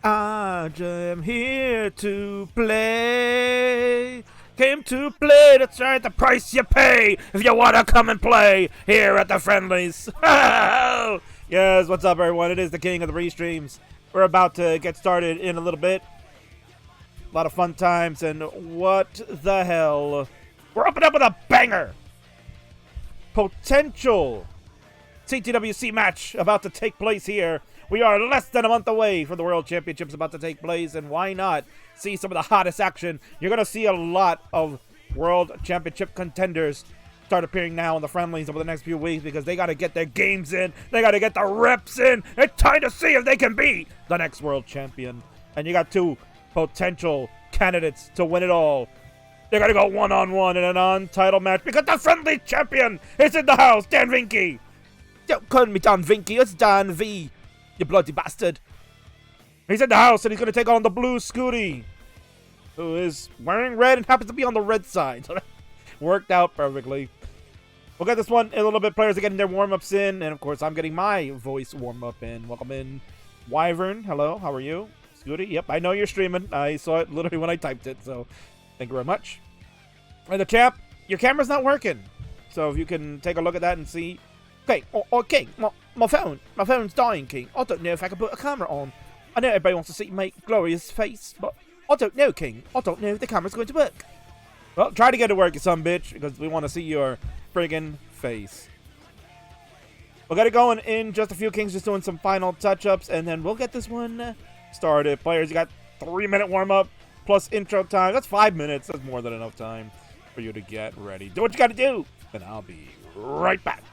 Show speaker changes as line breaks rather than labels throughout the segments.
I am here to play. Came to play, that's right, the price you pay if you want to come and play here at the Friendlies. Yes, what's up, everyone? It is the king of the restreams. We're about to get started in a little bit. A lot of fun times, and what the hell? We're opening up with a banger. Potential CTWC match about to take place here. We are less than a month away from the World Championships about to take place, and why not see some of the hottest action? You're going to see a lot of World Championship contenders start appearing now in the Friendlies over the next few weeks because they got to get their games in. They got to get the reps in. It's time to see if they can beat the next World Champion. And you got two potential candidates to win it all. They're going to go one-on-one in a non-title match because the Friendly Champion is in the house, DanV. Don't call me DanV, it's DanV. You bloody bastard. He's in the house and he's going to take on the blue Scuti, who is wearing red and happens to be on the red side. Worked out perfectly. We'll get this one in a little bit. Players are getting their warm-ups in. And, of course, I'm getting my voice warm-up in. Welcome in. Wyvern, hello. How are you? Scuti, yep. I know you're streaming. I saw it literally when I typed it. So, thank you very much. And the champ, your camera's not working. So, if you can take a look at that and see. Okay, okay. My phone's dying, King. I don't know if I can put a camera on. I know everybody wants to see my glorious face, but I don't know, King. I don't know if the camera's going to work. Well, try to get it to work, you son bitch, because we want to see your friggin' face. We'll get it going in just a few, Kings, just doing some final touch-ups, and then we'll get this one started. Players, you got 3-minute warm-up plus intro time. That's 5 minutes. That's more than enough time for you to get ready. Do what you got to do, and I'll be right back.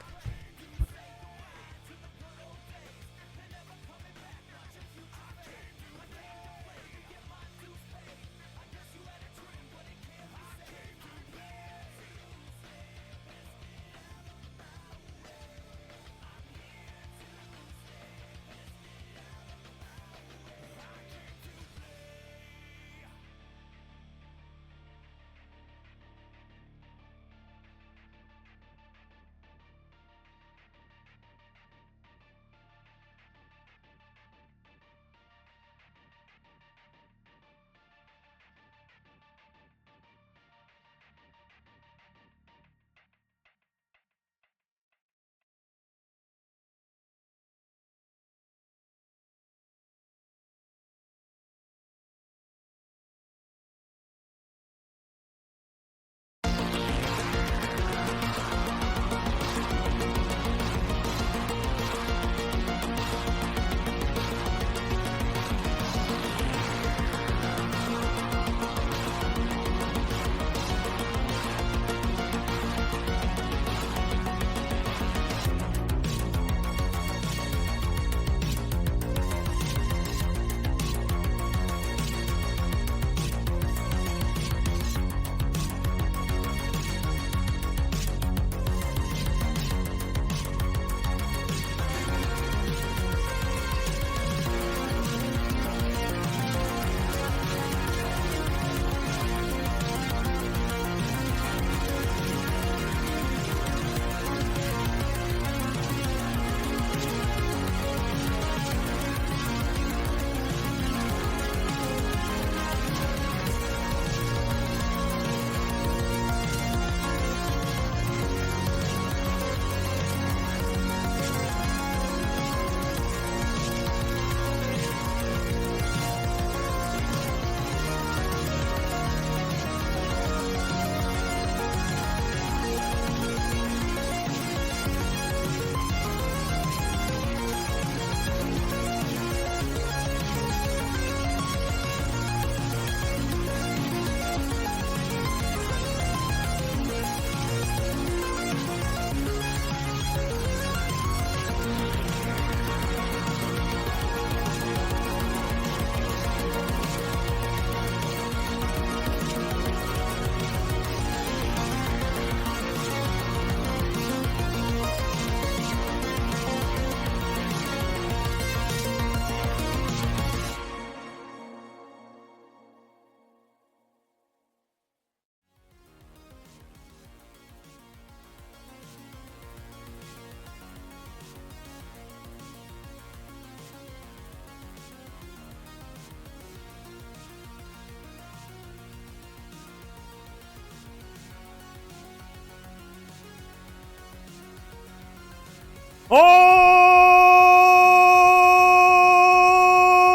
All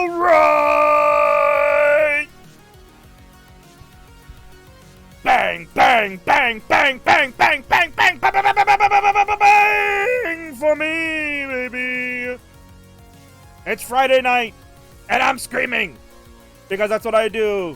right! Bang, bang, bang, bang, bang, bang, bang, bang, bang, bang, bang, bang, bang, bang for me, baby. It's Friday night, and I'm screaming because that's what I do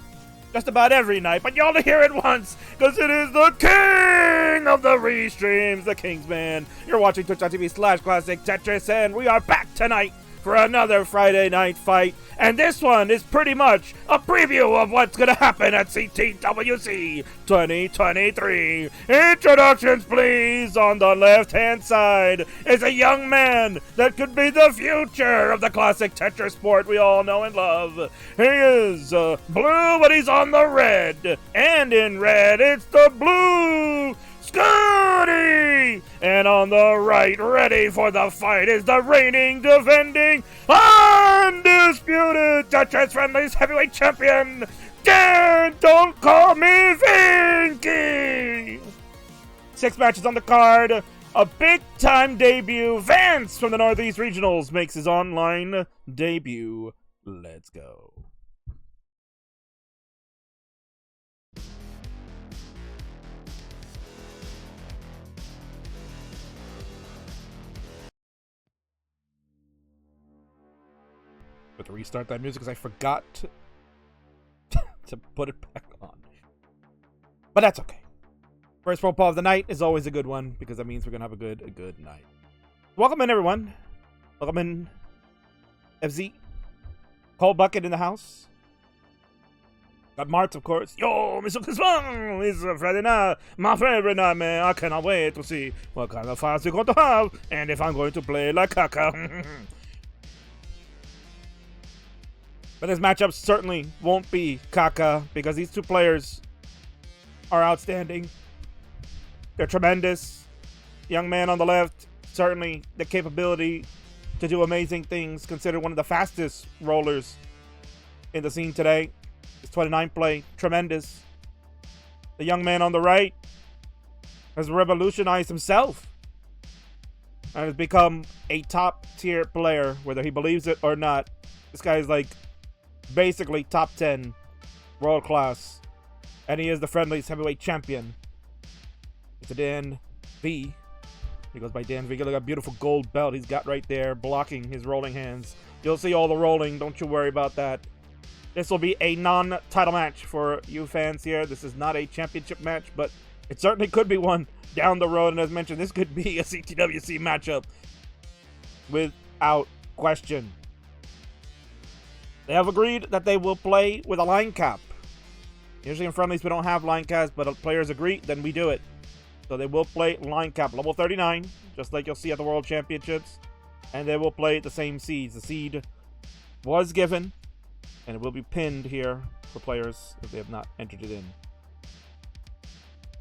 just about every night. But you only hear it once because it is the king of the restreams, the Kingsman. You're watching twitch.tv/ClassicTetris, and we are back tonight for another Friday night fight. And this one is pretty much a preview of what's going to happen at CTWC 2023. Introductions, please. On the left-hand side is a young man that could be the future of the classic Tetris sport we all know and love. He is blue, but he's on the red. And in red, it's the blue Scuti! And on the right, ready for the fight, is the reigning, defending, undisputed Tetris Friendlies heavyweight champion, Dan, don't call me Vinky! 6 matches on the card. A big-time debut. Vance from the Northeast Regionals makes his online debut. Let's go. To restart that music because I forgot to put it back on. But that's okay. First roll of the night is always a good one because that means we're gonna have a good night. Welcome in, everyone. Welcome in, FZ. Cold Bucket in the house. Got Martz, of course. Yo, Mr. Kingsman! It's Friday night, my favorite night, man. I cannot wait to see what kind of fights we're going to have and if I'm going to play like caca. But this matchup certainly won't be caca because these two players are outstanding. They're tremendous. Young man on the left, certainly the capability to do amazing things, considered one of the fastest rollers in the scene today. His 29 play, tremendous. The young man on the right has revolutionized himself and has become a top tier player, whether he believes it or not. This guy is like basically top 10 world class, and he is the Friendlies heavyweight champion. It's a DanV. He goes by DanV. Look at that beautiful gold belt he's got right there, blocking his rolling hands. You'll see all the rolling, don't you worry about that. This will be a non-title match for you fans here. This is not a championship match, but it certainly could be one down the road. And as mentioned, this could be a CTWC matchup without question. They have agreed that they will play with a line cap. Usually in Friendlies we don't have line caps, but if players agree, then we do it. So they will play line cap, level 39, just like you'll see at the World Championships. And they will play the same seeds. The seed was given, and it will be pinned here for players if they have not entered it in.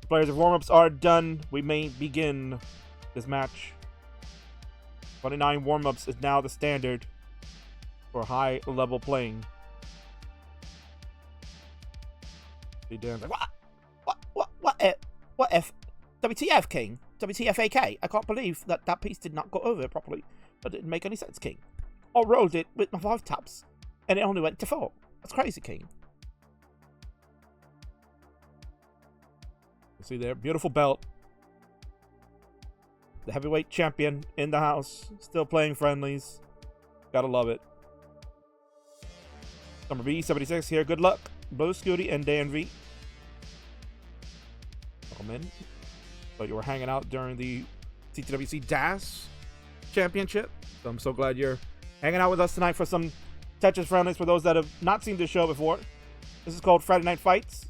Players, if warm-ups are done, we may begin this match. 29 warm-ups is now the standard for high-level playing. See Dan's like, what F? WTF, King? WTFAK? I can't believe that piece did not go over properly. That didn't make any sense, King. I rolled it with my 5 taps, and it only went to 4. That's crazy, King. You see there, beautiful belt. The heavyweight champion in the house, still playing Friendlies. Gotta love it. Number B76 here. Good luck, Blue Scuti and DanV. Welcome in. So you were hanging out during the CTWC DAS Championship. So I'm so glad you're hanging out with us tonight for some Tetris Friendlies. For those that have not seen this show before, this is called Friday Night Fights,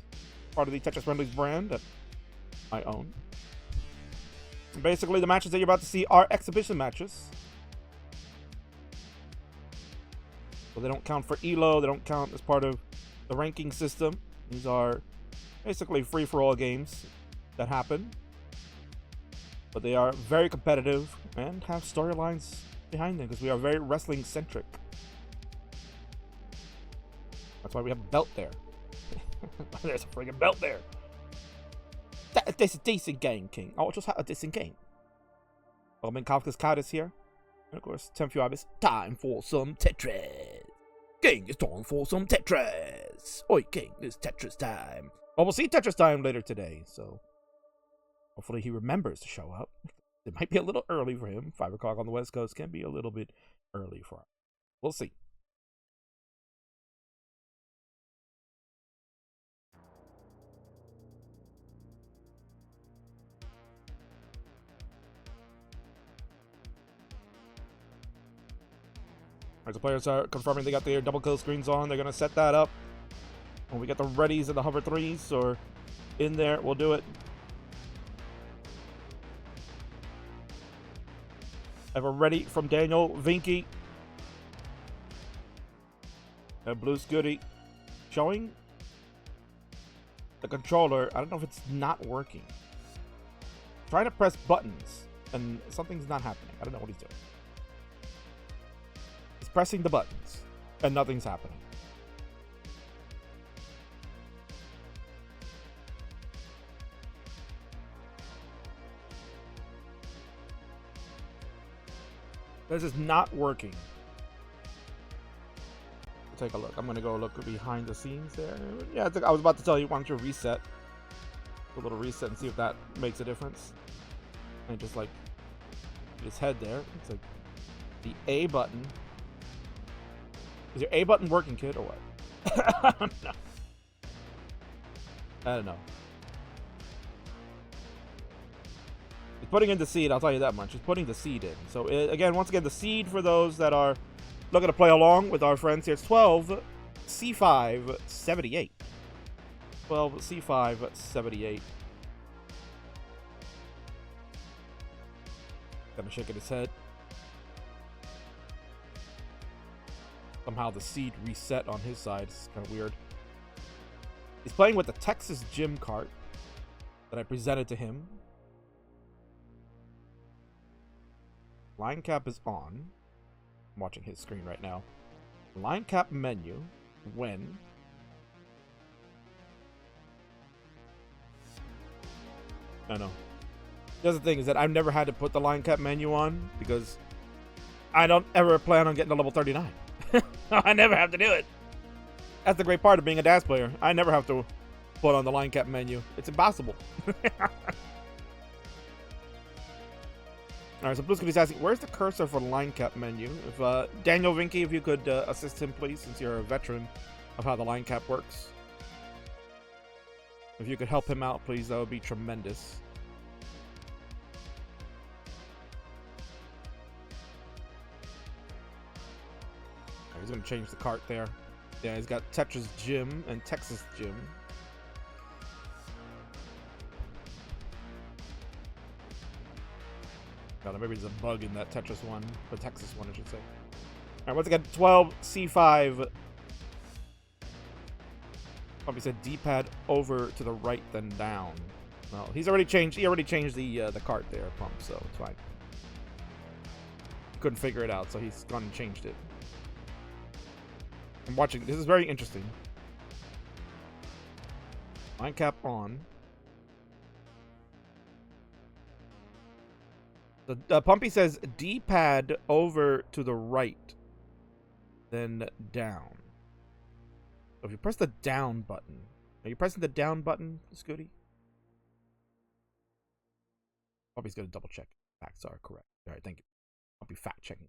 part of the Tetris Friendlies brand that I own. And basically, the matches that you're about to see are exhibition matches. So they don't count for ELO, they don't count as part of the ranking system. These are basically free-for-all games that happen. But they are very competitive and have storylines behind them because we are very wrestling-centric. That's why we have a belt there. There's a friggin' belt there. This is a decent game, King. Oh, just had a decent game. Roman Kafka's card is here. And of course, 10 few hours. Time for some Tetris. King, it's time for some Tetris. Oi, King, it's Tetris time. Well, we'll see Tetris time later today, so hopefully he remembers to show up. It might be a little early for him. 5 o'clock on the West Coast can be a little bit early for him. We'll see. As the players are confirming they got their double kill screens on, they're going to set that up. When we get the readies and the hover 3s or in there, we'll do it. I have a ready from Daniel Vinky. And Blue Scuti showing the controller. I don't know if it's not working. Trying to press buttons and something's not happening. I don't know what he's doing. He's pressing the buttons and nothing's happening. This is not working. Take a look. I'm gonna go look behind the scenes there. Yeah, I was about to tell you, why don't you reset? A little reset and see if that makes a difference. And just like his head there. It's like the A button. Is your A button working, kid, or what? I don't know. I don't know. He's putting in the seed, I'll tell you that much. He's putting the seed in. So, again, once again, the seed for those that are looking to play along with our friends here, it's 12 C5 78. 12 C5 78. Kind of shaking his head. Somehow the seed reset on his side. It's kind of weird. He's playing with the Texas Gym cart that I presented to him. Line cap is on. I'm watching his screen right now. Line cap menu. When. No. The other thing is that I've never had to put the line cap menu on because I don't ever plan on getting to level 39. I never have to do it. That's the great part of being a DAS player. I never have to put on the line cap menu. It's impossible. Alright, so Blue Scuti's asking, where's the cursor for the line cap menu? If Daniel Vinky, if you could assist him, please, since you're a veteran of how the line cap works. If you could help him out, please, that would be tremendous. Right, he's going to change the cart there. Yeah, he's got Tetris Gym and Texas Gym. God, maybe there's a bug in that Tetris one, the Texas one, I should say. All right, once again, 12 C5. Probably said D-pad over to the right, then down. Well, he's already changed. He already changed the cart there, pump, so it's fine. He couldn't figure it out, so he's gone and changed it. I'm watching. This is very interesting. Line cap on. The Pumpy says D-pad over to the right, then down. So if you press the down button, are you pressing the down button, Scuti? Pumpy's gonna double check. Facts are correct. All right, thank you. I'll be fact checking.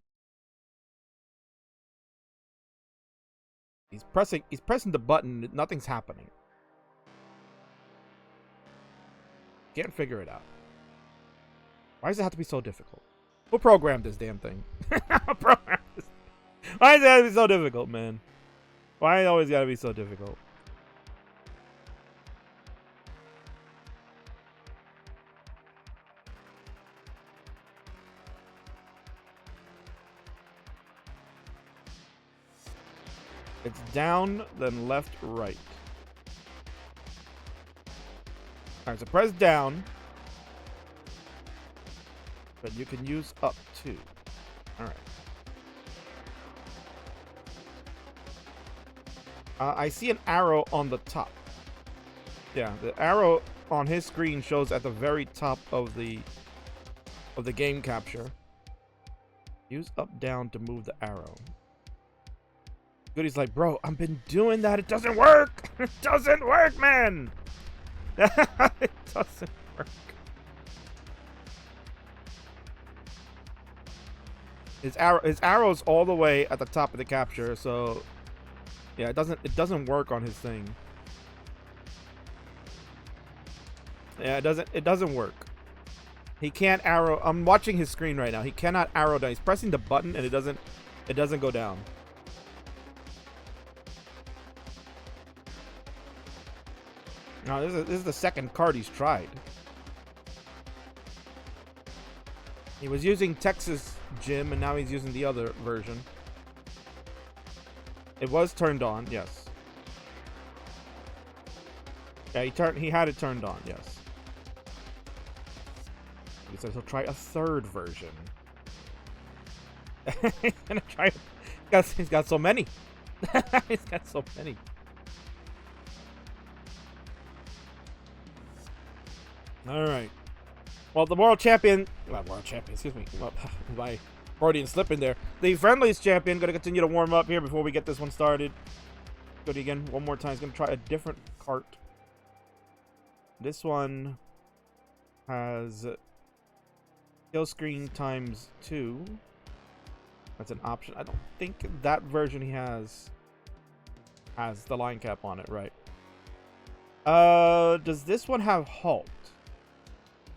He's pressing the button. Nothing's happening. Can't figure it out. Why does it have to be so difficult? Who programmed this damn thing? Why does it have to be so difficult, man? Why it always gotta be so difficult? It's down, then left, right. Alright, so press down. But you can use up too. Alright. I see an arrow on the top. Yeah, the arrow on his screen shows at the very top of the game capture. Use up, down to move the arrow. Goody's like, bro, I've been doing that. It doesn't work. It doesn't work, man. It doesn't work. His arrow's all the way at the top of the capture, so yeah, it doesn't work on his thing. Yeah, it doesn't work. He can't arrow. I'm watching his screen right now. He cannot arrow down. He's pressing the button and it doesn't go down. No, this is the second card he's tried. He was using Texas Jim and now he's using the other version. It was turned on, yes. Yeah, he had it turned on, yes. He says he'll try a third version. He's gonna try it. He's got so many. He's got so many. Alright. Well, the world champion, excuse me. Well, my Freudian slip in there. The Friendlies champion gonna continue to warm up here before we get this one started. Go to again one more time. He's gonna try a different cart. This one has kill screen times 2. That's an option. I don't think that version he has the line cap on it, right? Does this one have halt?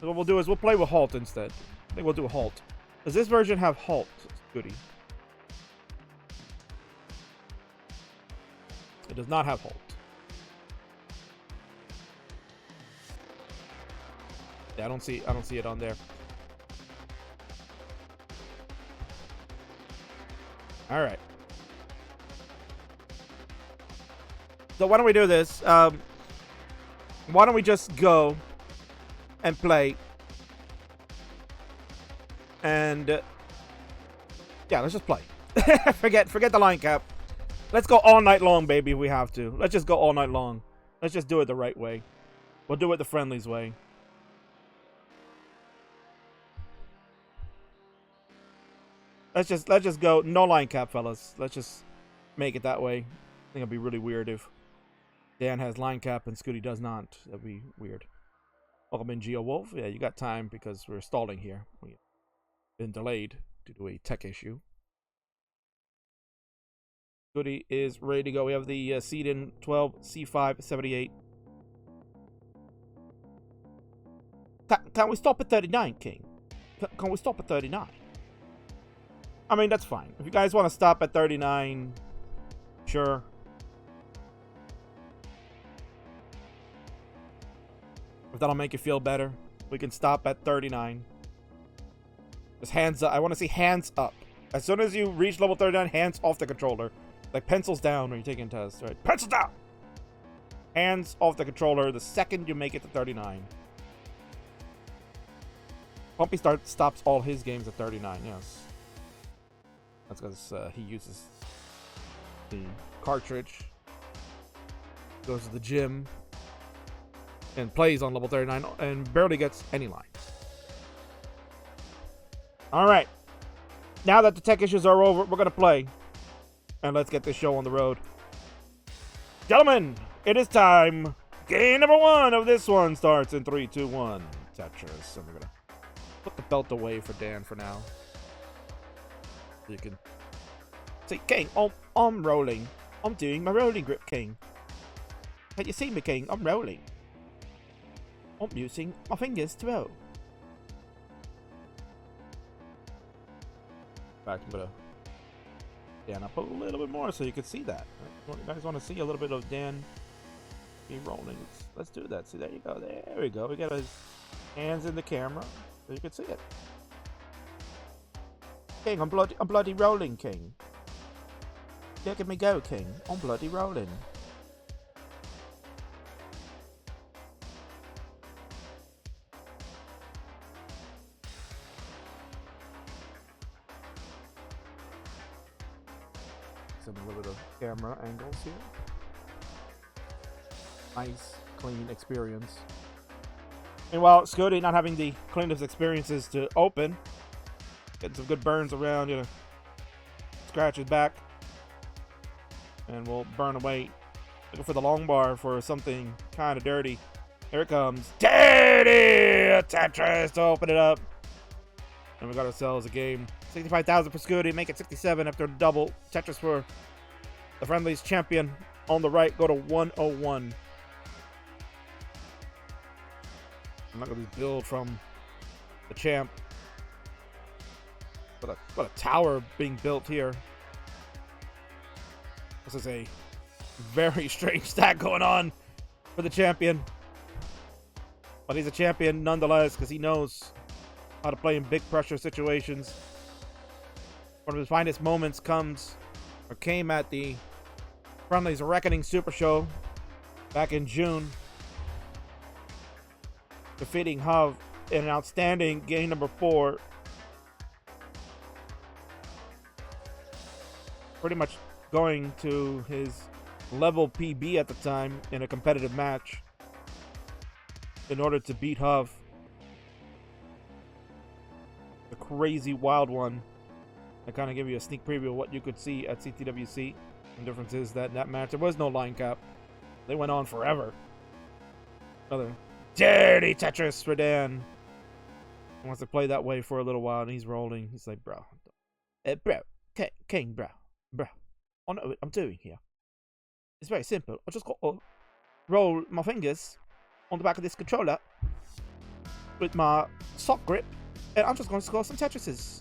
So what we'll do is we'll play with halt instead. I think we'll do a halt. Does this version have halt, Scuti? It does not have halt. Yeah, I don't see it on there. All right. So why don't we do this? Why don't we just go and play? And yeah, let's just play. forget the line cap. Let's go all night long, baby, if we have to. Let's just go all night long. Let's just do it the right way. We'll do it the Friendlies way. Let's just go no line cap, fellas. Let's just make it that way. I think it'd be really weird if Dan has line cap and Scuti does not. That'd be weird. Welcome in, Geo Wolf. Yeah, you got time because we're stalling here. We've been delayed due to a tech issue. Scuti is ready to go. We have the seed in 12, C5, 78. Can we stop at 39, King? Can we stop at 39? I mean, that's fine. If you guys want to stop at 39, sure. If that'll make you feel better, we can stop at 39. Just hands up. I want to see hands up. As soon as you reach level 39, hands off the controller. Like pencils down when you're taking tests, right? Pencils down! Hands off the controller the second you make it to 39. Pumpy stops all his games at 39, yes. That's because he uses the cartridge, goes to the gym, and plays on level 39 and barely gets any lines. Alright. Now that the tech issues are over, we're going to play. And let's get this show on the road. Gentlemen, it is time. Game number 1 of this one starts in 3, 2, 1. Tetris. And we're going to put the belt away for Dan for now. You can see, King, I'm rolling. I'm doing my rolling grip, King. Can you see me, King? I'm rolling. I'm using my fingers to roll. In fact, I'm gonna Dan up a little bit more so you can see that. You guys want to see a little bit of Dan be rolling? Let's do that. See, there you go. There we go. We got his hands in the camera so you can see it. King, I'm bloody rolling, King. Look at me go, King. I'm bloody rolling. Some a little bit of camera angles here. Nice, clean experience. Meanwhile, Scuti not having the cleanest experiences to open. Getting some good burns around, scratch his back. And we'll burn away. Looking for the long bar for something kind of dirty. Here it comes. Dirty Tetris to open it up. And we got ourselves a game. 65,000 for Scuti. Make it 67 after a double. Tetris for the Friendlies champion. On the right, go to 101. I'm not going to build from the champ. What a tower being built here. This is a very strange stack going on for the champion. But he's a champion nonetheless because he knows how to play in big pressure situations. One of his finest moments came at the Friendlies Reckoning Super Show back in June, defeating Huv in an outstanding game number 4. Pretty much going to his level PB at the time in a competitive match in order to beat Huv. The crazy wild one. I kind of give you a sneak preview of what you could see at CTWC. The difference is that in that match there was no line cap. They went on forever. Another dirty Tetris for Dan. He wants to play that way for a little while and he's rolling. He's like, bro, King, bro, I know what I'm doing here. It's very simple. I just got to roll my fingers on the back of this controller with my sock grip, and I'm just going to score some Tetrises.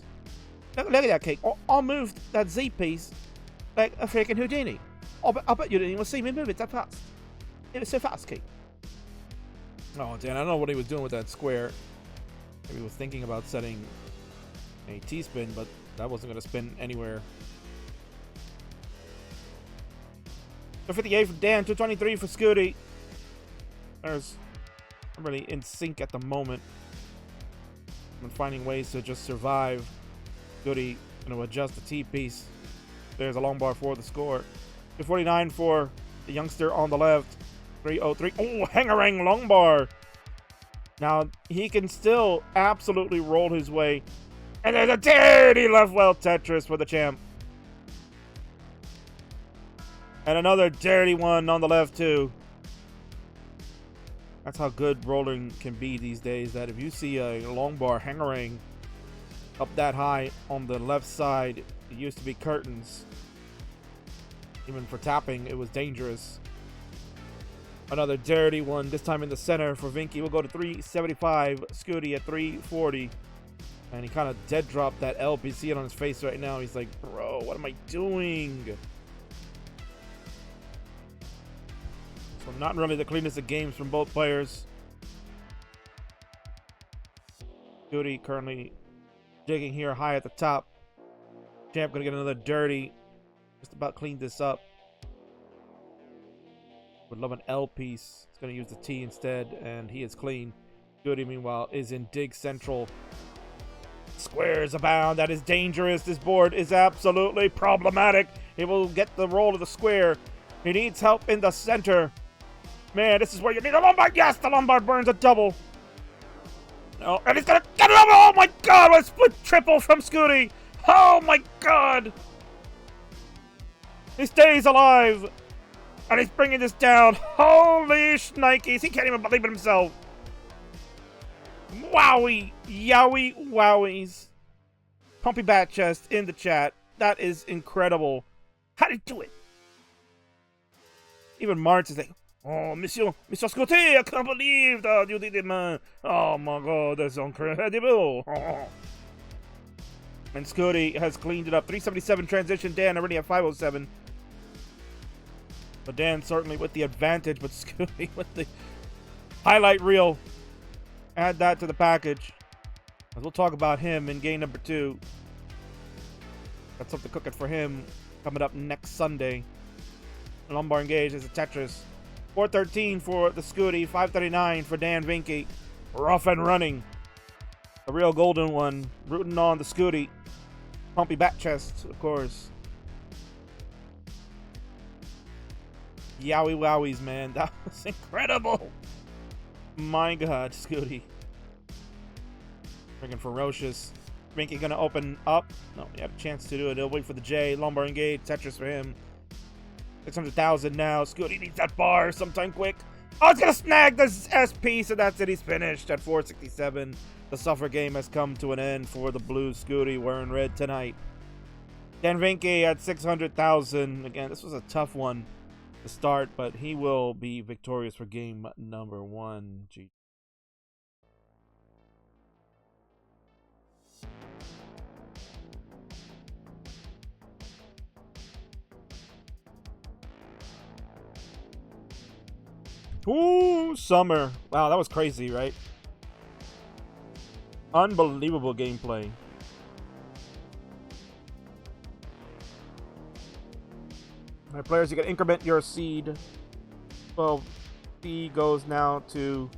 Look at that, King. I'll move that Z piece like a freaking Houdini. I bet you didn't even see me move it that fast. It was so fast, King. Oh, Dan, I don't know what he was doing with that square. Maybe he was thinking about setting a T-spin, but that wasn't going to spin anywhere. 258 for Dan, 223 for Scuti. I'm really in sync at the moment. I'm finding ways to just survive. Scuti going to adjust the T-piece. There's a long bar for the score. 249 for the youngster on the left. 303. Oh, hangarang long bar. Now, he can still absolutely roll his way. And there's a dirty left well Tetris for the champ. And another dirty one on the left, too. That's how good rolling can be these days, that if you see a long bar hangarang up that high on the left side, it used to be curtains. Even for tapping, it was dangerous. Another dirty one, this time in the center for Vinky. We'll go to 375, Scuti at 340. And he kind of dead dropped that LP. See it on his face right now. He's like, bro, what am I doing? So not really the cleanest of games from both players. Scuti currently digging here high at the top. Champ gonna get another dirty. Just about cleaned this up. Would love an L piece. He's gonna use the T instead, and he is clean. Scuti, meanwhile, is in dig central. Squares abound. That is dangerous. This board is absolutely problematic. He will get the roll of the square. He needs help in the center. Man, this is where you need a Lombard. Yes, the Lombard burns a double. Oh, and he's gonna get it over. Oh my god, what a split triple from Scuti. Oh my god. He stays alive. And he's bringing this down. Holy shnikes. He can't even believe it himself. Wowie. Yowie. Wowies. Pumpy Bat Chest in the chat. That is incredible. How did he do it? Even March is like, oh, Monsieur Scuti, I can't believe that you did it, man. Oh my god, that's incredible. Oh. And Scuti has cleaned it up. 377 transition. Dan already at 507. But Dan certainly with the advantage, but Scuti with the highlight reel. Add that to the package. As we'll talk about him in game number 2. Got something cooking for him coming up next Sunday. Lumbar engaged as a Tetris. 413 for the Scuti, 539 for Dan Vinky. Rough and running. A real golden one. Rooting on the Scuti. Pumpy Bat Chest, of course. Yowie wowies, man. That was incredible. My god, Scuti. Freaking ferocious. Rinky gonna open up. No, he had a chance to do it. He'll wait for the J. Lumber engage. Tetris for him. 600,000 now. Scuti needs that bar sometime quick. Oh, it's gonna snag this SP, so that's it. He's finished at 467. The suffer game has come to an end for the blue Scuti wearing red tonight. DanV at 600,000. Again, this was a tough one to start, but he will be victorious for game number 1. Gee. Ooh, summer. Wow, that was crazy, right? Unbelievable gameplay. My players, you can increment your seed. So B goes now to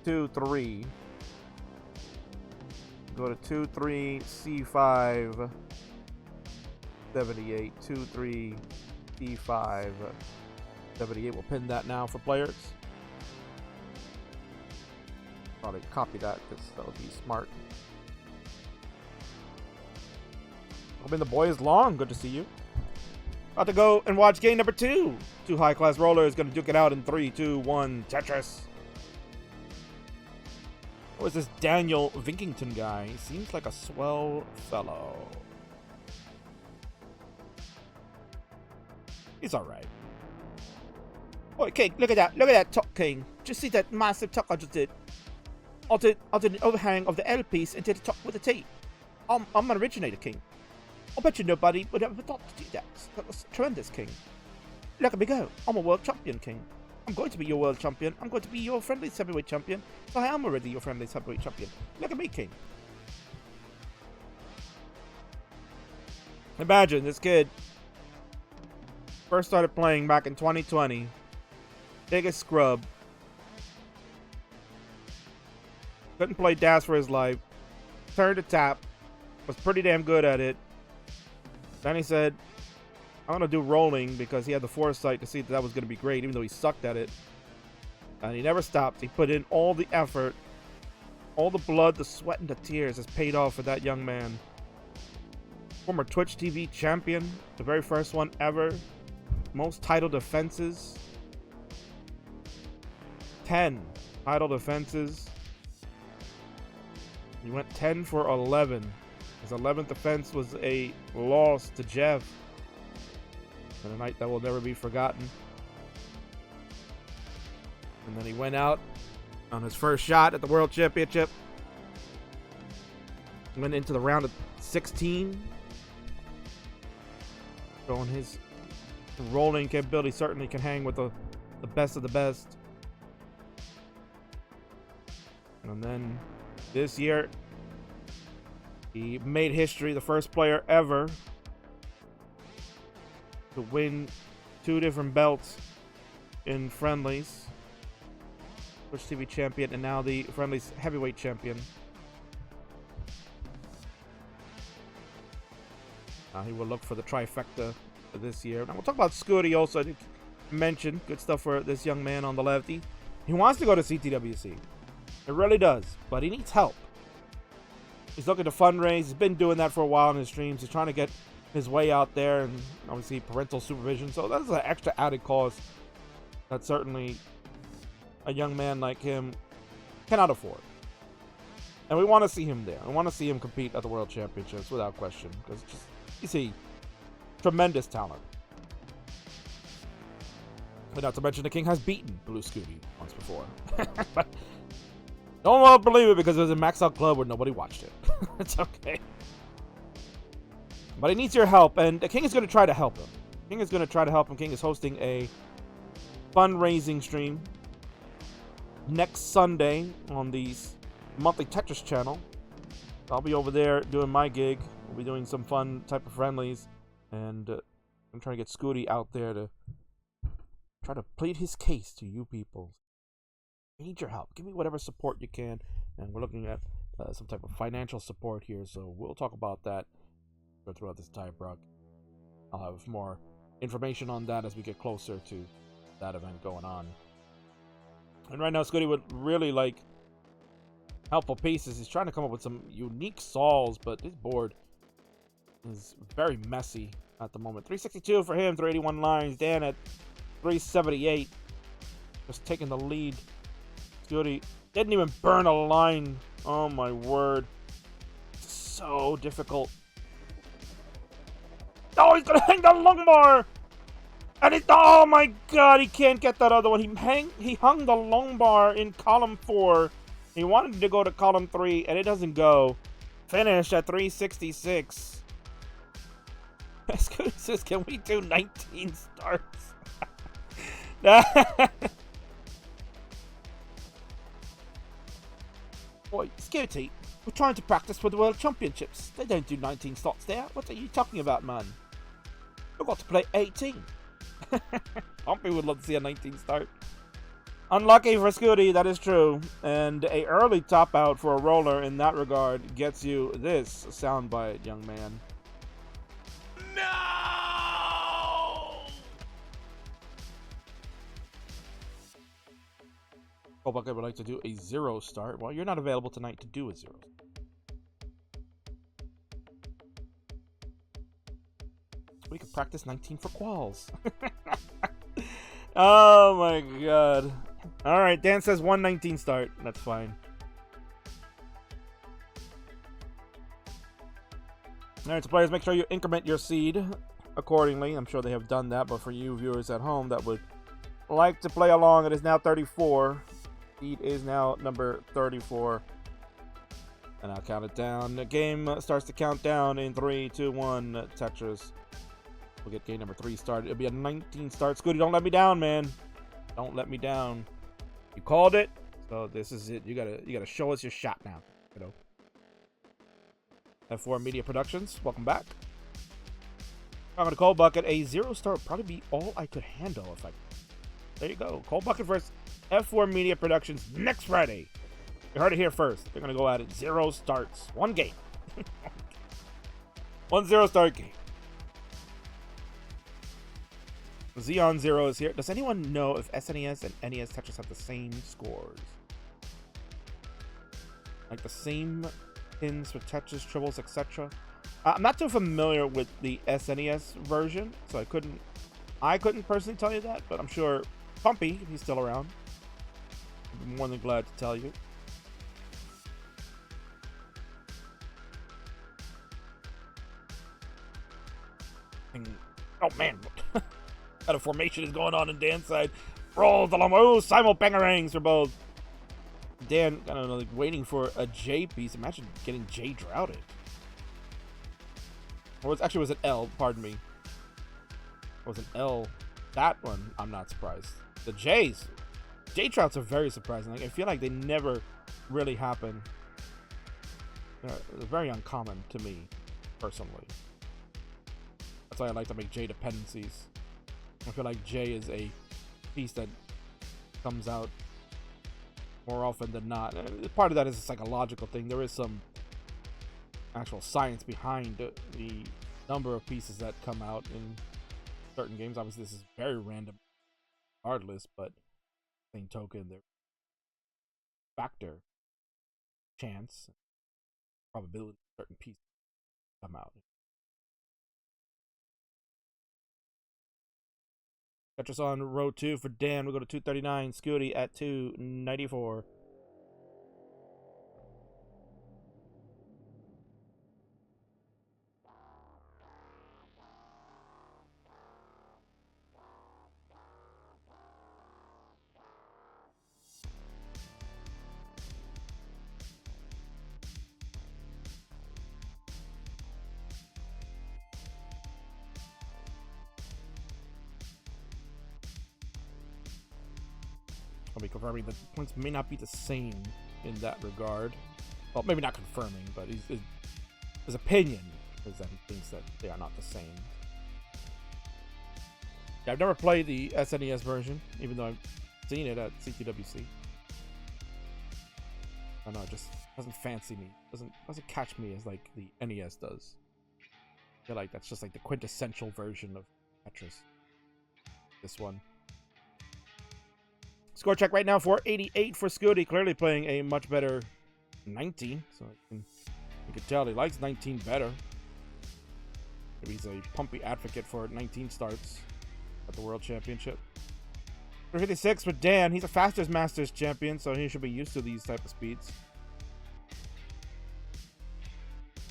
2-3. Go to 2-3, C5, 78, 2-3, C5, 78. We'll pin that now for players. Probably copy that because that would be smart. Hoping the boy is long. Good to see you. About to go and watch game number 2. 2 high-class rollers going to duke it out in 3, 2, 1. Tetris. Who is this Daniel Vinkington guy? He seems like a swell fellow. He's alright. Oh, King, look at that. Look at that top, King. Just see that massive tuck I just did. I did an overhang of the L piece and did a tuck with a T. I'm an originator, King. I bet you nobody would ever thought to do that. That was tremendous, King. Look at me go. I'm a world champion, King. I'm going to be your world champion. I'm going to be your Friendlies heavyweight champion. So I am already your Friendlies heavyweight champion. Look at me, King. Imagine this kid first started playing back in 2020. Biggest scrub. Couldn't play Dash for his life. Turned to tap. Was pretty damn good at it. Then he said, I'm going to do rolling because he had the foresight to see that was going to be great, even though he sucked at it. And he never stopped. He put in all the effort. All the blood, the sweat, and the tears has paid off for that young man. Former Twitch TV champion. The very first one ever. Most title defenses. 10 title defenses. He went 10 for 11. His 11th defense was a loss to Jeff. And a night that will never be forgotten. And then he went out on his first shot at the World Championship. Went into the round of 16. Showing his rolling capability. Certainly can hang with the best of the best. And then this year, he made history, the first player ever to win 2 different belts in Friendlies. Twitch TV champion and now the Friendlies heavyweight champion. He will look for the trifecta this year. Now we'll talk about Scuti also. I mentioned good stuff for this young man on the lefty. He wants to go to CTWC. It really does, but he needs help. He's looking to fundraise. He's been doing that for a while in his streams. He's trying to get his way out there and obviously parental supervision. So that's an extra added cost that certainly a young man like him cannot afford. And we want to see him there. We want to see him compete at the World Championships without question. Because just, you see, tremendous talent. But not to mention the King has beaten Blue Scuti once before. But don't believe it because it was a max out club where nobody watched it. It's okay. But he needs your help, and the King is going to try to help him. King is going to try to help him. King is hosting a fundraising stream next Sunday on the monthly Tetris channel. I'll be over there doing my gig. We'll be doing some fun type of friendlies, and I'm trying to get Scuti out there to try to plead his case to you people. I need your help. Give me whatever support you can. And we're looking at some type of financial support here. So we'll talk about that throughout this entire broadcast. I'll have more information on that as we get closer to that event going on. And right now, Scuti would really like helpful pieces. He's trying to come up with some unique solves, but this board is very messy at the moment. 362 for him, 381 lines. Dan at 378. Just taking the lead. Scuti didn't even burn a line. Oh my word. It's so difficult. Oh, he's gonna hang the long bar! And it, oh my god, he can't get that other one. He hung the long bar in column 4. He wanted to go to column 3, and it doesn't go. Finished at 366. Scuti says, can we do 19 starts? Boy, Scuti, we're trying to practice for the World Championships. They don't do 19 starts there. What are you talking about, man? We've got to play 18. Pompey would love to see a 19 start. Unlucky for Scuti, that is true. And a early top out for a roller in that regard gets you this soundbite, young man. No! Coldbucket would like to do a 0 start. Well, you're not available tonight to do a 0. We could practice 19 for quals. Oh my god. Alright, Dan says 119 start. That's fine. Alright, so players, make sure you increment your seed accordingly. I'm sure they have done that, but for you viewers at home that would like to play along, it is now 34. Seed is now number 34. And I'll count it down. The game starts to count down in 3, 2, 1. Tetris. We'll get game number 3 started. It'll be a 19 start. Scuti, don't let me down, man. Don't let me down. You called it, so this is it. You gotta show us your shot now. You know. F4 Media Productions, welcome back. I'm gonna Cold Bucket. A 0 start would probably be all I could handle if I. There you go. Cold Bucket versus F4 Media Productions next Friday. You heard it here first. They're gonna go at it 0 starts, 1 game. 1 0 start game. Xeon 0 is here. Does anyone know if SNES and NES Tetris have the same scores? Like the same pins for Tetris, triples, etc.? I'm not too familiar with the SNES version, so I couldn't personally tell you that, but I'm sure Pumpy, if he's still around, I'd be more than glad to tell you. Oh man. Kind of formation is going on Dan's side. Rolls along. Oh, simul bangerangs for both. Dan kind of like waiting for a J piece. Imagine getting J droughted. Or it was an L, pardon me. It was an L. That one, I'm not surprised. The J's. J droughts are very surprising. Like, I feel like they never really happen. They're very uncommon to me, personally. That's why I like to make J dependencies. I feel like J is a piece that comes out more often than not. Part of that is a psychological thing. There is some actual science behind the number of pieces that come out in certain games. Obviously, this is very random, regardless, but same token, there factor, chance, probability of certain pieces come out. Tetris on row 2 for Dan. We go to 239. Scuti at 294. I'll be confirming the points may not be the same in that regard. Well, maybe not confirming, but his opinion is that he thinks that they are not the same. Yeah, I've never played the SNES version, even though I've seen it at CTWC. I don't know, it just doesn't fancy me. Doesn't catch me as like the NES does. I feel like that's just like the quintessential version of Tetris. This one. Score check right now, 488 for Scuti, clearly playing a much better 19, so you can tell he likes 19 better. Maybe he's a pumpy advocate for 19 starts at the World Championship. 356 for Dan. He's a fastest Masters champion, so he should be used to these type of speeds.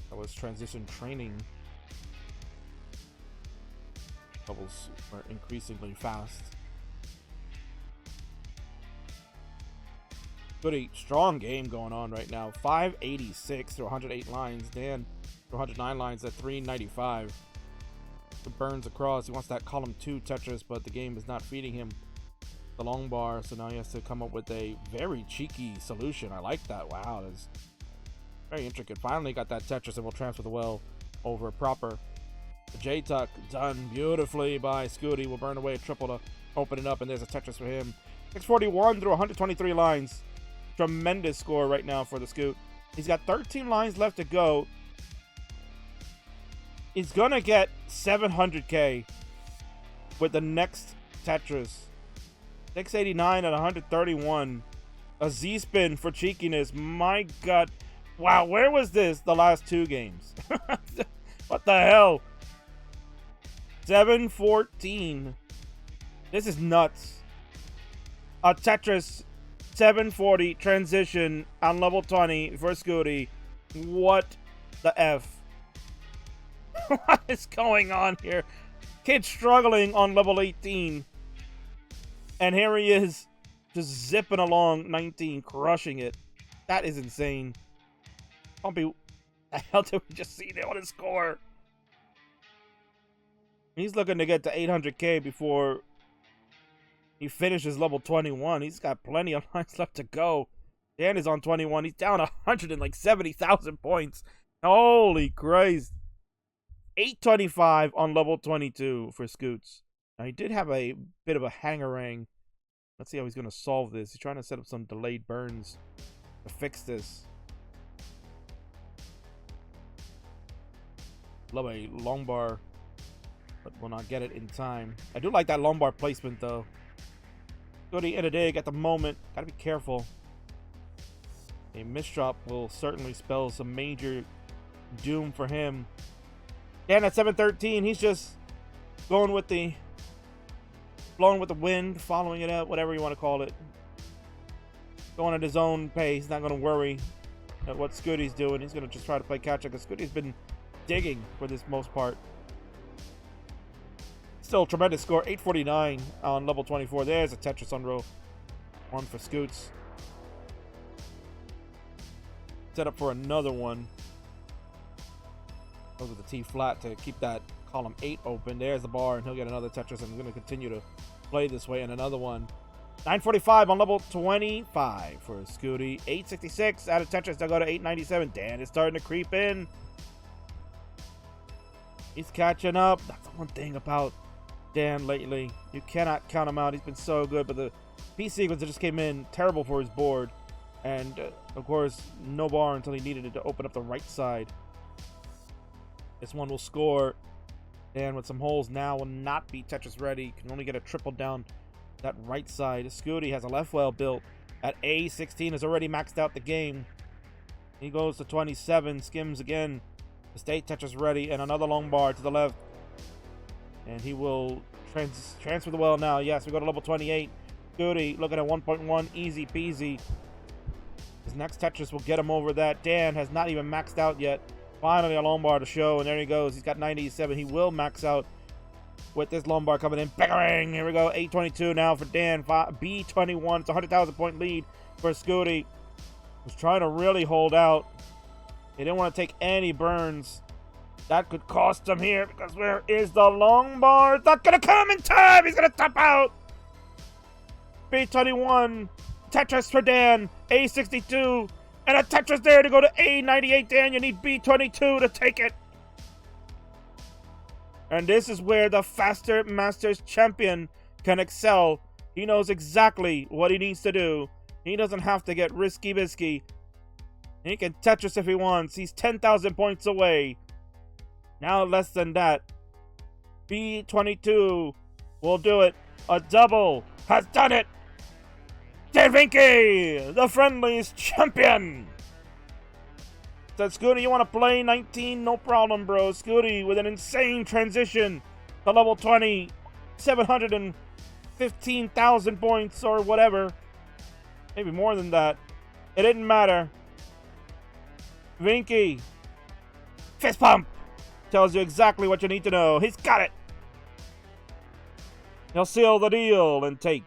That was transition training. Levels were increasingly fast. Good, strong game going on right now. 586 through 108 lines. Dan through 109 lines at 395. It burns across. He wants that column 2 Tetris, but the game is not feeding him the long bar, so now he has to come up with a very cheeky solution. I like that. Wow, that's very intricate. Finally got that Tetris, and we'll transfer the well over proper. The J-Tuck done beautifully by Scuti. Will burn away a triple to open it up, and there's a Tetris for him. 641 through 123 lines. Tremendous score right now for the Scoot. He's got 13 lines left to go. He's gonna get 700k with the next Tetris. 689 at 131. A Z-spin for cheekiness. My God. Wow, where was this the last 2 games? What the hell? 714. This is nuts. A Tetris 740 transition on level 20 for Scuti. What the F? What is going on here? Kid struggling on level 18. And here he is, just zipping along 19, crushing it. That is insane. Pumpy, what the hell did we just see there on his score? He's looking to get to 800k before he finishes level 21. He's got plenty of lines left to go. Dan is on 21. He's down 170,000 points. Holy Christ. 825 on level 22 for Scoots. Now, he did have a bit of a hangarang. Let's see how he's going to solve this. He's trying to set up some delayed burns to fix this. Love a long bar, but will not get it in time. I do like that long bar placement, though. Scuti in a dig at the moment. Gotta be careful. A misdrop will certainly spell some major doom for him. Dan at 713, he's just going with the blowing with the wind, following it up, whatever you want to call it. Going at his own pace, not going to worry at what Scuti's doing. He's going to just try to play catch up because Scuti's been digging for this most part. Still a tremendous score, 849 on level 24. There's a Tetris on row 1 for Scoots. Set up for another one. Goes with the T flat to keep that column 8 open. There's the bar, and he'll get another Tetris, and he's going to continue to play this way. And another one. 945 on level 25 for Scuti. 866 out of Tetris. They'll go to 897. Dan is starting to creep in. He's catching up. That's the one thing about Dan lately. You cannot count him out. He's been so good, but the P sequence that just came in, terrible for his board. And, of course, no bar until he needed it to open up the right side. This one will score. Dan with some holes now will not be Tetris ready. Can only get a triple down that right side. Scuti has a left well built at A16. Has already maxed out the game. He goes to 27. Skims again. The state Tetris ready. And another long bar to the left. And he will transfer the well now. Yes, we go to level 28. Scuti looking at 1.1. Easy peasy. His next Tetris will get him over that. Dan has not even maxed out yet. Finally, a long bar to show, and there he goes. He's got 97. He will max out with this long bar coming in. Bang! Here we go. 822 now for Dan. B21. It's a 100,000 point lead for Scuti. Was trying to really hold out. He didn't want to take any burns. That could cost him here because where is the long bar? It's not going to come in time. He's going to top out. B21. Tetris for Dan. A62. And a Tetris there to go to A98. Dan, you need B22 to take it. And this is where the faster Masters champion can excel. He knows exactly what he needs to do. He doesn't have to get risky-bisky. He can Tetris if he wants. He's 10,000 points away. Now less than that. B22 will do it. A double has done it. DanV, the Friendlies champion. Said, Scuti, you want to play 19? No problem, bro. Scuti with an insane transition to level 20. 715,000 points or whatever. Maybe more than that. It didn't matter. Vinky. Fist pump. Tells you exactly what you need to know. He's got it. He'll seal the deal and take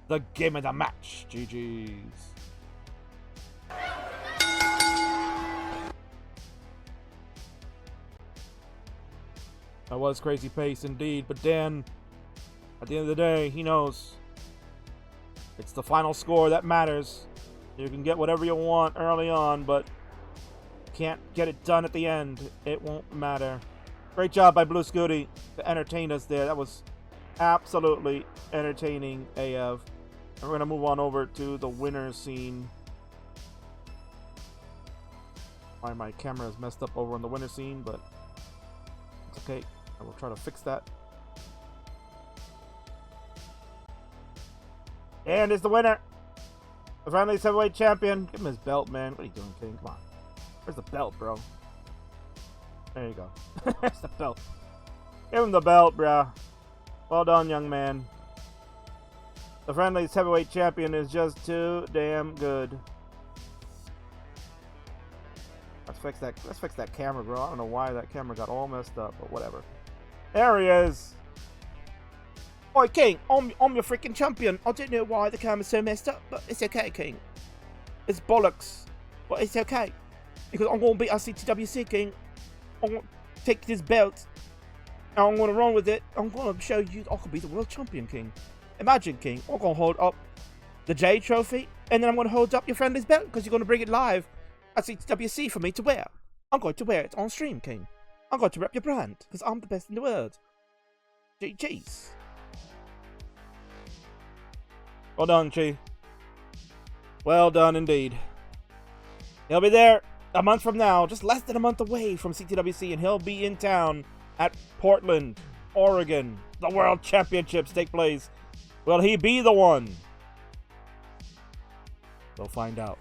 the game of the match. GG's. That was crazy pace indeed, but Dan, at the end of the day, he knows it's the final score that matters. You can get whatever you want early on, but can't get it done at the end. It won't matter. Great job by Blue Scuti to entertain us there. That was absolutely entertaining AF. And we're going to move on over to the winner scene. Why my camera is messed up over on the winner scene, but it's okay. I will try to fix that. And is the winner, the Friendlies heavyweight champion. Give him his belt, man. What are you doing, King? Come on. Where's the belt, bro? There you go. There's the belt. Give him the belt, bro. Well done, young man. The Friendlies heavyweight champion is just too damn good. Let's fix that camera, bro. I don't know why that camera got all messed up, but whatever. There he is. Oi, King, I'm your freaking champion. I don't know why the camera's so messed up, but it's okay, King. It's bollocks, but it's okay. Because I'm going to beat our CTWC, King. I'm going to take this belt, and I'm going to run with it. I'm going to show you I can be the world champion, King. Imagine, King, I'm going to hold up the J trophy, and then I'm going to hold up your Friendlies belt, because you're going to bring it live at CTWC for me to wear. I'm going to wear it on stream, King. I'm going to rep your brand, because I'm the best in the world. GG's. Well done, Chi. Well done indeed. He'll be there a month from now, just less than a month away from CTWC, and he'll be in town at Portland, Oregon. The World Championships take place. Will he be the one? We'll find out.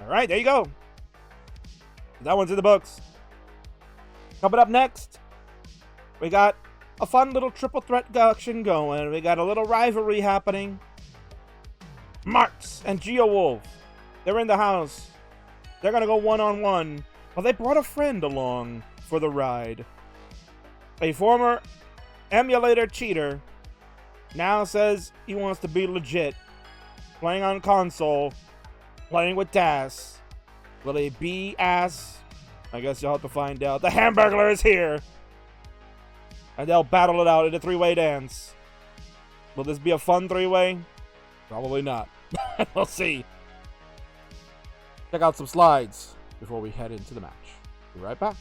All right, there you go. That one's in the books. Coming up next, we got a fun little triple threat action going. We got a little rivalry happening. Marks and GeoWolf, they're in the house. They're going to go one-on-one. Well, they brought a friend along for the ride. A former emulator cheater now says he wants to be legit, playing on console, playing with Das. Will he be ass? I guess you'll have to find out. The Hamburglar is here. And they'll battle it out in a three-way dance. Will this be a fun three-way? Probably not. We'll see. Check out some slides before we head into the match. Be right back.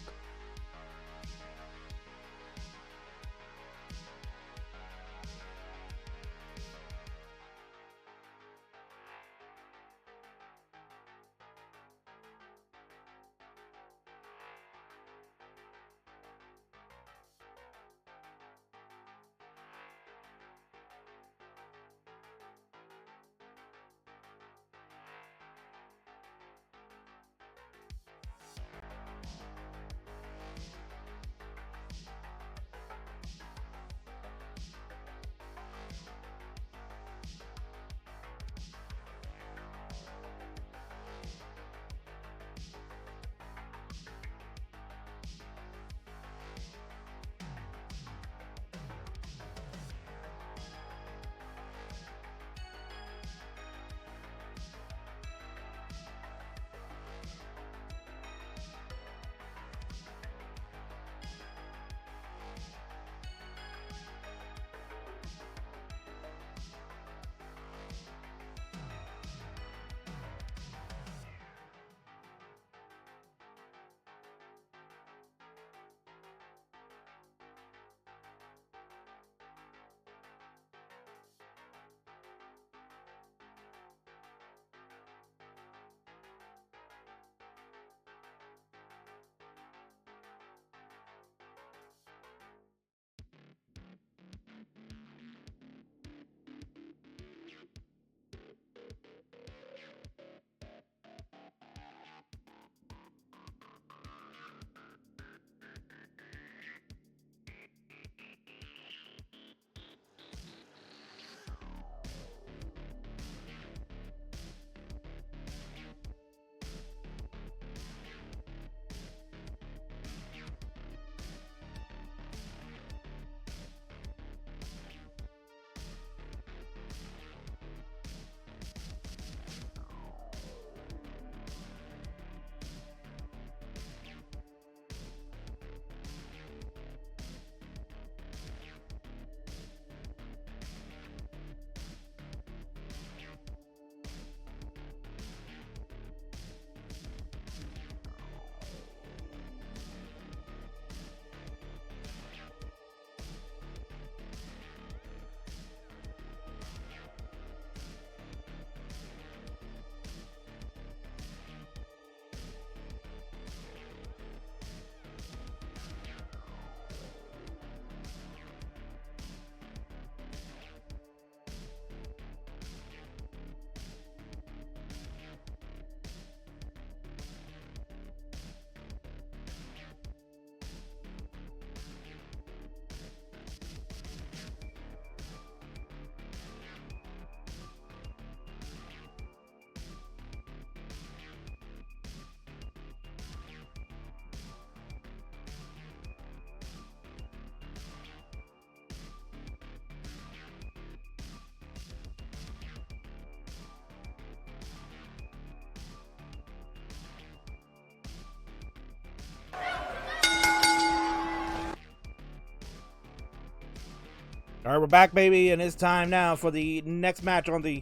All right, we're back, baby, and it's time now for the next match on the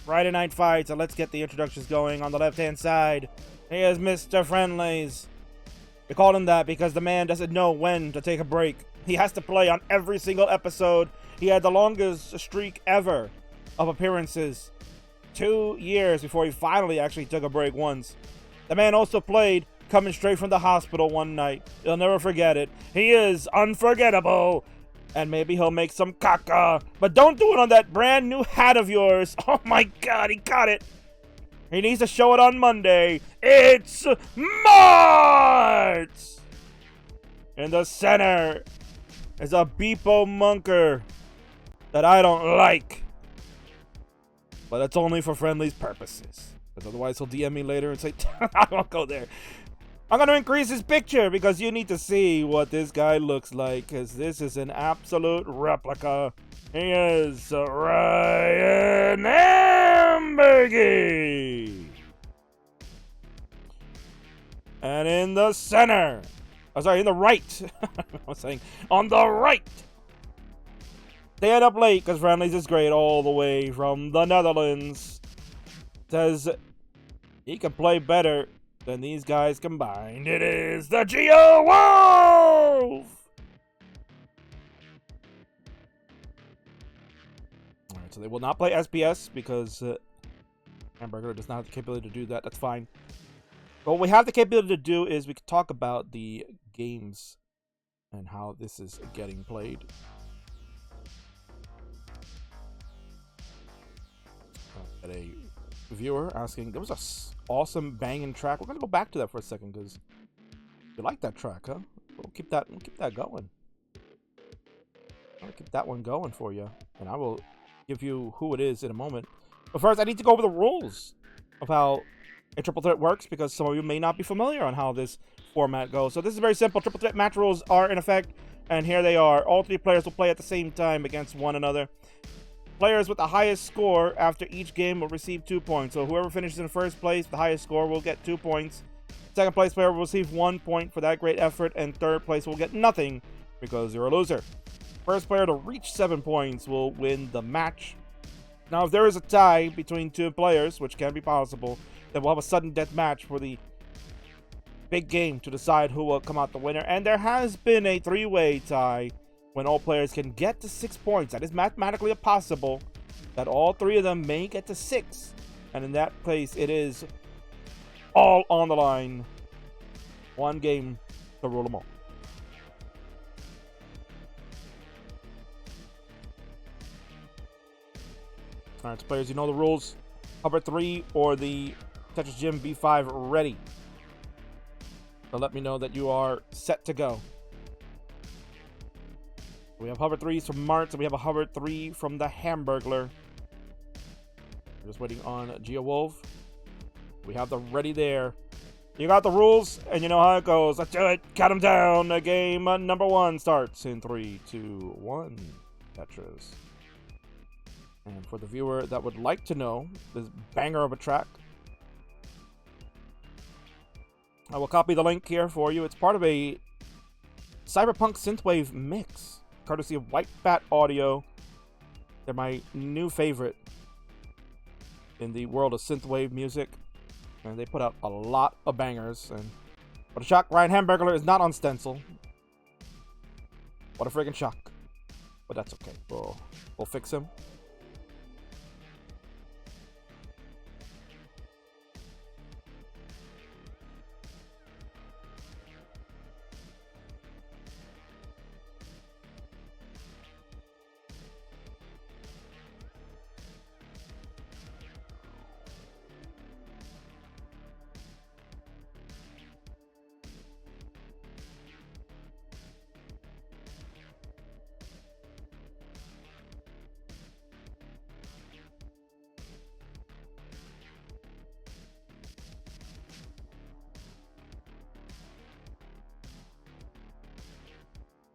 Friday Night Fight. So let's get the introductions going. On the left-hand side, here's Mr. Friendlies. We call him that because the man doesn't know when to take a break. He has to play on every single episode. He had the longest streak ever of appearances. 2 years before he finally actually took a break once. The man also played coming straight from the hospital one night. You'll never forget it. He is unforgettable. And maybe he'll make some caca. But don't do it on that brand new hat of yours. Oh my god, he caught it. He needs to show it on Monday. It's Mart! In the center is a Beepo Munker that I don't like. But it's only for Friendlies purposes. Because otherwise he'll DM me later and say, I won't go there. I'm going to increase his picture because you need to see what this guy looks like, because this is an absolute replica. He is Ryan Hamburgy. And in the center, in the right. I was saying on the right. Staying up late because Friendlies is great all the way from the Netherlands. Says he can play better than these guys combined. It is the Geo Wolf! Alright, so they will not play SPS because Hamburger does not have the capability to do that. That's fine. But what we have the capability to do is we can talk about the games and how this is getting played. Got a viewer asking, there was a awesome banging track. We're gonna go back to that for a second because you like that track, huh? We'll keep that going. I'll keep that one going for you, and I will give you who it is in a moment. But first, I need to go over the rules of how a triple threat works because some of you may not be familiar on how this format goes. So this is very simple. Triple threat match rules are in effect, and here they are. All three players will play at the same time against one another. Players with the highest score after each game will receive 2 points. So whoever finishes in first place, the highest score, will get 2 points. Second place player will receive 1 point for that great effort, and third place will get nothing because you're a loser. First player to reach 7 points will win the match. Now, if there is a tie between two players, which can be possible, then we'll have a sudden death match for the big game to decide who will come out the winner. And there has been a 3-way tie when all players can get to 6 points. That is mathematically possible that all 3 of them may get to 6. And in that case, it is all on the line. One game to rule them all. Alright, so players, you know the rules. Hover 3 or the Tetris Gym B5 ready. So let me know that you are set to go. We have hover 3s from Mart, and we have a hover 3 from the Hamburglar. We're just waiting on Geo Wolf. We have the ready there. You got the rules, and you know how it goes. Let's do it. Count them down. Game number 1 starts in 3, 2, 1. Tetris. And for the viewer that would like to know this banger of a track, I will copy the link here for you. It's part of a cyberpunk synthwave mix, courtesy of White Bat Audio. They're my new favorite in the world of synthwave music, and they put out a lot of bangers. And what a shock, Ryan Hamburglar is not on stencil. What a friggin' shock. But that's okay. We'll fix him.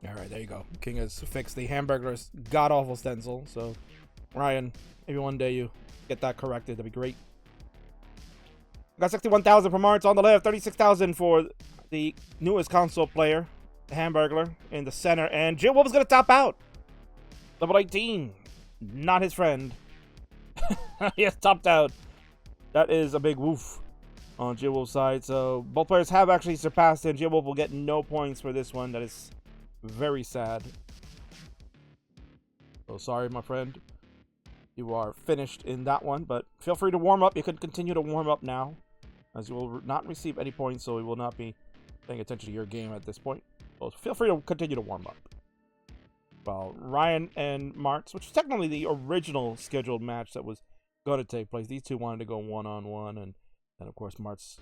Alright, there you go. King has fixed the Hamburglar's god-awful stencil. So, Ryan, maybe one day you get that corrected. That'd be great. Got 61,000 for Martz on the left. 36,000 for the newest console player, the Hamburglar, in the center. And Geo Wolf is going to top out. Level 18. Not his friend. He has topped out. That is a big woof on Geowolf's side. So both players have actually surpassed him. Geowolf will get no points for this one. That is very sad. So sorry, my friend. You are finished in that one, but feel free to warm up. You can continue to warm up now, as you will not receive any points, so we will not be paying attention to your game at this point. So feel free to continue to warm up. Well, Ryan and Martz, which was technically the original scheduled match that was going to take place. These two wanted to go one-on-one, and of course, Martz,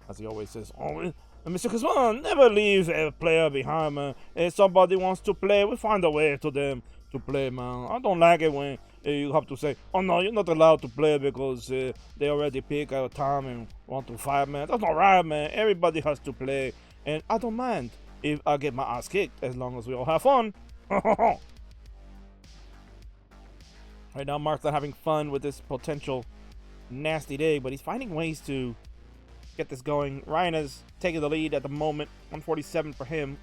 as he always says, always, Mr. Kazwan, never leave a player behind, man. If somebody wants to play, we find a way to them to play, man. I don't like it when you have to say, oh no, you're not allowed to play because they already pick a time and 1 to 5, man. That's not right, man. Everybody has to play, and I don't mind if I get my ass kicked as long as we all have fun. Right now, Mark's not having fun with this potential nasty day, but he's finding ways to get this going. Ryan is taking the lead at the moment, 147 for him.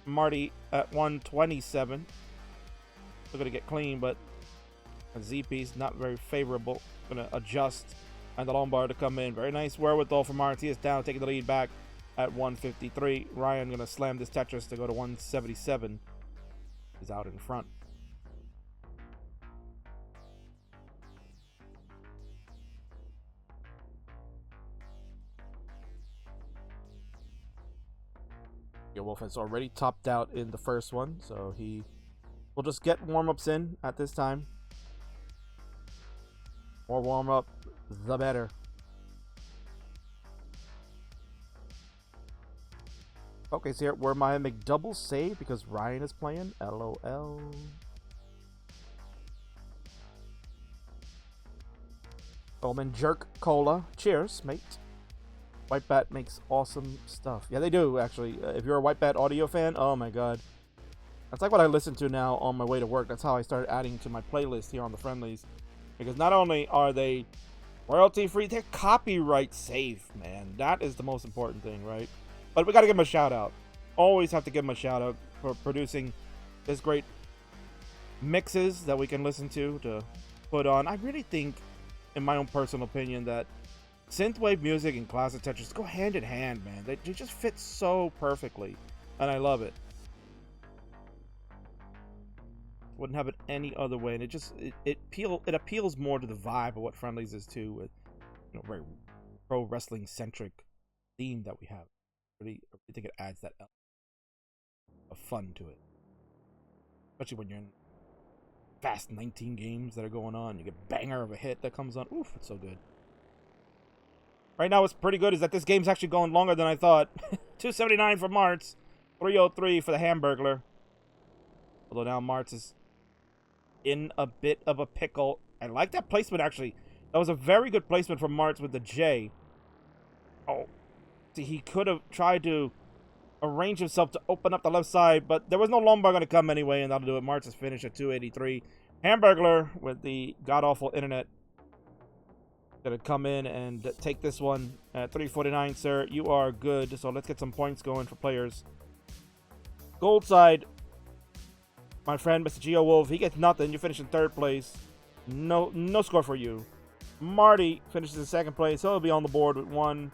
Marty at 127. Still gonna get clean, but a Z piece not very favorable. Gonna adjust and the Lombard to come in. Very nice wherewithal for Marty. He is down, taking the lead back at 153. Ryan gonna slam this Tetris to go to 177. He's out in front. Wolf has already topped out in the first one, so he will just get warm-ups in at this time. More warm-up, the better. Okay, so here where my McDouble save because Ryan is playing. LOL. Bowman Jerk Cola. Cheers, mate. White Bat makes awesome stuff. Yeah, they do, actually. If you're a White Bat audio fan, oh my god. That's like what I listen to now on my way to work. That's how I started adding to my playlist here on the Friendlies. Because not only are they royalty-free, they're copyright safe, man. That is the most important thing, right? But we gotta give them a shout-out. Always have to give them a shout-out for producing this great mixes that we can listen to put on. I really think, in my own personal opinion, that synthwave music and classic Tetris go hand in hand, man. They just fit so perfectly, and I love it. Wouldn't have it any other way, and it appeals more to the vibe of what Friendlies is too, with very pro wrestling centric theme that we have. I really think it adds that element of fun to it, especially when you're in fast 19 games that are going on. You get banger of a hit that comes on. Oof, it's so good. Right now, what's pretty good is that this game's actually going longer than I thought. 279 for Martz, 303 for the Hamburglar. Although now Martz is in a bit of a pickle. I like that placement, actually. That was a very good placement from Martz with the J. Oh, see, he could have tried to arrange himself to open up the left side, but there was no Lombard going to come anyway, and that'll do it. Martz is finished at 283. Hamburglar with the god-awful internet gonna come in and take this one at 349, sir. You are good. So let's get some points going for players. Gold side, my friend, Mr. Geowolf, he gets nothing. You finish in third place. No score for you. Marty finishes in second place. So he'll be on the board with 1.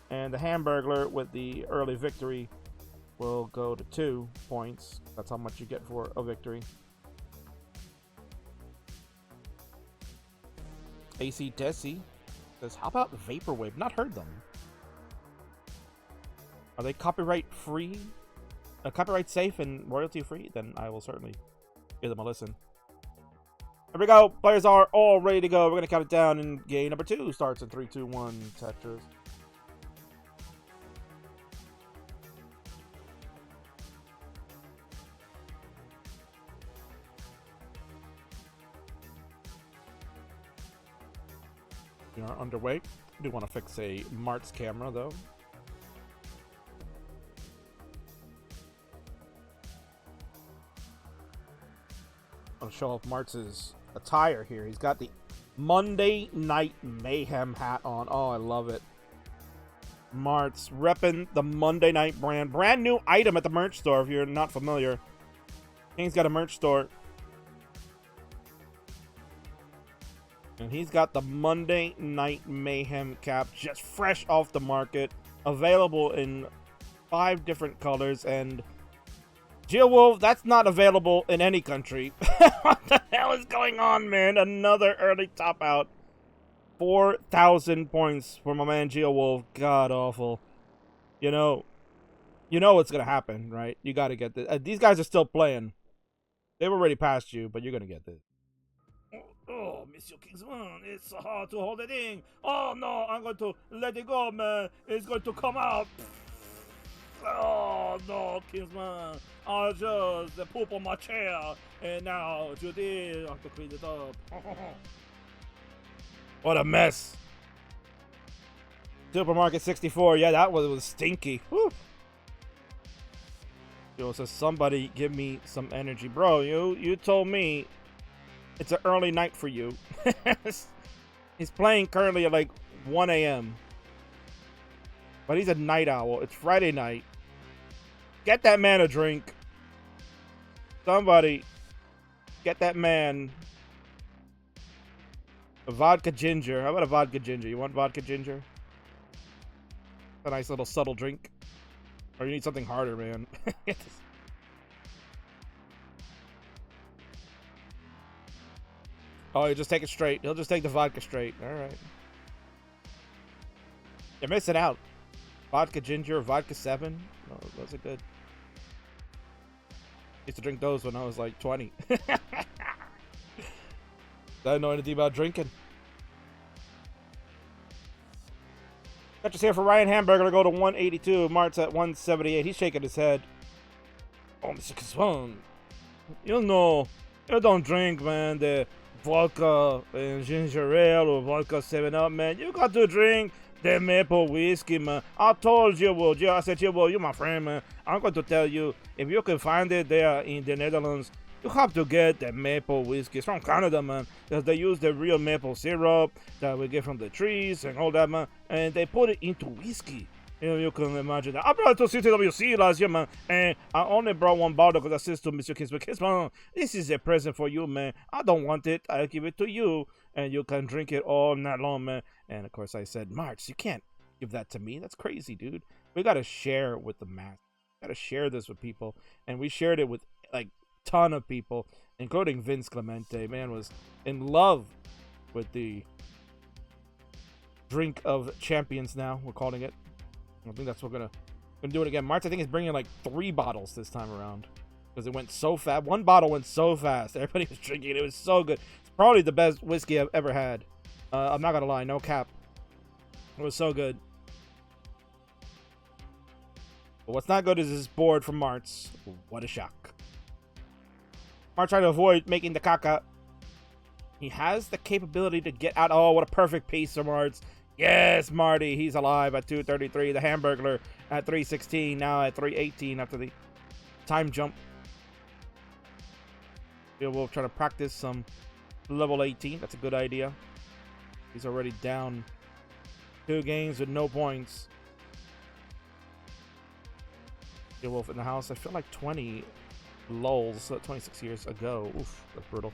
And the Hamburglar with the early victory will go to 2 points. That's how much you get for a victory. AC Desi says, how about Vaporwave? Not heard them. Are they copyright free? Copyright safe and royalty free? Then I will certainly give them a listen. Here we go. Players are all ready to go. We're going to count it down, and game number 2 starts in 3, 2, 1. Tetris. We are underway. I do want to fix a Mart's camera, though. I'll show off Martz's attire here. He's got the Monday Night Mayhem hat on. Oh, I love it. Martz repping the Monday Night brand. Brand new item at the merch store if you're not familiar. King's got a merch store. And he's got the Monday Night Mayhem cap just fresh off the market, available in 5 different colors. And Geowolf, that's not available in any country. What the hell is going on, man? Another early top out. 4,000 points for my man Geowolf. God awful. You know what's gonna happen, right? You gotta get this. These guys are still playing. They've already passed you, but you're gonna get this. Oh, Monsieur Kingsman, it's so hard to hold it in. Oh no, I'm going to let it go, man. It's going to come out. Oh no, Kingsman, I just poop on my chair, and now Judy, I have to clean it up. What a mess. Supermarket 64, yeah, that was stinky. Whew. Yo, so somebody give me some energy. Bro, you told me it's an early night for you. He's playing currently at like 1 a.m. But he's a night owl. It's Friday night. Get that man a drink. Somebody get that man a vodka ginger. How about a vodka ginger? You want vodka ginger? A nice little subtle drink. Or you need something harder, man. Oh, you just take it straight. He'll just take the vodka straight. All right. You're missing out. Vodka ginger, vodka 7. No, those are good. Used to drink those when I was like 20. I didn't know anything about drinking. Tetris here for Ryan Hamburger to go to 182. Mart's at 178. He's shaking his head. Oh, Mr. Kingsman. You don't drink, man, the vodka and ginger ale or vodka 7-Up, man. You got to drink the maple whiskey, man. I told you, well, I said, well, you're my friend, man. I'm going to tell you, if you can find it there in the Netherlands, you have to get the maple whiskey. It's from Canada, man, because they use the real maple syrup that we get from the trees and all that, man, and they put it into whiskey. You can imagine that. I brought it to CTWC last year, man, and I only brought 1 bottle because I said to Mr. Kingsman, this is a present for you, man. I don't want it. I'll give it to you, and you can drink it all night long, man. And, of course, I said, March, you can't give that to me. That's crazy, dude. We got to share with the mass. We got to share this with people, and we shared it with, like, ton of people, including Vince Clemente. Man was in love with the drink of champions now, we're calling it. I think that's what we're gonna do it again. March, I think, is bringing like 3 bottles this time around because it went so fast. 1 bottle went so fast. Everybody was drinking it. It was so good. It's probably the best whiskey I've ever had. I'm not gonna lie, no cap. It was so good. But what's not good is this board from Martz. What a shock. Martz trying to avoid making the caca. He has the capability to get out. Oh, what a perfect piece from Martz. Yes, Marty, he's alive at 233. The Hamburglar at 316, now at 318 after the time jump. We'll try to practice some level 18. That's a good idea. He's already down 2 games with no points. Wolf in the house. I feel like 20 lulls 26 years ago. Oof, that's brutal.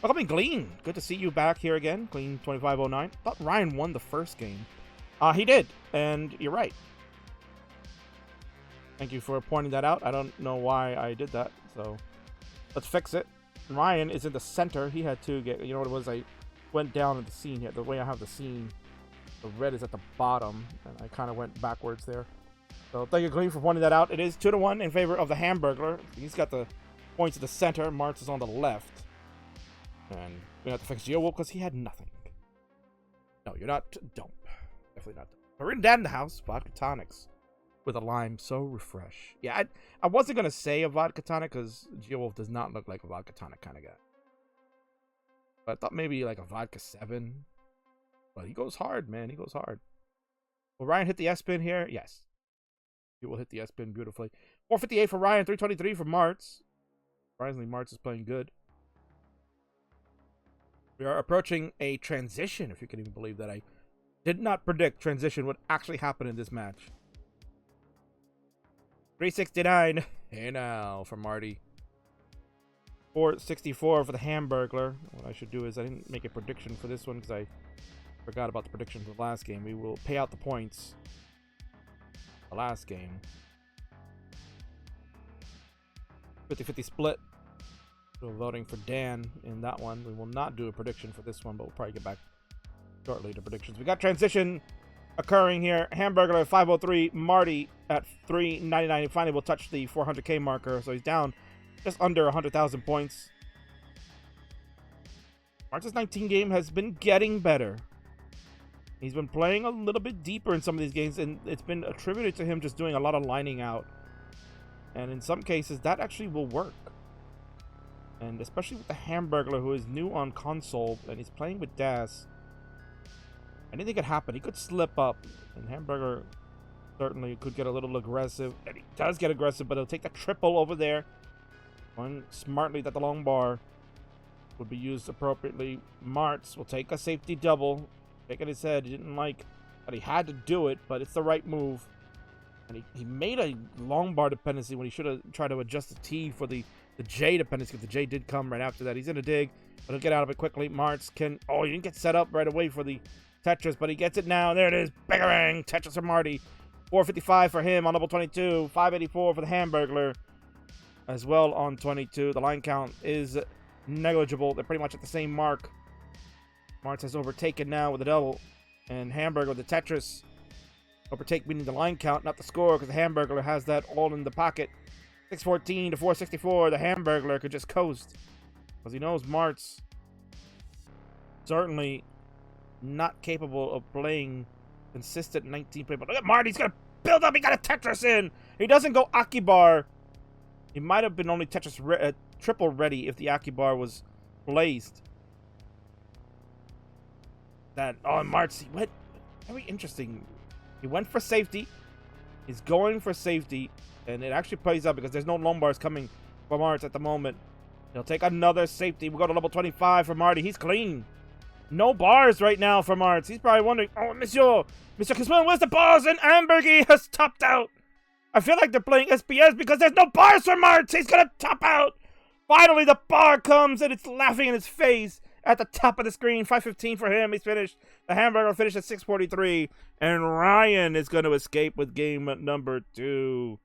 Welcome, Glean. Good to see you back here again. Glean 2509. Thought Ryan won the first game. He did, and you're right. Thank you for pointing that out. I don't know why I did that, so let's fix it. Ryan is in the center. He had 2 games. You know what it was? I went down in the scene here. The way I have the scene, the red is at the bottom, and I kind of went backwards there. So thank you, Glean, for pointing that out. It is 2-1 in favor of the Hamburglar. He's got the points at the center. Martz is on the left. And we have to fix Geowolf because he had nothing. No, you're not dumb. Definitely not dumb. But written down in the house, vodka tonics with a lime. So refresh. Yeah, I wasn't going to say a vodka tonic because Geowolf does not look like a vodka tonic kind of guy. But I thought maybe like a vodka 7. But he goes hard, man. He goes hard. Will Ryan hit the S-pin here? Yes. He will hit the S-pin beautifully. 458 for Ryan. 323 for Martz. Surprisingly, Martz is playing good. We are approaching a transition, if you can even believe that. I did not predict transition would actually happen in this match. 369. Hey now for Marty. 464 for the Hamburglar. What I should do is I didn't make a prediction for this one because I forgot about the prediction for the last game. We will pay out the points. The last game. 50-50 split. So voting for Dan in that one. We will not do a prediction for this one, but we'll probably get back shortly to predictions. We got transition occurring here. Hamburger at 503, Marty at 399. Finally, we'll touch the 400k marker, so he's down just under 100,000 points. March's 19 game has been getting better. He's been playing a little bit deeper in some of these games, and it's been attributed to him just doing a lot of lining out. And in some cases, that actually will work. And especially with the Hamburglar, who is new on console, and he's playing with Das. Anything could happen. He could slip up, and Hamburger certainly could get a little aggressive. And he does get aggressive, but he'll take the triple over there. Going smartly that the long bar would be used appropriately. Martz will take a safety double. Shaking his head. He didn't like that he had to do it, but it's the right move. And he made a long bar dependency when he should have tried to adjust the T for the J dependency, because the J did come right after that. He's in a dig, but he'll get out of it quickly. Martz can... Oh, he didn't get set up right away for the Tetris, but he gets it now. There it is. Bangarang! Tetris for Marty. 455 for him on level 22. 584 for the Hamburglar as well on 22. The line count is negligible. They're pretty much at the same mark. Martz has overtaken now with a double, and Hamburger with the Tetris. Overtake meaning the line count, not the score, because the Hamburglar has that all in the pocket. 614 to 464. The Hamburglar could just coast, because he knows Martz certainly not capable of playing consistent 19 play. But look at Marty, he's gonna build up. He got a Tetris in. He doesn't go Akibar. He might have been only Tetris triple ready if the Akibar was placed. That Martz, he went very interesting. He went for safety. He's going for safety, and it actually plays out because there's no long bars coming for Martz at the moment. He'll take another safety. We go to level 25 for Marty. He's clean. No bars right now for Martz. He's probably wondering, oh, Monsieur Kingsman, where's the bars? And Ambergy has topped out. I feel like they're playing SPS because there's no bars for Martz. He's gonna top out. Finally, the bar comes, and it's laughing in his face at the top of the screen. 515 for him. He's finished. The Hamburger finished at 643. And Ryan is going to escape with game number 2.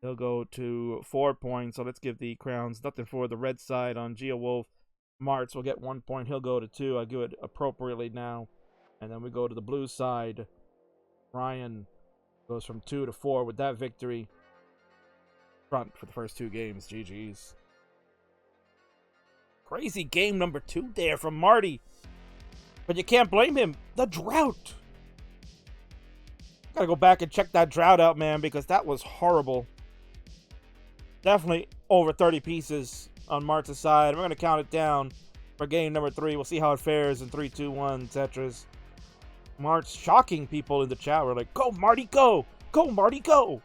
He'll go to 4 points. So let's give the crowns. Nothing for the red side on GeoWolf. Martz will get 1 point. He'll go to 2. I give it appropriately now. And then we go to the blue side. Ryan goes from 2 to 4 with that victory. Front for the first 2 games. GG's. Crazy game number 2 there from Marty. But you can't blame him. The drought. Gotta go back and check that drought out, man, because that was horrible. Definitely over 30 pieces on Martz's side. We're going to count it down for game number 3. We'll see how it fares in 3, 2, 1, Tetris. Martz shocking people in the chat. We're like, go, Marty, go. Go, Marty, go.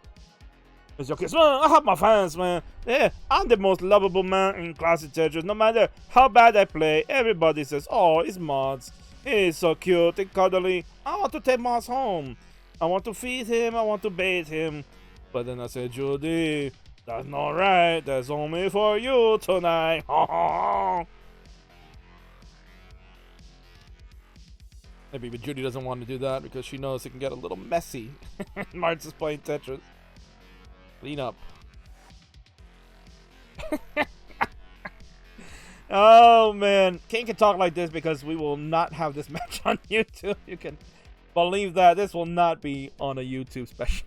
It's okay. So, I have my fans, man. Yeah, I'm the most lovable man in ClassicTetris. No matter how bad I play, everybody says, oh, it's Mods. He's so cute and cuddly. I want to take Mods home. I want to feed him. I want to bathe him. But then I said, Judy, that's not right. That's only for you tonight. Maybe but Judy doesn't want to do that because she knows it can get a little messy. Martz is playing Tetris. Clean up. Oh, man. King can talk like this because we will not have this match on YouTube. You can believe that. This will not be on a YouTube special.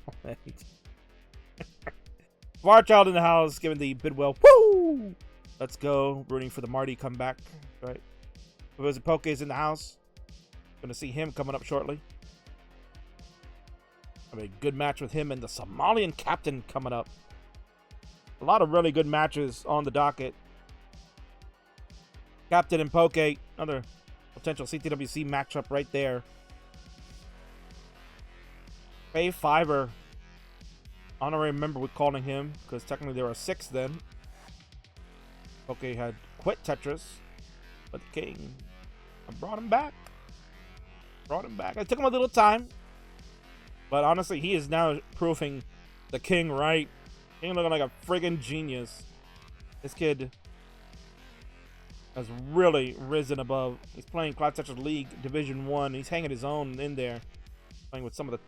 Varchild in the house, giving the Bidwell. Woo! Let's go. Rooting for the Marty comeback. Right. Professor Poke is in the house. Gonna see him coming up shortly. Have a good match with him and the Somalian captain coming up. A lot of really good matches on the docket. Captain and Poke, another potential CTWC matchup right there. Fave Fiber. Honorary member with calling him, because technically there are 6 then. Poke had quit Tetris, but the King brought him back. It took him a little time, but honestly, he is now proving the King right. King looking like a friggin' genius. This kid has really risen above. He's playing ClassicTetris League Division 1. He's hanging his own in there. Playing with some of the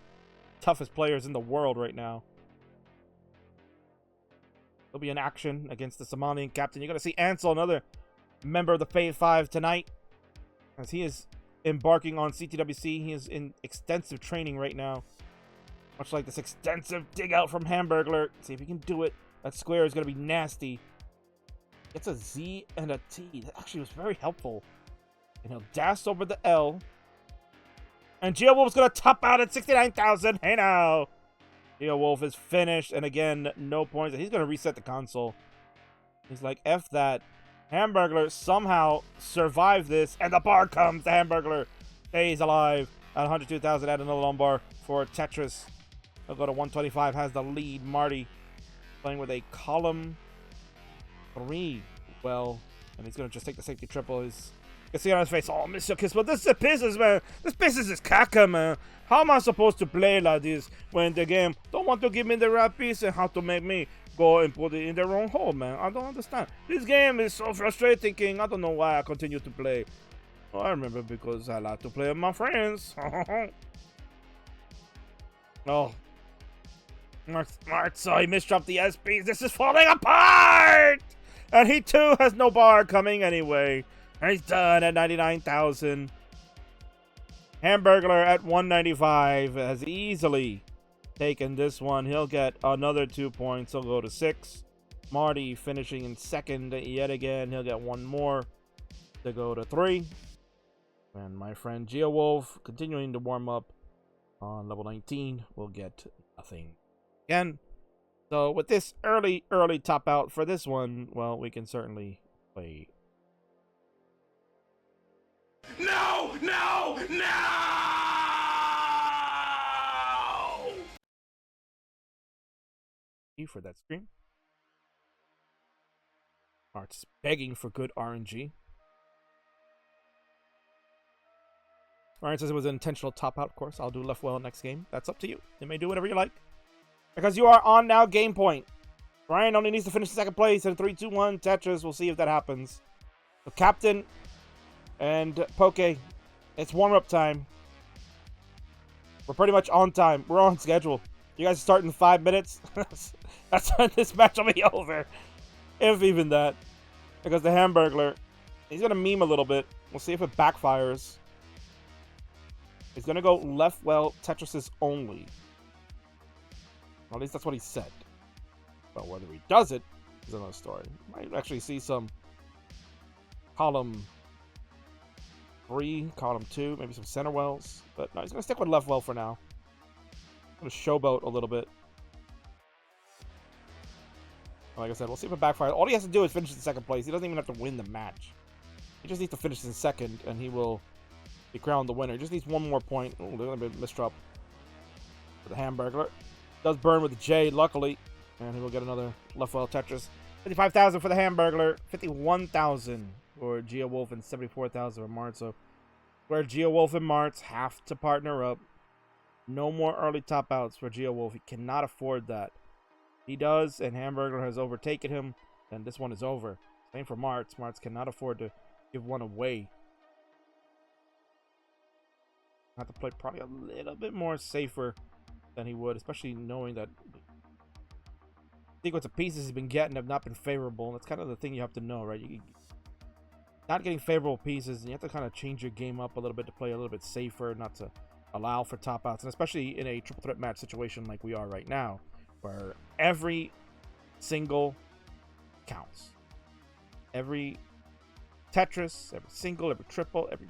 toughest players in the world right now. He'll be in action against the Somalian captain. You're going to see Ansel, another member of the Phase 5 tonight. As he is embarking on CTWC. He is in extensive training right now. Much like this extensive dig out from Hamburglar. See if he can do it. That square is going to be nasty. Gets a Z and a T. That actually was very helpful. And he'll dash over the L. And GeoWolf's going to top out at 69,000. Hey now. GeoWolf is finished. And again, no points. He's going to reset the console. He's like, F that. Hamburglar somehow survived this. And the bar comes. The Hamburglar stays alive at 102,000. Add another lumbar for Tetris. He'll go to 125. Has the lead. Marty playing with a column 3. Well, and he's going to just take the safety triple. You can see on his face, oh, Mr. Kiss, but this pisses, man. This pisses is caca, man. How am I supposed to play like this when the game don't want to give me the right piece and how to make me go and put it in the wrong hole, man? I don't understand. This game is so frustrating, King. I don't know why I continue to play. Well, I remember because I like to play with my friends. Oh. Mark saw he misdropped the SPs. This is falling apart! And he too has no bar coming anyway. And he's done at 99,000. Hamburglar at 195 has easily taken this one. He'll get another 2 points. He'll go to 6. Marty finishing in second yet again. He'll get one more to go to 3. And my friend GeoWolf continuing to warm up on level 19 will get nothing again. So with this early top out for this one, well, we can certainly play.
No! No! No!
For that stream. Art's begging for good RNG. Ryan says it was an intentional top out, of course. I'll do left well next game. That's up to you. You may do whatever you like. Because you are on now game point. Ryan only needs to finish in second place in 3, 2, 1 Tetris. We'll see if that happens. So Captain and Poke, it's warm-up time. We're pretty much on time. We're on schedule. You guys start in 5 minutes. That's when this match will be over. If even that. Because the Hamburglar, he's going to meme a little bit. We'll see if it backfires. He's going to go left well, Tetris's only. Well, at least that's what he said. But whether he does it is another story. Might actually see some column 3, column 2, maybe some center wells. But no, he's going to stick with left well for now. Going to showboat a little bit. Like I said, we'll see if it backfires. All he has to do is finish in second place. He doesn't even have to win the match. He just needs to finish in second, and he will be crowned the winner. He just needs one more point. Oh, they're going to be misdrop for the Hamburglar. Does burn with the J, luckily. And he will get another left well Tetris. 55,000 for the Hamburglar. 51,000 for GeoWolf and 74,000 for Mart. So where GeoWolf and Martz have to partner up. No more early top outs for GeoWolf. He cannot afford that. He does, and Hamburglar has overtaken him. Then this one is over. Same for Martz. Martz cannot afford to give one away. Have to play probably a little bit more safer than he would, especially knowing that the sequence of pieces he's been getting have not been favorable. That's kind of the thing you have to know, right? Not getting favorable pieces, and you have to kind of change your game up a little bit to play a little bit safer, not to allow for top outs, and especially in a triple threat match situation like we are right now, where every single counts. Every Tetris, every single, every triple, every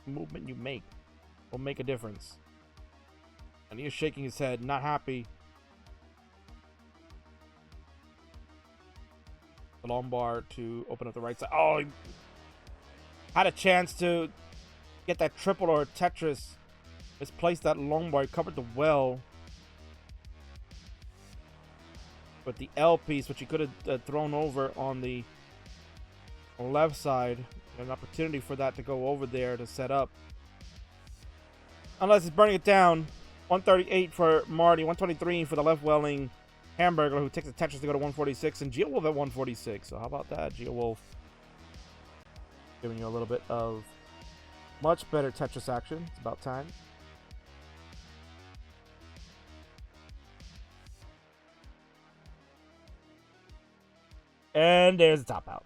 movement you make will make a difference. And he is shaking his head, not happy. The lumbar to open up the right side. Oh, he had a chance to get that triple or Tetris. Misplaced that lumbar. He covered the well. But the L piece, which he could have thrown over on the left side, an opportunity for that to go over there to set up. Unless it's burning it down. 138 for Marty, 123 for the left welling Hamburglar, who takes the Tetris to go to 146, and GeoWolf at 146. So how about that, GeoWolf? Giving you a little bit of much better Tetris action. It's about time. And there's the top out.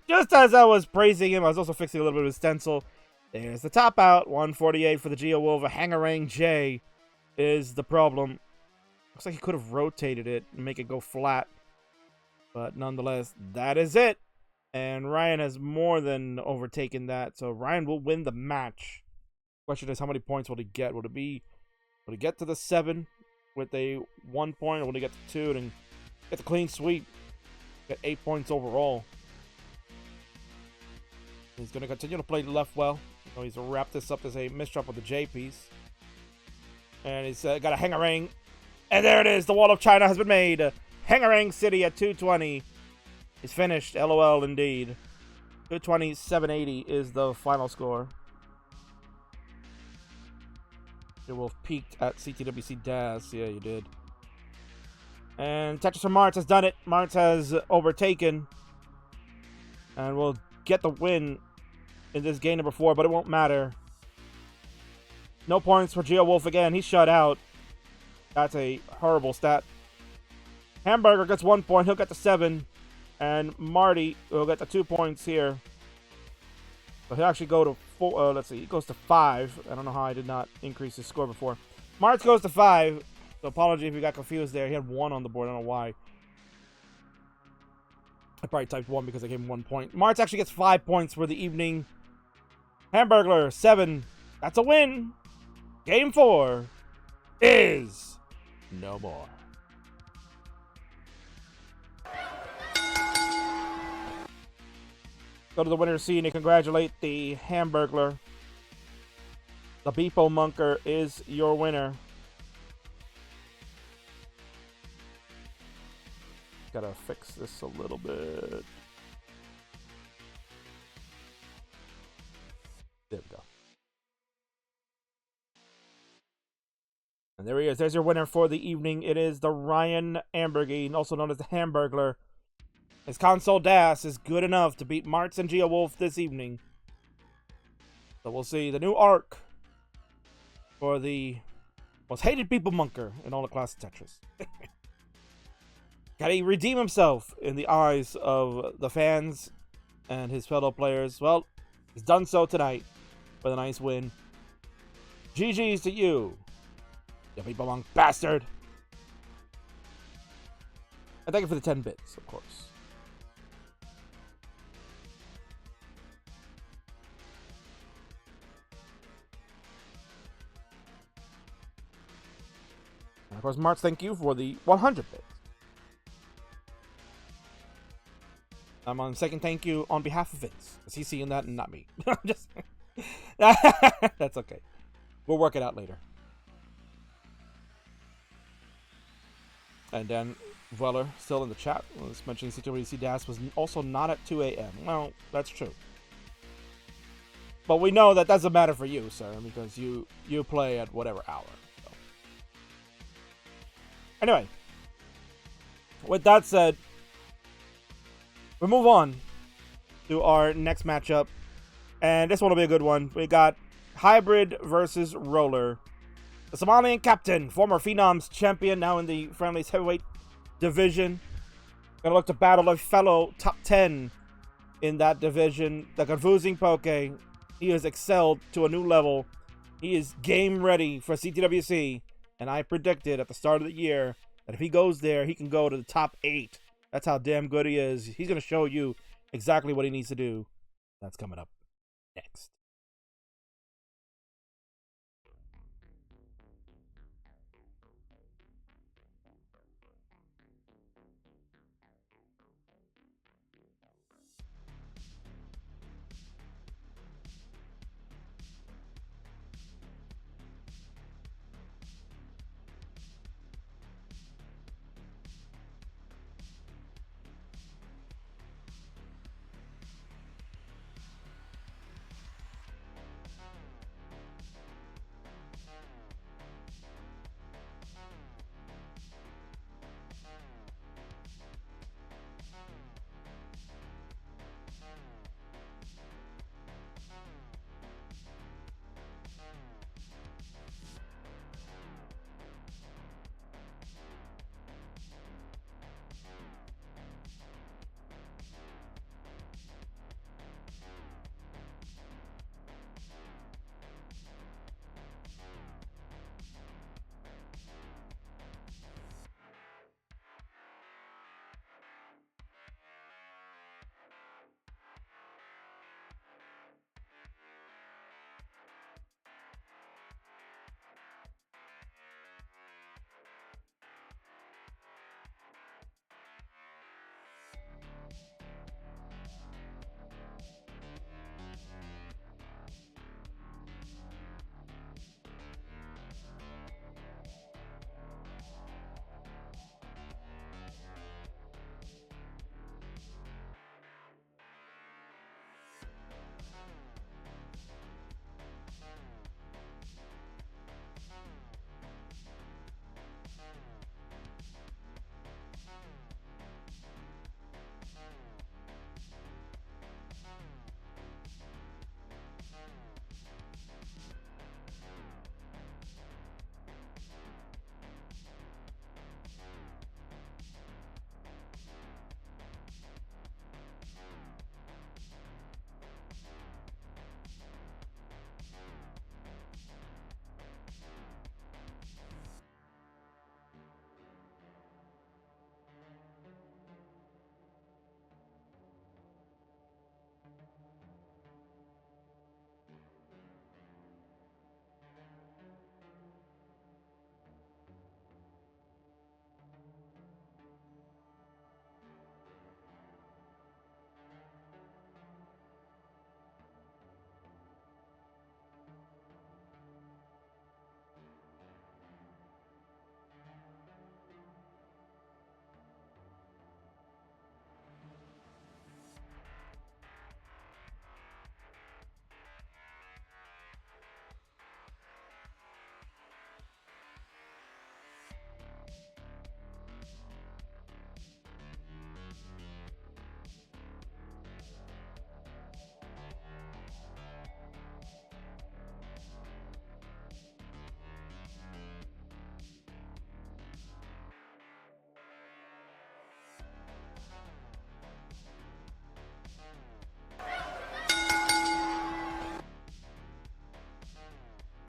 just as I was praising him, I was also fixing a little bit of his stencil. There's the top out. 148 for the Geowolf. A Hangarang J is the problem. Looks like he could have rotated it and make it go flat. But nonetheless, that is it. And Ryan has more than overtaken that. So Ryan will win the match. Question is, how many points will he get? Will he get to the 7 with a 1 point? Or will he get to 2 and get the clean sweep? Get 8 points overall. He's going to continue to play left well. He's wrapped this up as a misdrop with the J piece. And he's got a Hangarang. And there it is. The Wall of China has been made. Hangarang City at 220 is finished. LOL indeed. 220, 780 is the final score. You will have peaked at CTWC DAS. Yeah, you did. And Tetris from Martz has done it. Martz has overtaken. And will get the win in this game number 4, but it won't matter. No points for Geowolf again. He's shut out. That's a horrible stat. Hamburger gets 1 point. He'll get the 7. And Marty will get the 2 points here. So he'll actually go to 4. Let's see. He goes to 5. I don't know how I did not increase his score before. Martz goes to 5. So apology if you got confused there. He had 1 on the board. I don't know why. I probably typed 1 because I gave him 1 point. Martz actually gets 5 points for the evening. Hamburglar, 7. That's a win. Game 4 is no more. Go to the winner's scene and congratulate the Hamburglar. The Beepo Monker is your winner. Gotta fix this a little bit. There we go. And there he is. There's your winner for the evening. It is the Ryan Ambergine, also known as the Hamburglar. His console DAS is good enough to beat Martz and Geowolf this evening. So we'll see the new arc for the most hated Beepo Monker in all the Classic Tetris. Gotta redeem himself in the eyes of the fans and his fellow players. Well, he's done so tonight with a nice win. GG's to you, you Beepo Monk bastard. And thank you for the 10 bits, of course. And of course, Martz, thank you for the 100 bits. I'm on second thank you on behalf of Vince, because he's seeing that and not me. Just that's okay. We'll work it out later. And then Weller, still in the chat, was mentioning CTWC DAS was also not at 2 a.m. Well, that's true. But we know that doesn't matter for you, sir, because you play at whatever hour. So. Anyway, with that said, we move on to our next matchup, and this one will be a good one. We got Hybrid versus Roller. The Somalian captain, former Phenoms champion, now in the Friendlies heavyweight division. Gonna look to battle a fellow top 10 in that division, the confusing Poke. He has excelled to a new level. He is game ready for CTWC, and I predicted at the start of the year that if he goes there, he can go to the top 8. That's how damn good he is. He's going to show you exactly what he needs to do. That's coming up next.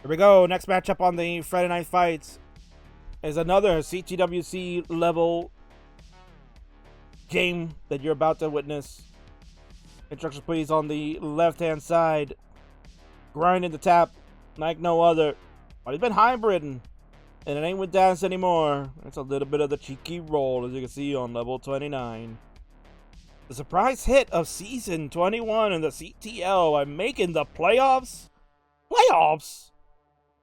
Here we go. Next matchup on the Friday Night Fights is another CTWC level game that you're about to witness. Instructions please on the left-hand side. Grinding the tap like no other. But he's been hybriding, and it ain't with dance anymore. It's a little bit of the cheeky roll, as you can see on level 29. The surprise hit of season 21 in the CTL. I'm making the playoffs. Playoffs?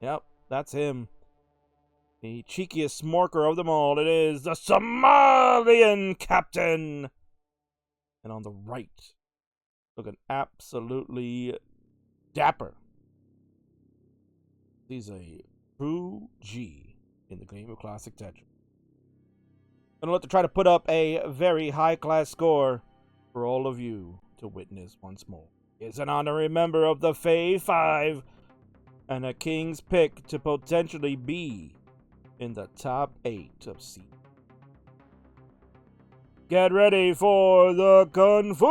Yep, that's him. The cheekiest smorker of them all. It is the Somalian captain. And on the right, looking absolutely dapper. He's a true G in the game of Classic Tetris. Gonna look to try to put up a very high-class score for all of you to witness once more. Is an honorary member of the Fae 5 and a king's pick to potentially be in the top 8 of C. Get ready for the confusing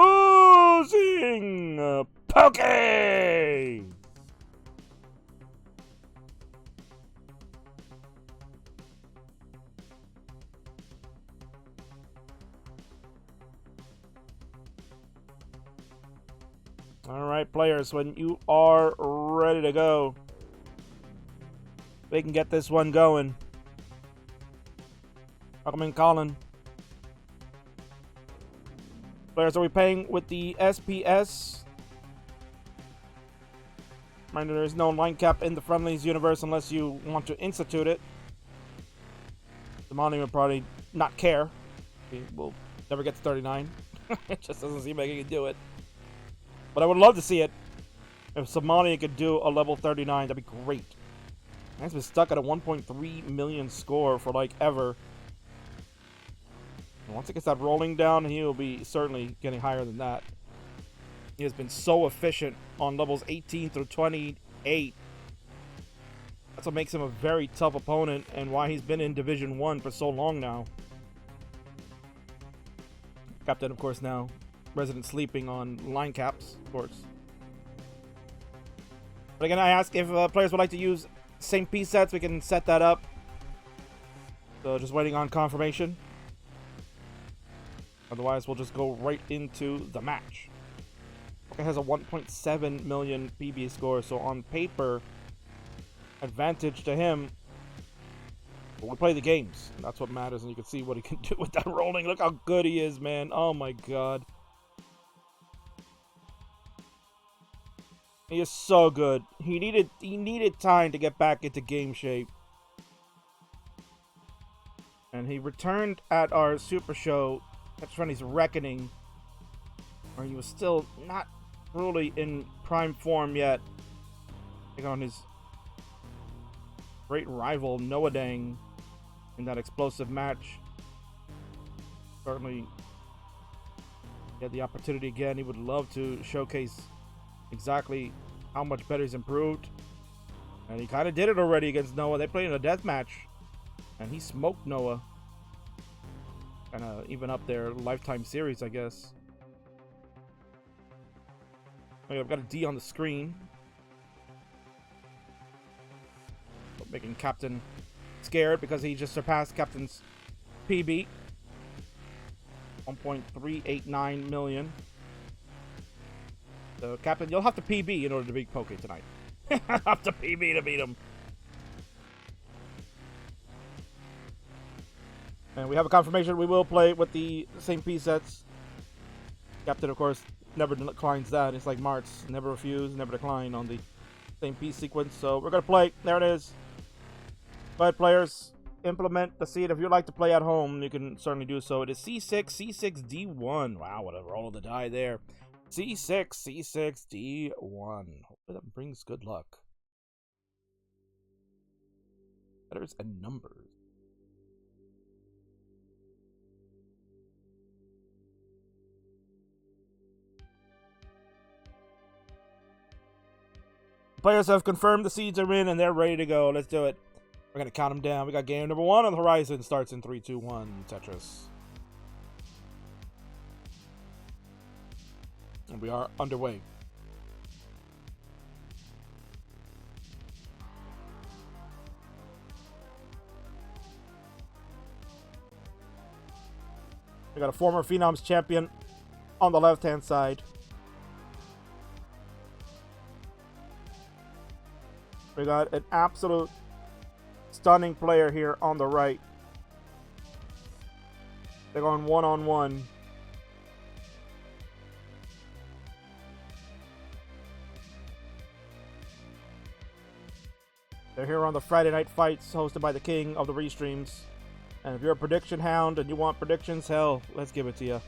Poke! Alright, players, when you are ready to go, we can get this one going. Welcome in, Colin. Players, are we playing with the SPS? Mind there is no line cap in the Friendlies universe unless you want to institute it. The Monty would probably not care. We'll never get to 39. It just doesn't seem like he can do it. But I would love to see it. If Somalia could do a level 39, that'd be great. He's been stuck at a 1.3 million score for like ever. And once it gets that rolling down, he will be certainly getting higher than that. He has been so efficient on levels 18 through 28. That's what makes him a very tough opponent and why he's been in Division 1 for so long now. Captain, of course, now resident sleeping on line caps, of course. But again, I ask if players would like to use same piece sets, we can set that up. So just waiting on confirmation. Otherwise, we'll just go right into the match. Okay, has a 1.7 million PB score, so on paper, advantage to him. But we play the games, and that's what matters, and you can see what he can do with that rolling. Look how good he is, man. Oh my god. He is so good. He needed time to get back into game shape. And he returned at our Super Show, Tetris Friendly's Reckoning, where he was still not really in prime form yet. Taking on his great rival, Noah Dang, in that explosive match. Certainly, he had the opportunity again. He would love to showcase exactly how much better he's improved. And he kind of did it already against Noah. They played in a death match, and he smoked Noah. Kind of even up their lifetime series, I guess. Okay, I've got a D on the screen. Making Captain scared because he just surpassed Captain's PB. 1.389 million. So, Captain, you'll have to PB in order to beat Poke tonight. Have to PB to beat him. And we have a confirmation we will play with the same piece sets. Captain, of course, never declines that. It's like Mart's. Never refuse, never decline on the same piece sequence. So, we're going to play. There it is. Go ahead, players. Implement the seed. If you'd like to play at home, you can certainly do so. It is C6, C6, D1. Wow, what a roll of the die there. C6, C6, D1. Hopefully that brings good luck. Letters and numbers. Players have confirmed the seeds are in and they're ready to go. Let's do it. We're going to count them down. We got game number 1 on the horizon. Starts in 3, 2, 1. Tetris. And we are underway. We got a former Phenoms champion on the left-hand side. We got an absolute stunning player here on the right. They're going one-on-one. They're here on the Friday Night Fights hosted by the king of the restreams. And if you're a prediction hound and you want predictions, hell, let's give it to you.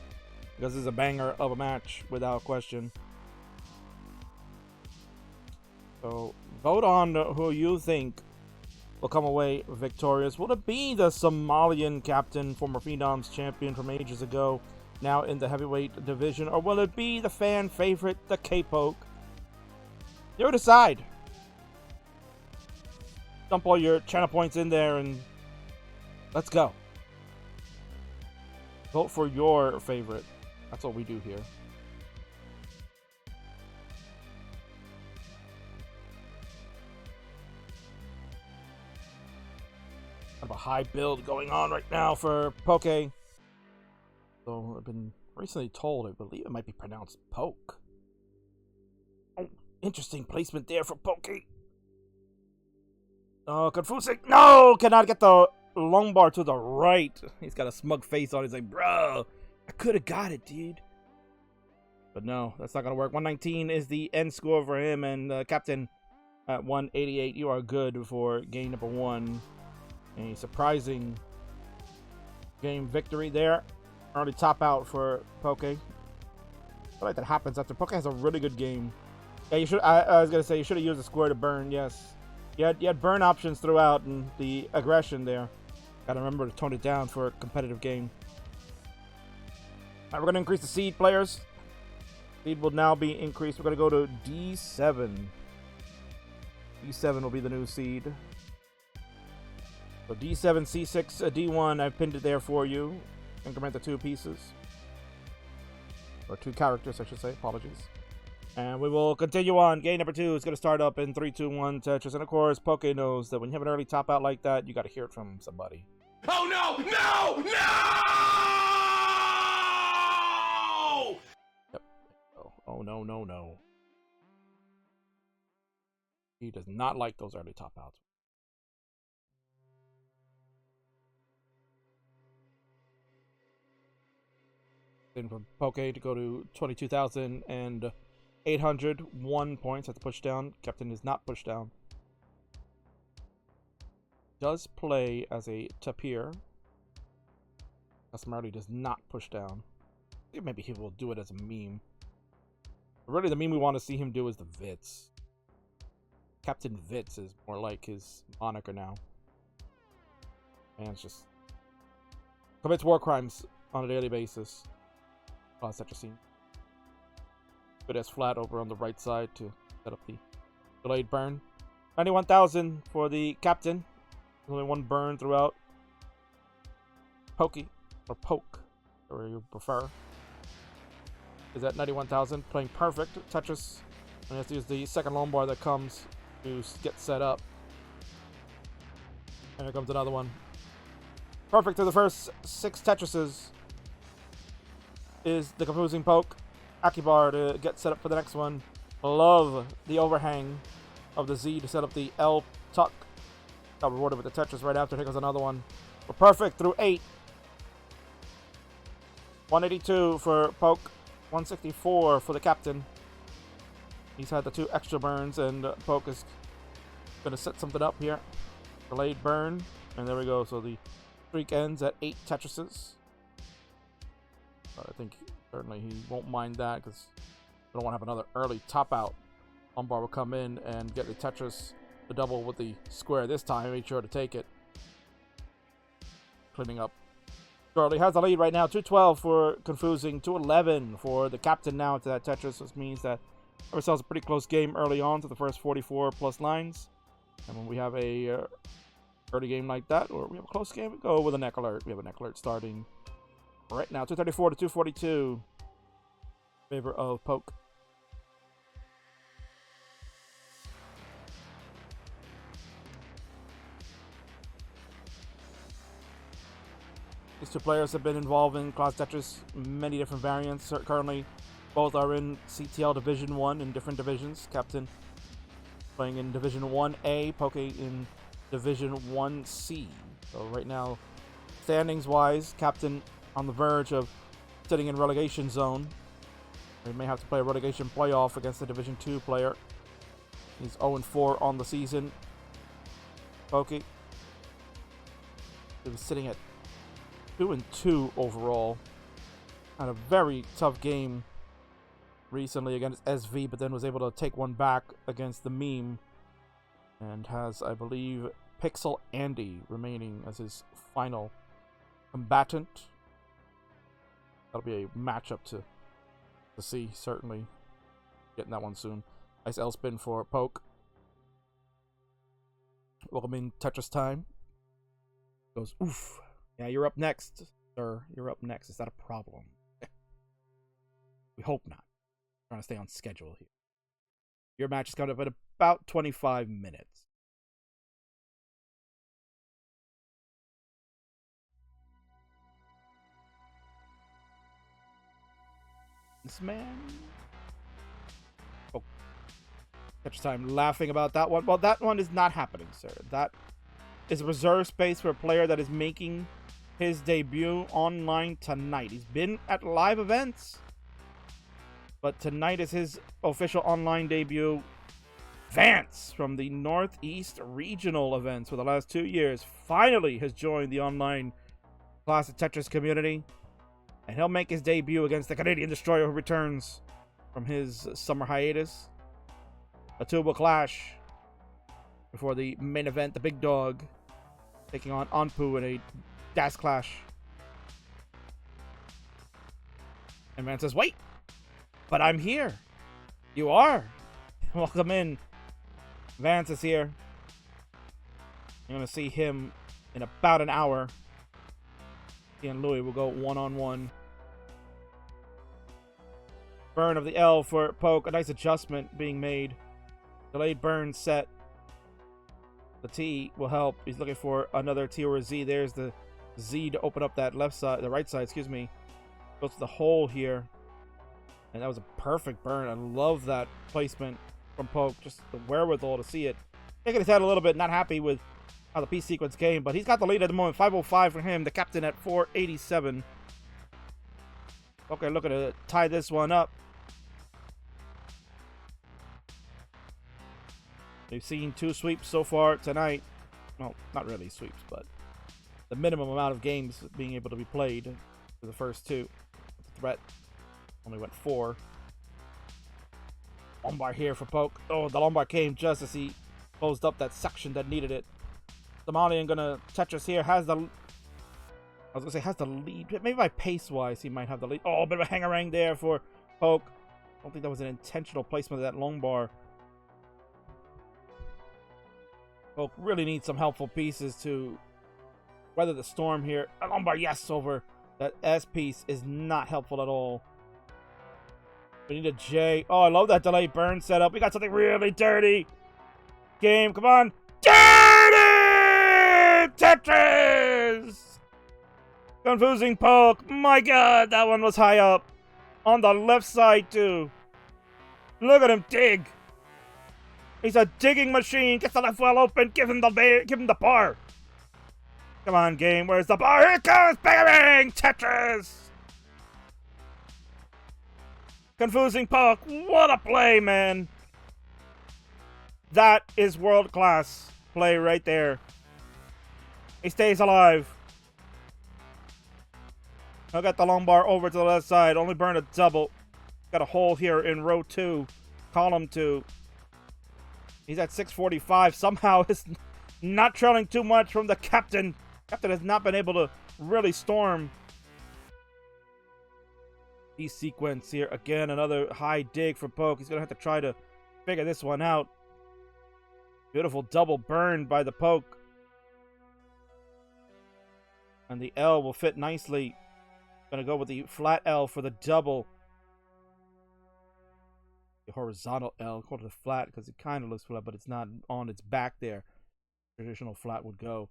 Because this is a banger of a match, without question. So, vote on who you think will come away victorious. Will it be the Somalian captain, former Phenoms champion from ages ago, now in the heavyweight division? Or will it be the fan favorite, the K-Poke? You decide. Dump all your channel points in there and let's go. Vote for your favorite. That's what we do here. Kind of a high build going on right now for Poke. So I've been recently told, I believe it might be pronounced Poke. Oh, interesting placement there for Poke. Oh, confusing. No! Cannot get the long bar to the right. He's got a smug face on. He's like, bro, I could have got it, dude. But no, that's not going to work. 119 is the end score for him. And Captain at 188. You are good for game number 1. A surprising game victory there. Early top out for Poke. I feel like that happens after Poke has a really good game. Yeah, you should. I was going to say, you should have used the square to burn, yes. You had burn options throughout and the aggression there. Gotta remember to tone it down for a competitive game. Alright, we're gonna increase the seed, players. Seed will now be increased. We're gonna go to D7. D7 will be the new seed. So D7, C6, D1, I've pinned it there for you. Increment the 2 pieces. Or 2 characters, I should say. Apologies. And we will continue on. Game number 2 is going to start up in 3, 2, 1 Tetris. And of course, Poke knows that when you have an early top out like that, you got to hear it from somebody.
Oh no! No! No!
Yep. Oh no, no, no. He does not like those early top outs. Then for Poke to go to 22,800, 1 points at the push down. Captain is not pushed down. Does play as a tapir. Customarily does not push down. I think maybe he will do it as a meme. But really, the meme we want to see him do is the Vits. Captain Vits is more like his moniker now. And it's just commits war crimes on a daily basis. ClassicTetris. Good as flat over on the right side to set up the delayed burn. 91,000 for the captain. Only 1 burn throughout. Pokey or Poke, or you prefer, is at 91,000. Playing perfect. Tetris. And he has to use the second long bar that comes to get set up. And here comes another one. Perfect through the first 6 Tetrises. Is the confusing Poke. Akibar to get set up for the next one. Love the overhang of the Z to set up the L tuck. Got rewarded with the Tetris right after. Here goes another one. We're perfect through 8. 182 for Poke. 164 for the captain. He's had the 2 extra burns, and Poke is going to set something up here. Delayed burn. And there we go. So the streak ends at 8 Tetrises. I think certainly he won't mind that because we don't want to have another early top out. Lumbar will come in and get the Tetris to double with the square this time. Made sure to take it. Cleaning up. Charlie has the lead right now. 212 for confusing. 211 for the captain now into that Tetris. This means that ourselves a pretty close game early on to the first 44 plus lines. And when we have a early game like that, or we have a close game, we go with a neck alert. We have a neck alert starting right now, 234 to 242. In favor of Poke. This two players have been involved in ClassicTetris, many different variants. Currently, both are in CTL Division 1 in different divisions. Captain playing in Division 1A, Poke in Division 1C. So right now, standings-wise, Captain on the verge of sitting in relegation zone. They may have to play a relegation playoff against the Division 2 player. He's 0-4 on the season. Poke, he was sitting at 2-2 overall. Had a very tough game recently against SV, but then was able to take one back against the meme. And has, I believe, Pixel Andy remaining as his final combatant. That'll be a matchup to see, certainly. Getting that one soon. Nice L spin for Poke. Welcome in Tetris time. Goes, oof. Yeah, you're up next, sir. You're up next. Is that a problem? We hope not. Trying to stay on schedule here. Your match is coming up in about 25 minutes. This man. Oh. Tetris time laughing about that one. Well, that one is not happening, sir. That is a reserve space for a player that is making his debut online tonight. He's been at live events, but tonight is his official online debut. Vance from the Northeast Regional events for the last 2 years finally has joined the online ClassicTetris community, and he'll make his debut against the Canadian Destroyer, who returns from his summer hiatus. A two will clash before the main event, the big dog taking on Anpu in a dash clash. And Vance says, wait, but I'm here. You are. Welcome in. Vance is here. You're going to see him in about an hour. He and Louis will go one-on-one. Burn of the L for Poke. A nice adjustment being made. Delayed burn set. The T will help. He's looking for another T or a Z. There's the Z to open up that left side, the right side, excuse me. Goes to the hole here. And that was a perfect burn. I love that placement from Poke. Just the wherewithal to see it. Taking his head a little bit, not happy with how the piece sequence came, but he's got the lead at the moment. 505 for him. The captain at 487. Okay, looking to tie this one up. We've seen 2 sweeps so far tonight. Well, not really sweeps, but the minimum amount of games being able to be played for the first 2. The threat only went 4. Lombard here for Poke. Oh, the Lombard came just as he closed up that section that needed it. Somalian gonna Tetris here. Has the lead. Maybe by pace-wise, he might have the lead. Oh, a bit of a hangarang there for Poke. I don't think that was an intentional placement of that Lombard. Poke really needs some helpful pieces to weather the storm here. A Lombard, yes, over that S piece is not helpful at all. We need a J. Oh, I love that delay burn setup. We got something really dirty. Game, come on. Dirty Tetris! Confusing Poke. My God, that one was high up. On the left side, too. Look at him dig. He's a digging machine. Gets the left well open. Give him the bar. Come on, game. Where's the bar? Here it comes. Bang! Tetris. Confusing Poke. What a play, man. That is world-class play right there. He stays alive. I'll get the Lombard over to the left side. Only burn a double. Got a hole here in row 2. Column 2. He's at 645. Somehow is not trailing too much from the captain. Captain has not been able to really storm. Piece sequence here. Again, another high dig for Poke. He's going to have to try to figure this one out. Beautiful double burn by the Poke. And the L will fit nicely. Going to go with the flat L for the double. The horizontal L, called it a flat because it kind of looks flat, but it's not on its back there. Traditional flat would go.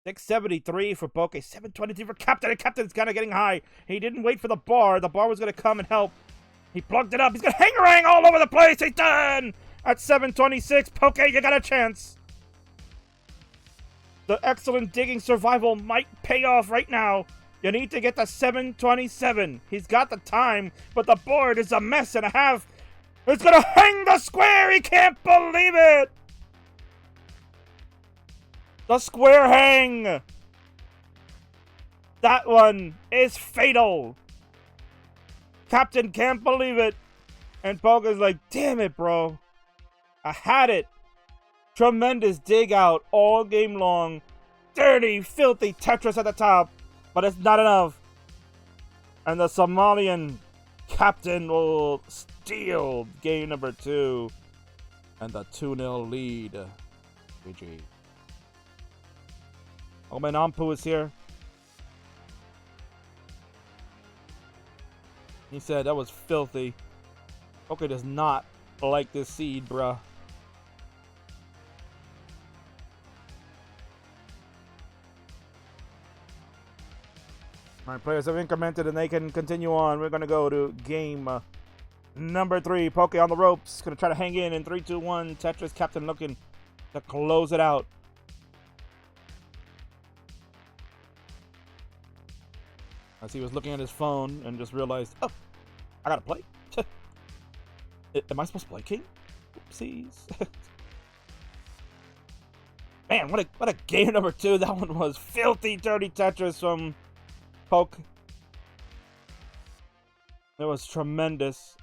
673 for Poke, 723 for Captain, and Captain's kind of getting high. He didn't wait for the bar. The bar was going to come and help. He plugged it up. He's going to hang-a-rang all over the place. He's done! At 726, Poke, you got a chance. The excellent digging survival might pay off right now. You need to get to 727. He's got the time, but the board is a mess and a half. He's going to hang the square. He can't believe it. The square hang. That one is fatal. Captain can't believe it. And Poke's like, damn it, bro. I had it. Tremendous dig out all game long. Dirty, filthy Tetris at the top. But it's not enough. And the Somalian Captain will steal game number 2. And the 2-0 lead. GG. Oh man, Ampu is here. He said that was filthy. Okay, does not like this seed, bruh. Alright, players have incremented and they can continue on. We're going to go to game number 3. Poke on the ropes. Going to try to hang in 3, 2, 1. Tetris Captain looking to close it out. As he was looking at his phone and just realized, oh, I gotta play. Am I supposed to play King? Oopsies. Man, what a game number 2 that one was. Filthy, dirty Tetris from Poke. It was tremendous.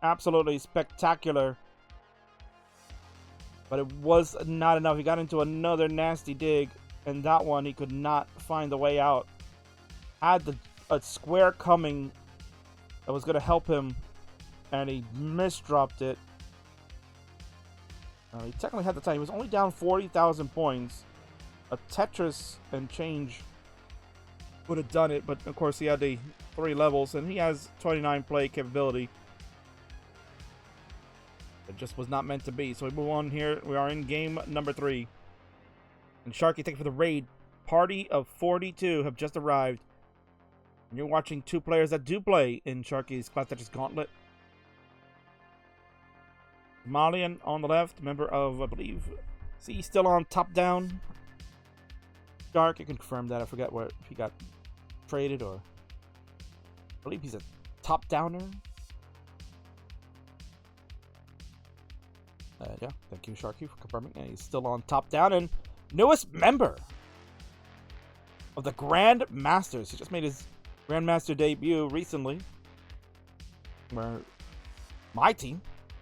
Absolutely spectacular. But it was not enough. He got into another nasty dig. And that one, he could not find the way out. Had a square coming that was going to help him. And he misdropped it. He technically had the time. He was only down 40,000 points. A Tetris and change would have done it. But, of course, he had the 3 levels. And he has 29 play capability. It just was not meant to be. So we move on here. We are in game number 3. And Sharky, thank you for the raid. Party of 42 have just arrived. And you're watching 2 players that do play in Sharky's ClassicTetris Gauntlet. Malian on the left, member of, I believe, see, still on top down. Shark, you can confirm that. I forget where, if he got traded or. I believe he's a top downer. Yeah, thank you, Sharky, for confirming. And he's still on top down. And newest member of the Grand Masters. He just made his Grandmaster debut recently. Where my team,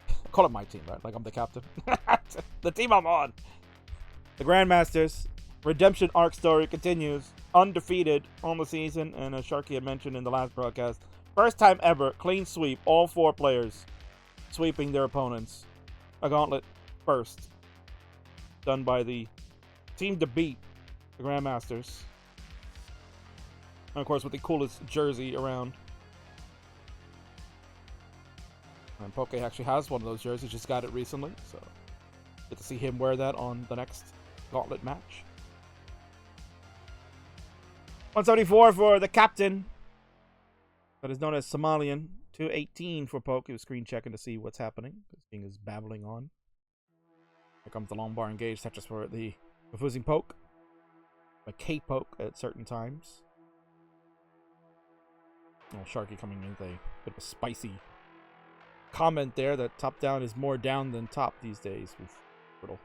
I call it my team, right? Like I'm the captain. The team I'm on. The Grandmasters redemption arc story continues. Undefeated on the season. And as Sharky had mentioned in the last broadcast, first time ever, clean sweep. All 4 players sweeping their opponents. A gauntlet first. Done by the team to beat the Grandmasters. And of course with the coolest jersey around. And Poke actually has one of those jerseys, just got it recently, so get to see him wear that on the next gauntlet match. 174 for the captain. That is known as Somalian. 218 for Poke. He was screen checking to see what's happening. This thing is babbling on. Here comes the long bar engaged. Tetris for the confusing poke. A K poke at certain times. Oh, Sharky coming in with a bit of a spicy comment there that top down is more down than top these days with Brittle.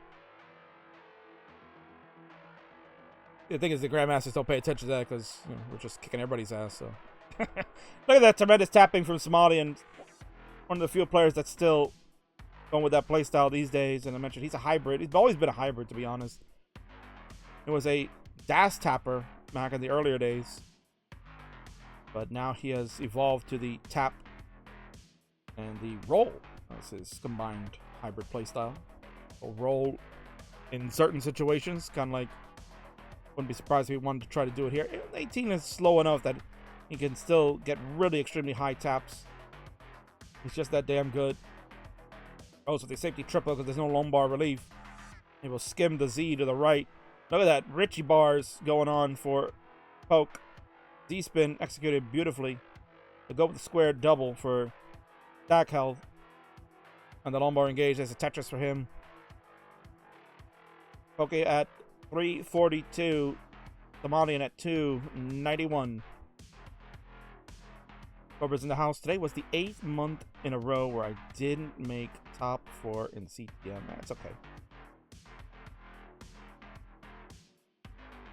The thing is, the Grandmasters don't pay attention to that because we're just kicking everybody's ass. So look at that tremendous tapping from Somalian. One of the few players that's still going with that playstyle these days. And I mentioned he's a hybrid. He's always been a hybrid, to be honest. It was a dash tapper back in the earlier days. But now he has evolved to the tap and the roll. That's his combined hybrid playstyle. A roll in certain situations, kind of like, wouldn't be surprised if he wanted to try to do it here. 18 is slow enough that he can still get really extremely high taps. He's just that damn good. Also, the safety triple because there's no lumbar relief. He will skim the Z to the right. Look at that. Richie bars going on for Poke. Z-spin executed beautifully. To go with the square double for stack health. And the lumbar engaged. There's a Tetris for him. Poke at 342. Somalian at 291. Cobra's in the house. Today was the 8th month in a row where I didn't make top 4 in CTM. That's okay.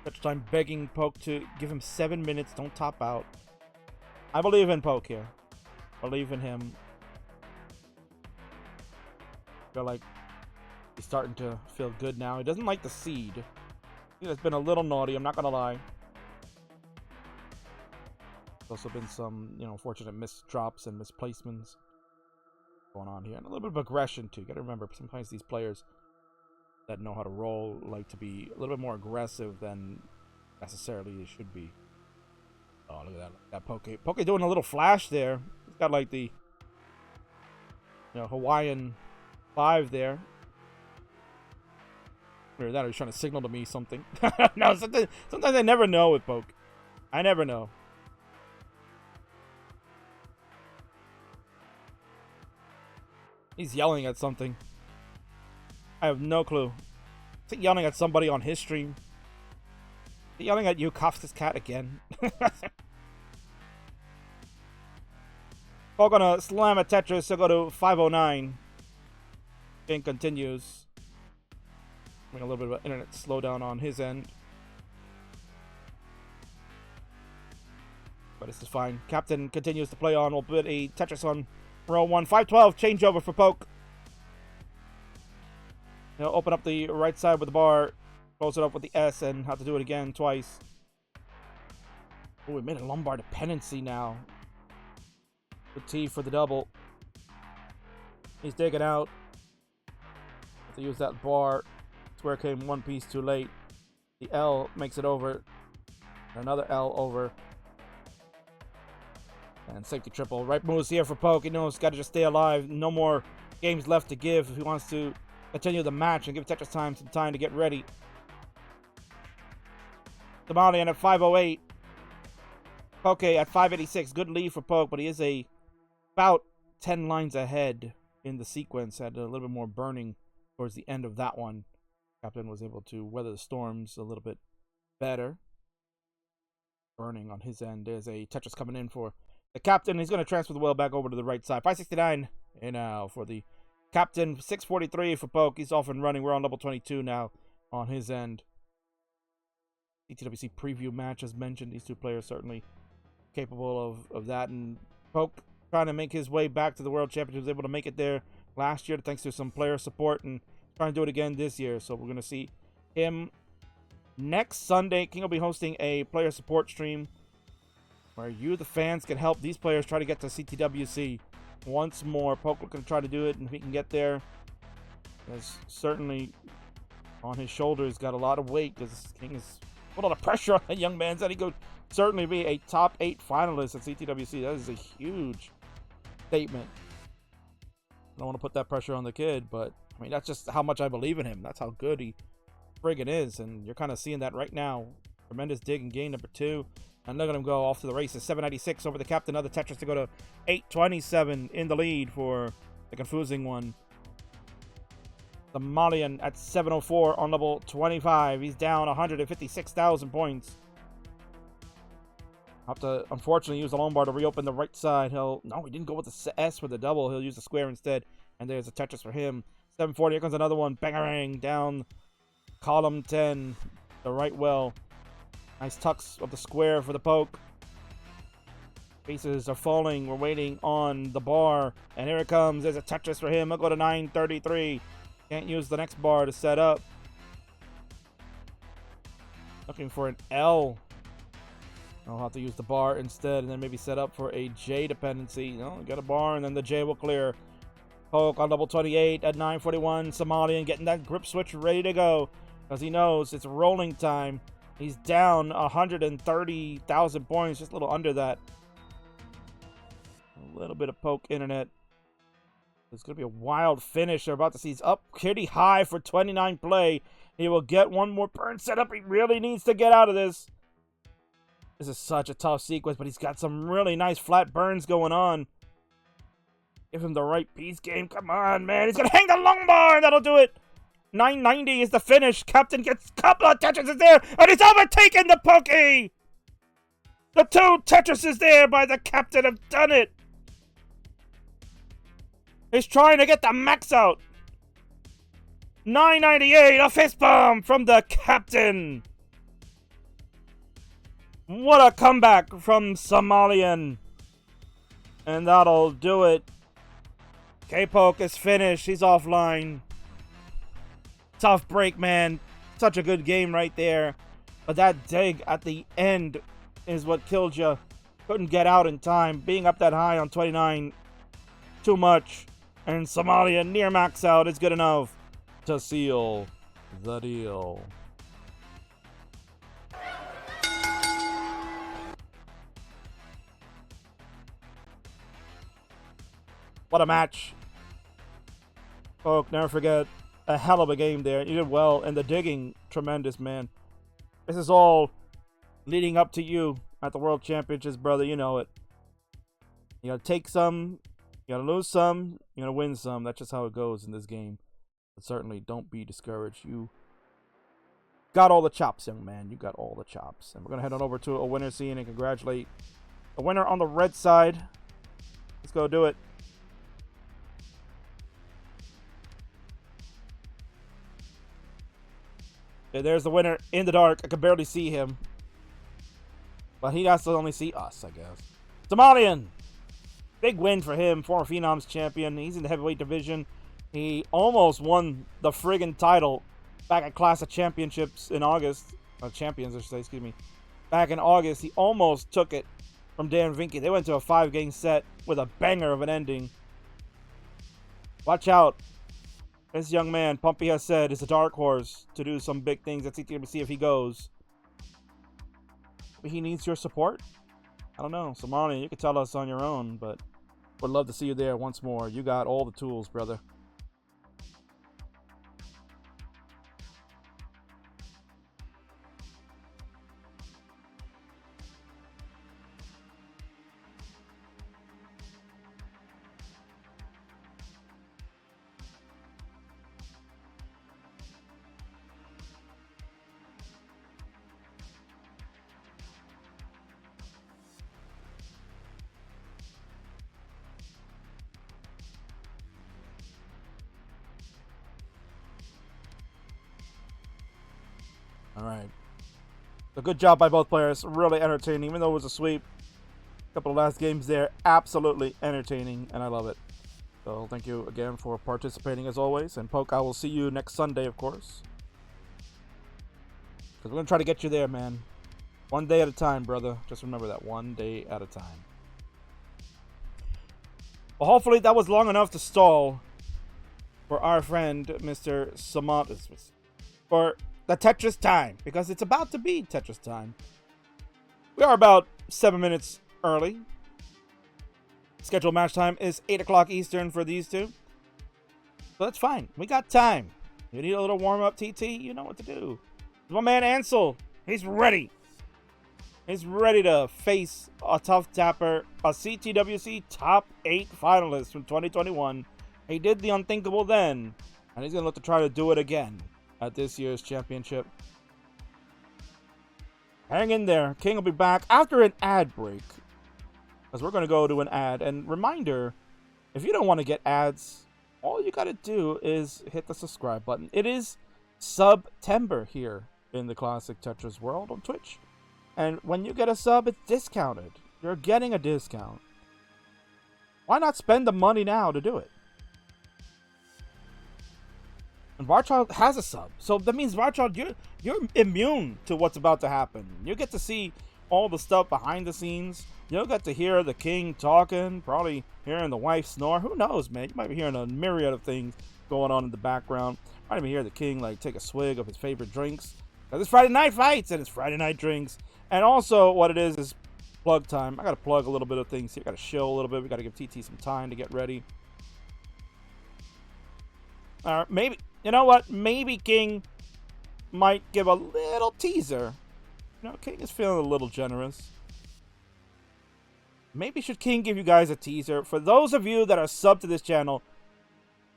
Such time begging Poke to give him 7 minutes. Don't top out. I believe in Poke here. Believe in him. Feel like he's starting to feel good now. He doesn't like the seed. He has been a little naughty, I'm not gonna lie. There's also been some, unfortunate missed drops and misplacements going on here. And a little bit of aggression too. You gotta remember, sometimes these players that know how to roll like to be a little bit more aggressive than necessarily they should be. Oh, look at that Poke. Poke doing a little flash there. He's got like the Hawaiian 5 there. Or that, or he's trying to signal to me something. No, sometimes I never know with Poke. I never know. He's yelling at something. I have no clue. Is he yelling at somebody on his stream? Is he yelling at you, Kafka's cat, again? Poke gonna slam a Tetris. He'll go to 509. Game continues. A little bit of an internet slowdown on his end. But this is fine. Captain continues to play on. We'll put a Tetris on row 1. 512. Changeover for Poke. He'll open up the right side with the bar. Close it up with the S and have to do it again twice. Oh, we made a lumbar dependency now. The T for the double. He's digging out. Have to use that bar. Square came one piece too late. The L makes it over. Another L over. And safety triple. Right moves here for Poke. He knows he's got to just stay alive. No more games left to give if he wants to continue the match and give Tetris some time to get ready. Somalian at 508. Poke at 586. Good lead for Poke, but he is about 10 lines ahead in the sequence. Had a little bit more burning towards the end of that one. Captain was able to weather the storms a little bit better. Burning on his end. There's a Tetris coming in for the Captain. He's going to transfer the wheel back over to the right side. 569 and now for the Captain. 643 for Poke. He's off and running. We're on level 22 now on his end. CTWC preview match as mentioned. These two players certainly capable of that. And Poke trying to make his way back to the World Championship. He was able to make it there last year thanks to some player support and trying to do it again this year. So we're going to see him next Sunday. King will be hosting a player support stream where you, the fans, can help these players try to get to CTWC once more. Poke can try to do it, and if he can get there, there's certainly on his shoulders got a lot of weight because King is put a lot of pressure on that young man. Said he could certainly be a top 8 finalist at CTWC. That is a huge statement. I don't want to put that pressure on the kid, but I mean, that's just how much I believe in him. That's how good he friggin' is, and you're kind of seeing that right now. Tremendous dig and gain number 2, and look at him go off to the races. 796 over the Captain. Another Tetris to go to 827 in the lead for the confusing one. The Malian at 704 on level 25. He's down 156,000 points. Have to unfortunately use the lumbar to reopen the right side. No, he didn't go with the S for the double. He'll use the square instead, and there's a Tetris for him. 740, here comes another one. Bangarang down column 10. The right well. Nice tucks of the square for the Poke. Pieces are falling. We're waiting on the bar. And here it comes. There's a Tetris for him. He'll go to 933. Can't use the next bar to set up. Looking for an L. I'll have to use the bar instead and then maybe set up for a J dependency. Get a bar and then the J will clear. Poke on level 28 at 941. Somalian getting that grip switch ready to go because he knows it's rolling time. He's down 130,000 points, just a little under that. A little bit of Poke internet It's going to be a wild finish. They're about to see he's up pretty high for 29 play. He will get one more burn setup. He really needs to get out of this. This is such a tough sequence, but he's got some really nice flat burns going on. Give him the right piece game. Come on, man. He's going to hang the long bar, and that'll do it. 990 is the finish. Captain gets a couple of Tetris there, and he's overtaken the Pokey. The 2 Tetrises there by the Captain have done it. He's trying to get the max out. 998, a fist bump from the Captain. What a comeback from Somalian. And that'll do it. K-Poke is finished. He's offline. Tough break, man. Such a good game right there. But that dig at the end is what killed you. Couldn't get out in time. Being up that high on 29, too much. And Somalia near max out is good enough to seal the deal. What a match. Folk, never forget. A hell of a game there. You did well. And the digging, tremendous, man. This is all leading up to you at the World Championships, brother. You know it. You gotta take some. You gotta lose some. You gotta win some. That's just how it goes in this game. But certainly, don't be discouraged. You got all the chops, young man. You got all the chops. And we're gonna head on over to a winner scene and congratulate the winner on the red side. Let's go do it. Yeah, there's the winner in the dark. I can barely see him. But he has to only see us, I guess. Somalian! Big win for him. Former Phenoms champion. He's in the heavyweight division. He almost won the friggin' title back at Classic Championships in August. Champions, I should say, excuse me. Back in August, he almost took it from DanV. They went to a 5-game set with a banger of an ending. Watch out. This young man, Pumpy has said, is a dark horse to do some big things at CTWC if he goes. But he needs your support? I don't know. Somalia, you can tell us on your own, but would love to see you there once more. You got all the tools, brother. All right. So good job by both players. Really entertaining, even though it was a sweep. A couple of last games there. Absolutely entertaining, and I love it. So thank you again for participating as always. And Poke, I will see you next Sunday, of course. Because we're going to try to get you there, man. One day at a time, brother. Just remember that. One day at a time. Well, hopefully that was long enough to stall for our friend, Mr. Samat, for the Tetris time, because it's about to be Tetris time. We are about 7 minutes early. Scheduled match time is 8 o'clock Eastern for these two. So that's fine. We got time. You need a little warm-up, TT? You know what to do. My man Ansel, he's ready. He's ready to face a tough tapper, a CTWC top 8 finalist from 2021. He did the unthinkable then, and he's going to look to try to do it again at this year's championship. Hang in there. King will be back after an ad break, because we're going to go to an ad. And reminder, if you don't want to get ads, all you got to do is hit the subscribe button. It is September here in the Classic Tetris world on Twitch. And when you get a sub, it's discounted. You're getting a discount. Why not spend the money now to do it? And Varchild has a sub. So that means Varchild, you're immune to what's about to happen. You get to see all the stuff behind the scenes. You'll get to hear the king talking, probably hearing the wife snore. Who knows, man? You might be hearing a myriad of things going on in the background. Might even hear the king like take a swig of his favorite drinks. Because it's Friday night fights and it's Friday night drinks. And also what it is plug time. I got to plug a little bit of things here. Got to shill a little bit. We got to give TT some time to get ready. Maybe, you know what? Maybe King might give a little teaser. You know, King is feeling a little generous. Maybe should King give you guys a teaser? For those of you that are subbed to this channel,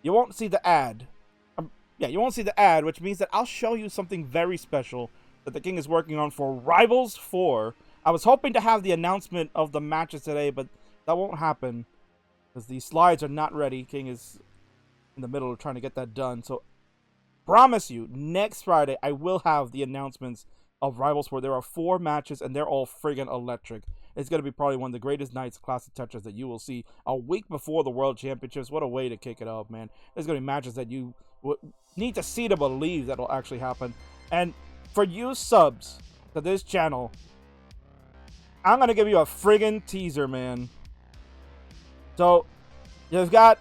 you won't see the ad. Yeah, you won't see the ad, which means that I'll show you something very special that the King is working on for Rivals 4. I was hoping to have the announcement of the matches today, but that won't happen because the slides are not ready. King is in the middle of trying to get that done. So, promise you, next Friday, I will have the announcements of Rivals 4. There are 4 matches, and they're all friggin' electric. It's going to be probably one of the greatest nights of Classic Tetris that you will see a week before the World Championships. What a way to kick it off, man. There's going to be matches that you need to see to believe that will actually happen. And for you subs to this channel, I'm going to give you a friggin' teaser, man. So, you've got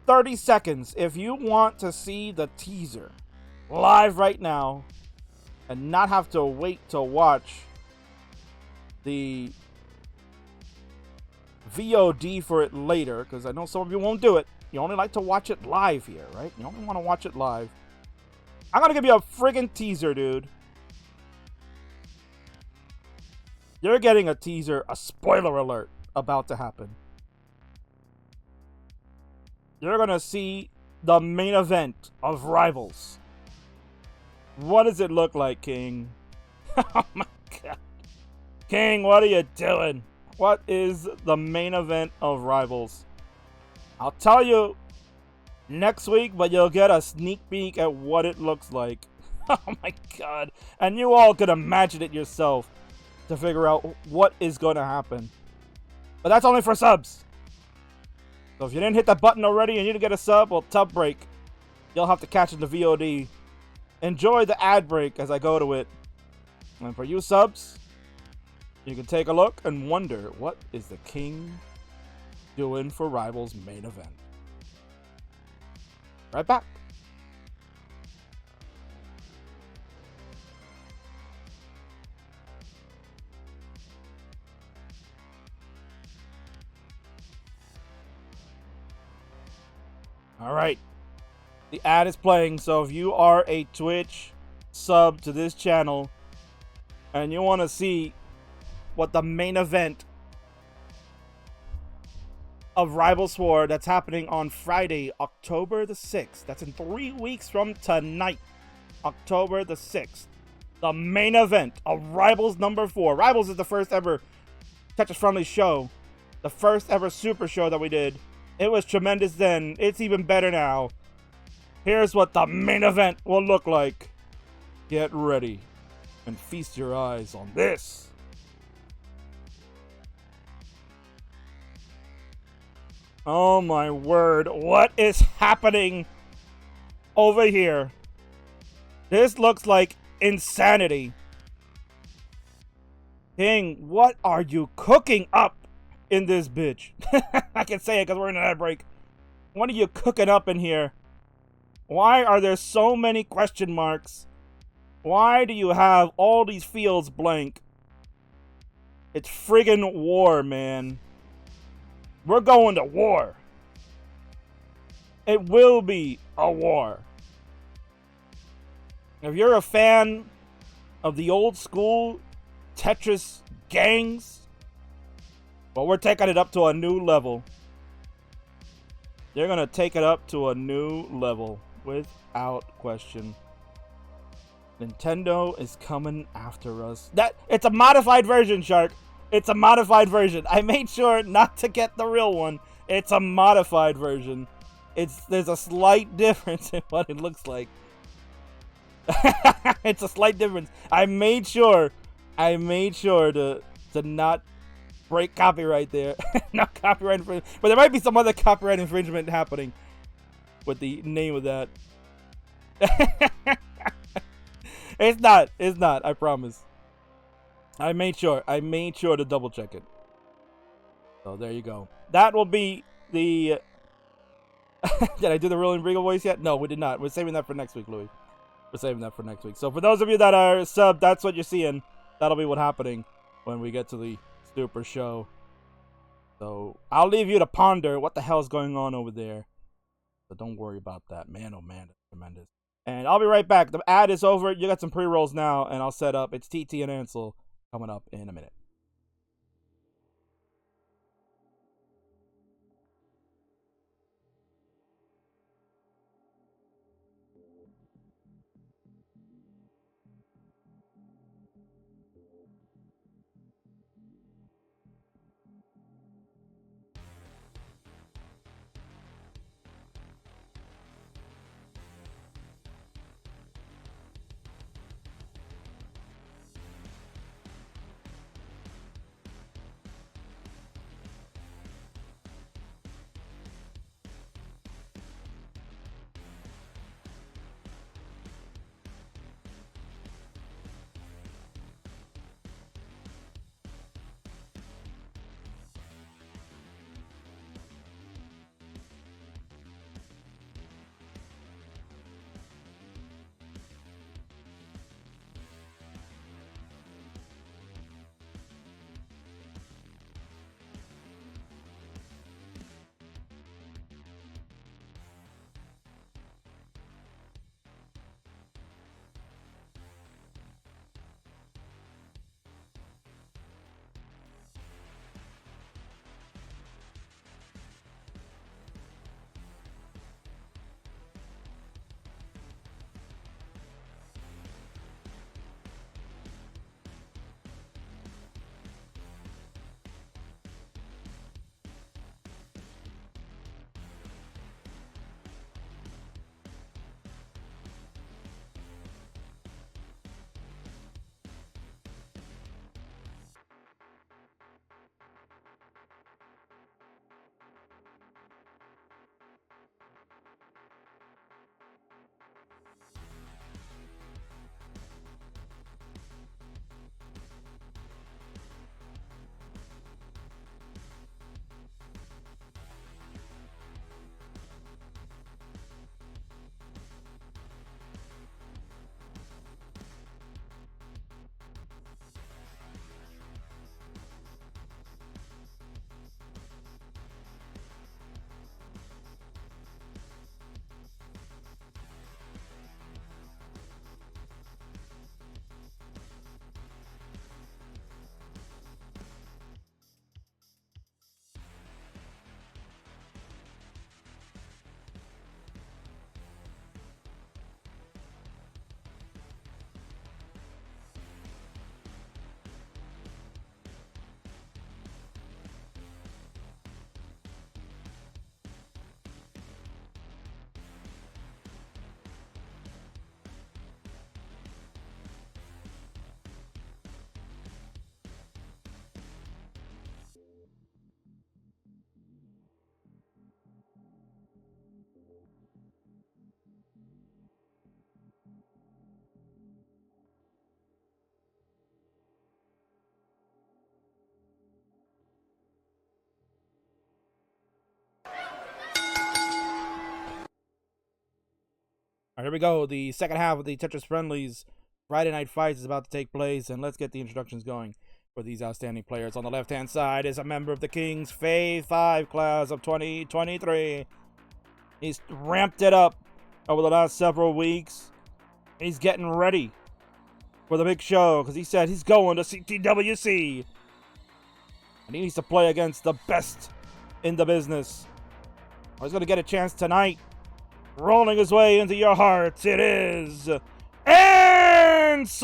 30 seconds if you want to see the teaser live right now and not have to wait to watch the VOD for it later, because I know some of you won't do it. You only like to watch it live here, right? You only want to watch it live. I'm going to give you a friggin' teaser, dude. You're getting a teaser, a spoiler alert about to happen. You're going to see the main event of Rivals. What does it look like, King? Oh my god. King, what are you doing? What is the main event of Rivals? I'll tell you next week, but you'll get a sneak peek at what it looks like. Oh my god. And you all can imagine it yourself to figure out what is going to happen. But that's only for subs. So if you didn't hit that button already and you didn't get a sub, well, tub break. You'll have to catch it in the VOD. Enjoy the ad break as I go to it. And for you subs, you can take a look and wonder, what is the King doing for Rivals main event? Right back. All right. The ad is playing, so if you are a Twitch sub to this channel and you want to see what the main event of Rivals 4 that's happening on Friday, October the 6th. That's in 3 weeks from tonight, October the 6th. The main event of Rivals number 4. Rivals is the first ever Tetris Friendly show. The first ever super show that we did. It was tremendous then. It's even better now. Here's what the main event will look like. Get ready and feast your eyes on this. Oh my word, what is happening over here? This looks like insanity. King, what are you cooking up in this bitch? I can say it because we're in an ad break. What are you cooking up in here? Why are there so many question marks? Why do you have all these fields blank? It's friggin' war, man. We're going to war. It will be a war. If you're a fan of the old school Tetris gangs, well, we're taking it up to a new level. They're going to take it up to a new level without question. Nintendo is coming after us. It's a modified version, Shark. It's a modified version. I made sure not to get the real one. It's a modified version. There's a slight difference in what it looks like. It's a slight difference. I made sure to not break copyright there. Not copyright infringement. But there might be some other copyright infringement happening with the name of that. It's not, I promise. I made sure to double check it. So there you go. That will be the Did I do the real Enrico voice yet? No, we did not. We're saving that for next week, Louis. We're saving that for next week. So for those of you that are subbed, that's what you're seeing. That'll be what's happening when we get to the super show. So I'll leave you to ponder what the hell's going on over there. So don't worry about that. Man, oh man, that's tremendous. And I'll be right back. The ad is over. You got some pre-rolls now, and I'll set up. It's TT and Ansel coming up in a minute. All right, here we go. The second half of the Tetris Friendlies Friday Night Fights is about to take place, and let's get the introductions going for these outstanding players. On the left-hand side is a member of the King's Phase 5 class of 2023. He's ramped it up over the last several weeks. He's getting ready for the big show because he said he's going to CTWC. And he needs to play against the best in the business. He's going to get a chance tonight. Rolling his way into your hearts, it is Ansel!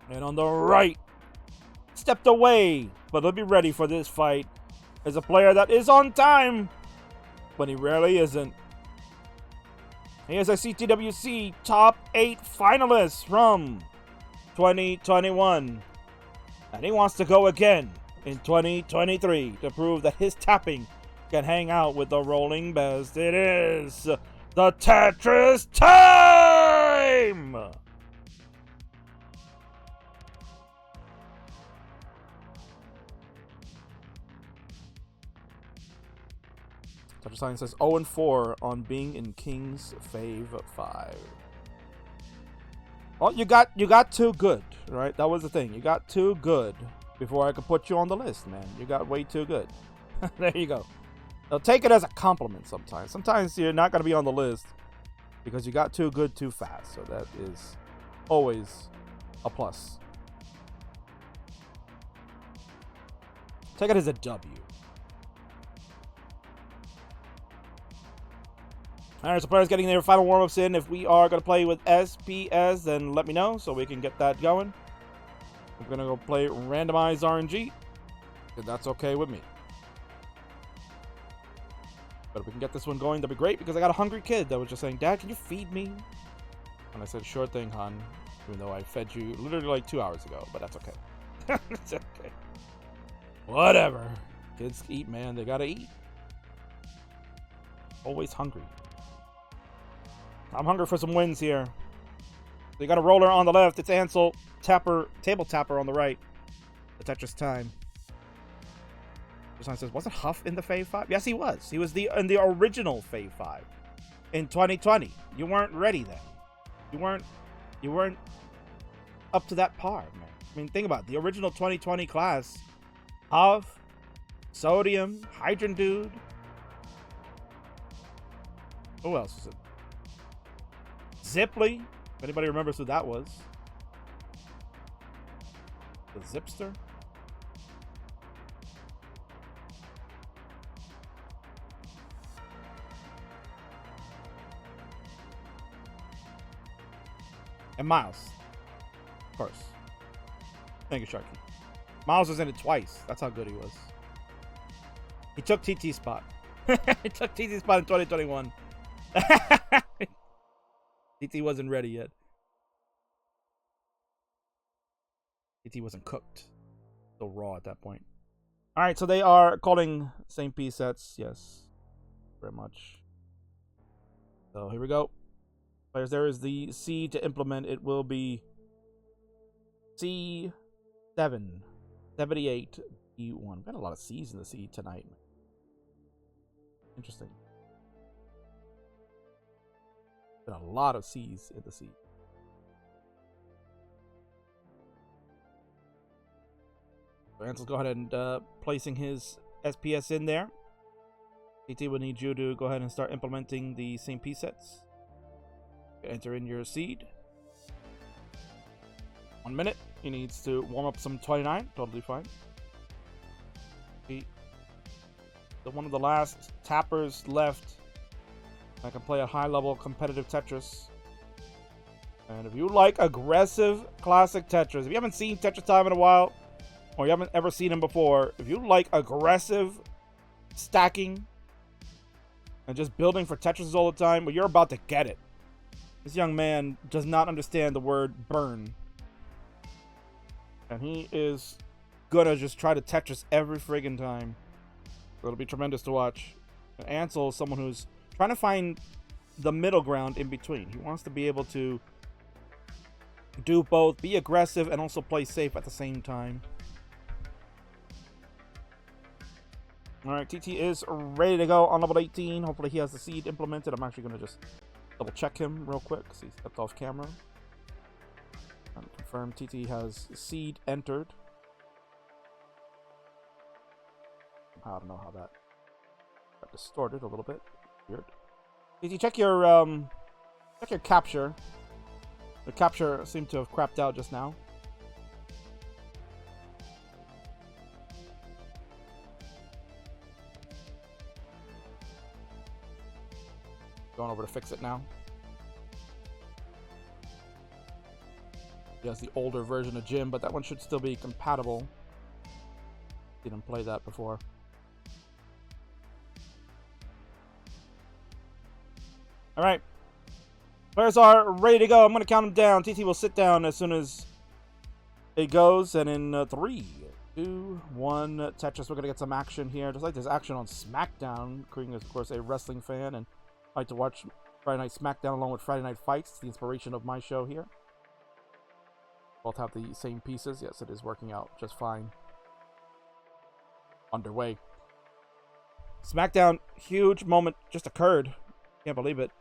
And on the right, stepped away, but he'll be ready for this fight, is a player that is on time, but he rarely isn't. He is a CTWC Top 8 finalist from 2021, and he wants to go again in 2023 to prove that his tapping can hang out with the rolling best. It is the Tetris time! Tetris Science says 0-4 on being in King's Fave 5. Well, you got too good, right? That was the thing. You got too good before I could put you on the list, man. You got way too good. There you go. They'll take it as a compliment sometimes. Sometimes you're not going to be on the list because you got too good too fast. So that is always a plus. Take it as a W. Alright, so players getting their final warm-ups in. If we are going to play with SPS, then let me know so we can get that going. We're going to go play randomized RNG. And that's okay with me. But if we can get this one going, that'd be great, because I got a hungry kid that was just saying, Dad, can you feed me? And I said, sure thing, hon. Even though I fed you literally like 2 hours ago, but that's okay. It's okay. Whatever. Kids eat, man. They gotta eat. Always hungry. I'm hungry for some wins here. They got a roller on the left. It's Ansel. Table tapper on the right. The Tetris time. Says, wasn't Huff in the Fave 5? Yes, he was. He was in the original Fave 5 in 2020. You weren't ready then. You weren't up to that par, man. I mean, think about it. The original 2020 class. Huff, Sodium, Hydrogen Dude. Who else is it? Zipley. If anybody remembers who that was. The Zipster. And Miles. Of course. Thank you, Sharky. Miles was in it twice. That's how good he was. He took TT's spot. He took TT's spot in 2021. TT wasn't ready yet. TT wasn't cooked. Still raw at that point. Alright, so they are calling same P sets. Yes. Very much. So here we go. Players, there is the C to implement. It will be C7, 78, E1. Got a lot of C's in the C tonight. Interesting. Got a lot of C's in the C. So Ansel, go ahead and placing his SPS in there. CT will need you to go ahead and start implementing the same P sets. Enter in your seed. 1 minute. He needs to warm up some 29. Totally fine. One of the last tappers left. I can play a high-level competitive Tetris. And if you like aggressive classic Tetris, if you haven't seen Tetris Time in a while, or you haven't ever seen him before, if you like aggressive stacking and just building for Tetris all the time, well, you're about to get it. This young man does not understand the word burn. And he is gonna just try to Tetris every friggin' time. It'll be tremendous to watch. And Ansel is someone who's trying to find the middle ground in between. He wants to be able to do both, be aggressive, and also play safe at the same time. Alright, TT is ready to go on level 18. Hopefully he has the seed implemented. I'm actually going to just double check him real quick because he stepped off camera. And confirm TT has seed entered. I don't know how that got distorted a little bit. Weird. TT, check your capture. The capture seemed to have crapped out just now. Going over to fix it now. He has the older version of Jim, but that one should still be compatible. Didn't play that before. Alright. Players are ready to go. I'm going to count them down. TT will sit down as soon as it goes. And in 3, 2, 1, Tetris, we're going to get some action here. Just like there's action on SmackDown. Creating is, of course, a wrestling fan. And I like to watch Friday Night SmackDown along with Friday Night Fights. It's the inspiration of my show here. Both have the same pieces. Yes, it is working out just fine. Underway. SmackDown, huge moment just occurred. Can't believe it.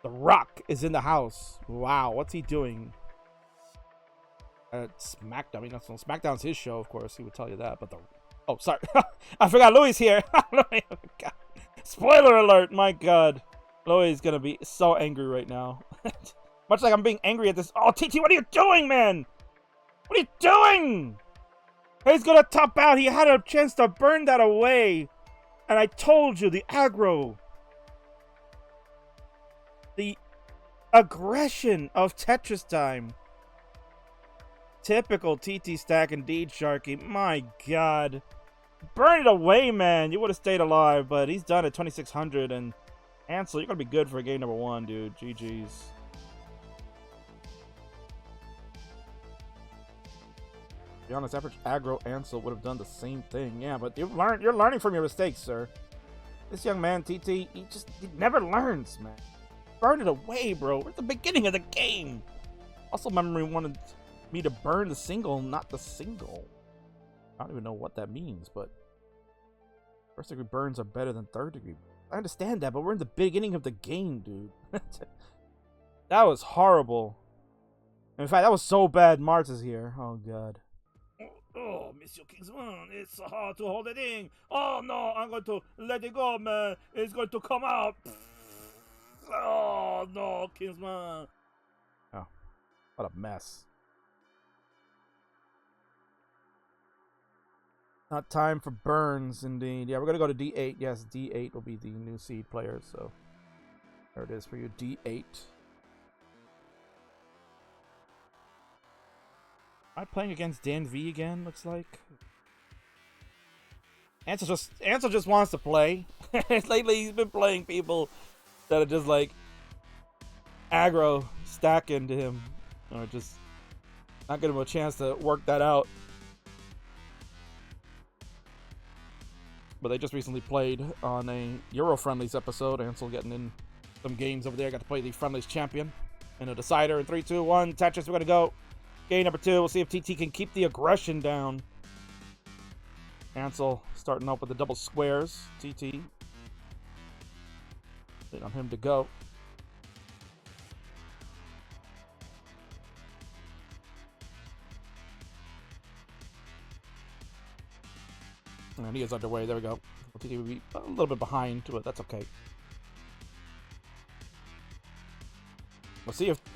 The Rock is in the house. Wow, what's he doing at SmackDown? I mean, SmackDown's his show, of course. He would tell you that. But oh, sorry, I forgot Louis here. Spoiler alert, my god. Louie's gonna be so angry right now. Much like I'm being angry at this. Oh, TT, what are you doing, man? What are you doing? He's gonna top out. He had a chance to burn that away. And I told you, the aggro. The aggression of Tetris time. Typical TT stack indeed, Sharky. My god. Burn it away, man. You would have stayed alive, but he's done at 2600. And Ansel, you're going to be good for game number 1, dude. GG's. To be honest, average aggro Ansel would have done the same thing. Yeah, but you're learning from your mistakes, sir. This young man, TT, he never learns, man. Burn it away, bro. We're at the beginning of the game. Also, memory wanted me to burn the single, not the single. I don't even know what that means, but first degree burns are better than third degree. I understand that, but we're in the beginning of the game, dude. That was horrible. In fact, that was so bad. Mars is here. Oh, God. Oh, Monsieur Kingsman, it's so hard to hold it in. Oh, no, I'm going to let it go, man. It's going to come out. Oh, no, Kingsman. Oh, what a mess. Not time for burns, indeed. Yeah, we're going to go to D8. Yes, D8 will be the new seed player, so there it is for you, D8. Am I playing against DanV again, looks like? Ansel just wants to play. Lately, he's been playing people that are just like aggro, stacking to him, or just not giving him a chance to work that out. But they just recently played on a Euro Friendlies episode. Ansel getting in some games over there. Got to play the Friendlies champion in a decider in 3, 2, 1. Tetris, we're going to go. Game number 2. We'll see if TT can keep the aggression down. Ansel starting up with the double squares. TT. Wait on him to go. And he is underway. There we go. TT will be a little bit behind, but that's okay.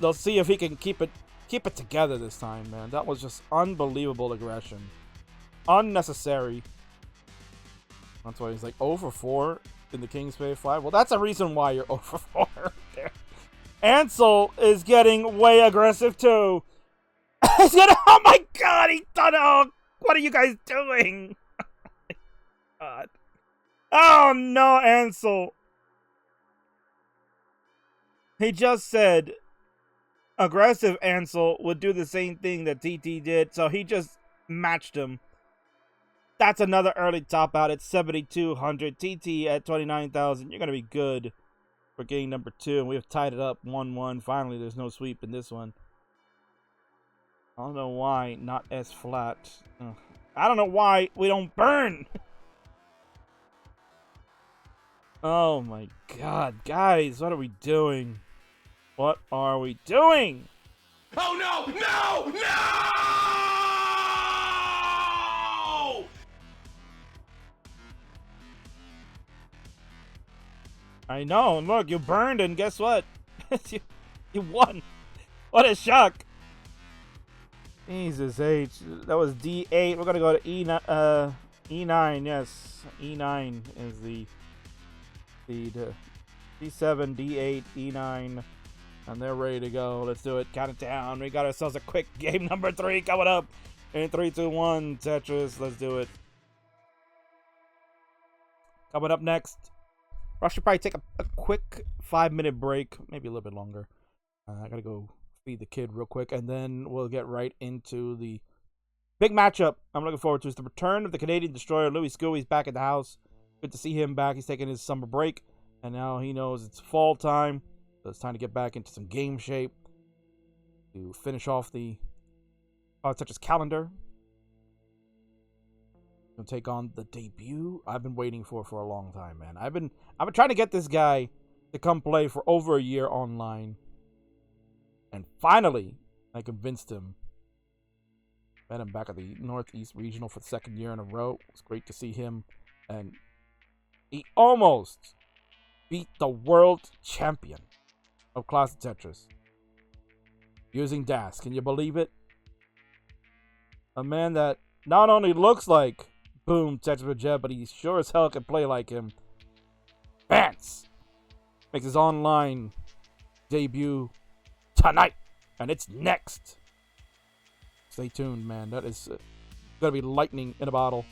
They'll see if he can keep it together this time, man. That was just unbelievable aggression. Unnecessary. That's why he's like 0 for 4 in the Kingsman 5. Well, that's a reason why you're 0 for 4 there. Ansel is getting way aggressive too. Oh my god, he done it. Oh, what are you guys doing? God. Oh no, Ansel. He just said aggressive Ansel would do the same thing that TT did, so he just matched him. That's another early top out at 7,200. TT at 29,000. You're going to be good for game number 2. And we have tied it up 1-1. Finally, there's no sweep in this one. I don't know why not S flat. Ugh. I don't know why we don't burn. Oh my god, guys, what are we doing? What are we doing?
Oh no! No! No!
I know, look, you burned and guess what? you won. What a shock. Jesus H. That was D8. We're gonna go to E9, yes. E9 is the D7, D8, E9, and they're ready to go. Let's do it. Count it down. We got ourselves a quick game number 3 coming up in 3, 2, 1. Tetris. Let's do it. Coming up next, I should probably take a quick 5-minute break, maybe a little bit longer. I gotta go feed the kid real quick, and then we'll get right into the big matchup I'm looking forward to. Is the return of the Canadian Destroyer Louieskouie. He's back at the house. Good to see him back. He's taking his summer break, and now he knows it's fall time, so it's time to get back into some game shape to finish off the Tetris calendar. Gonna take on the debut I've been waiting for a long time, man. I've been trying to get this guy to come play for over a year online, and finally I convinced him. Met him back at the Northeast Regional for the 2nd year in a row. It's great to see him, and he almost beat the world champion of Classic Tetris using DAS. Can you believe it? A man that not only looks like Boom Tetris with Jeb, but he sure as hell can play like him. Vance makes his online debut tonight, and it's next. Stay tuned, man. That is going to be lightning in a bottle.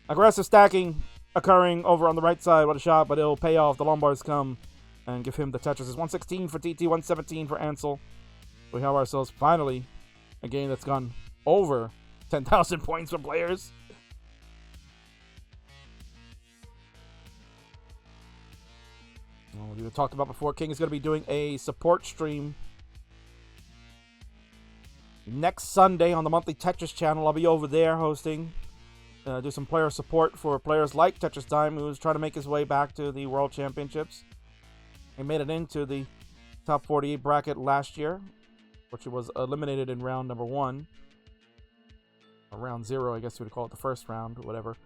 Aggressive stacking occurring over on the right side. What a shot, but it'll pay off. The Lombards come and give him the Tetris. It's 116 for TT, 117 for Ansel. We have ourselves finally a game that's gone over 10,000 points for players. We talked about before, King is going to be doing a support stream next Sunday on the monthly Tetris channel. I'll be over there hosting, do some player support for players like Tetris Time, who's trying to make his way back to the World Championships. He made it into the top 48 bracket last year, which was eliminated in round number 1. Or round 0, I guess you would call it the first round, or whatever.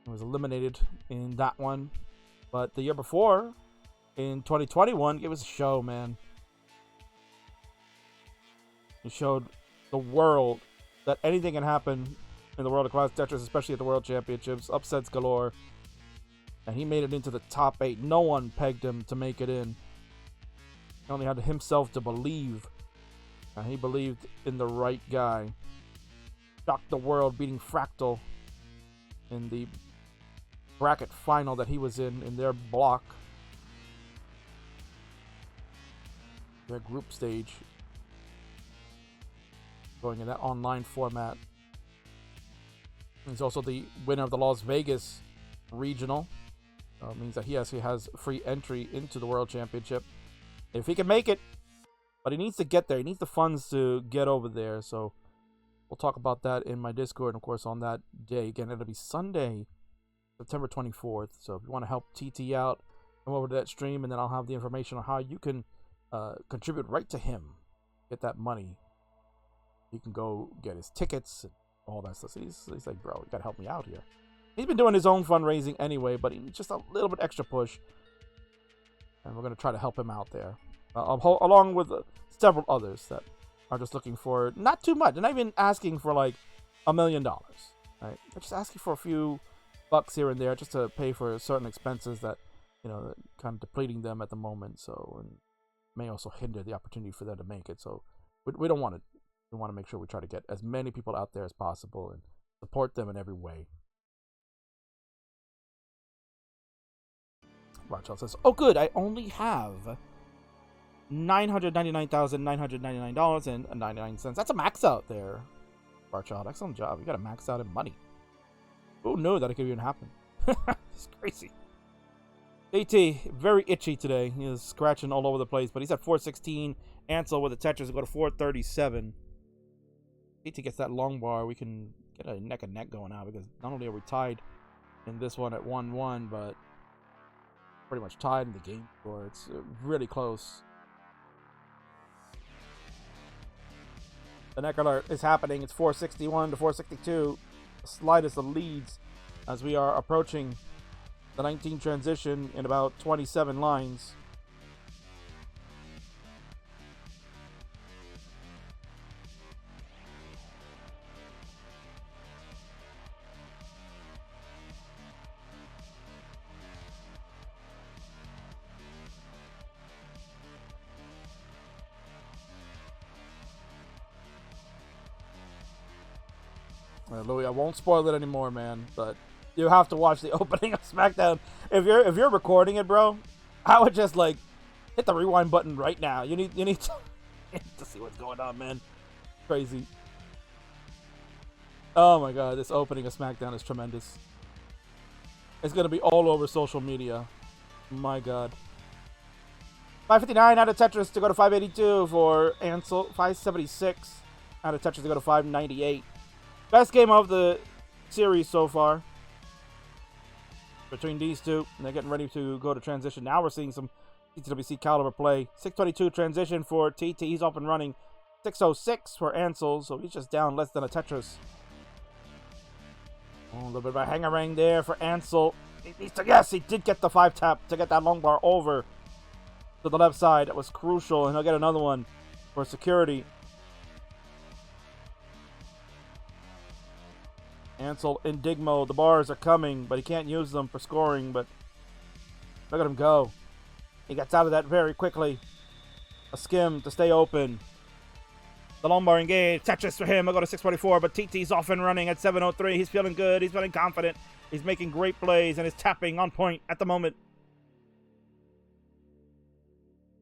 He was eliminated in that one. But the year before, in 2021, it was a show, man. He showed the world that anything can happen in the world of Classic Tetris, especially at the World Championships. Upsets galore. And he made it into the top 8. No one pegged him to make it in. He only had himself to believe. And he believed in the right guy. Shocked the world, beating Fractal in the bracket final that he was in their block. Their group stage. Going in that online format. He's also the winner of the Las Vegas regional. Means that he actually has free entry into the World Championship. If he can make it. But he needs to get there. He needs the funds to get over there. So we'll talk about that in my Discord. And of course on that day. Again, it'll be Sunday, September 24th. So if you want to help TT out, come over to that stream. And then I'll have the information on how you can contribute right to him. Get that money. He can go get his tickets and all that stuff. So he's like, bro, you gotta help me out here. He's been doing his own fundraising anyway, but he needs just a little bit extra push. And we're gonna try to help him out there. Along with several others that are just looking for not too much. They're not even asking for like $1 million. Right? They're just asking for a few bucks here and there just to pay for certain expenses that, you know, kind of depleting them at the moment. So, and may also hinder the opportunity for them to make it. So we don't want it. We want to make sure we try to get as many people out there as possible and support them in every way. Rochelle says, oh good, I only have $999,999.99. That's a max out there, Barchild. Excellent job. You got to max out in money. Who knew that it could even happen? It's crazy. AT, very itchy today. He is scratching all over the place, but he's at 416. Ansel with the Tetris will go to 437. AT gets that long bar. We can get a neck and neck going now because not only are we tied in this one at 1-1, but pretty much tied in the game score. It's really close. The neck alert is happening. It's 461 to 462. The slightest of leads as we are approaching the 19 transition in about 27 lines. Louis, I won't spoil it anymore, man, but you have to watch the opening of SmackDown. If you're recording it, bro, I would just like hit the rewind button right now. You need to, to see what's going on, man. Crazy. Oh my god, this opening of SmackDown is tremendous. It's gonna be all over social media. My god. 559 out of Tetris to go to 582 for Ansel. 576 out of Tetris to go to 598. Best game of the series so far between these two. And they're getting ready to go to transition. Now we're seeing some CTWC caliber play. 622 transition for TT. He's up and running. 606 for Ansel. So he's just down less than a Tetris. Oh, a little bit of a hangarang there for Ansel. He needs to, yes, he did get the 5-tap to get that long bar over to the left side. That was crucial, and he'll get another one for security. Ansel in dig mode. The bars are coming, but he can't use them for scoring, but look at him go. He gets out of that very quickly. A skim to stay open. The long bar engaged. Tetris for him. I'll go to 644, but TT's off and running at 703. He's feeling good. He's feeling confident. He's making great plays and is tapping on point at the moment.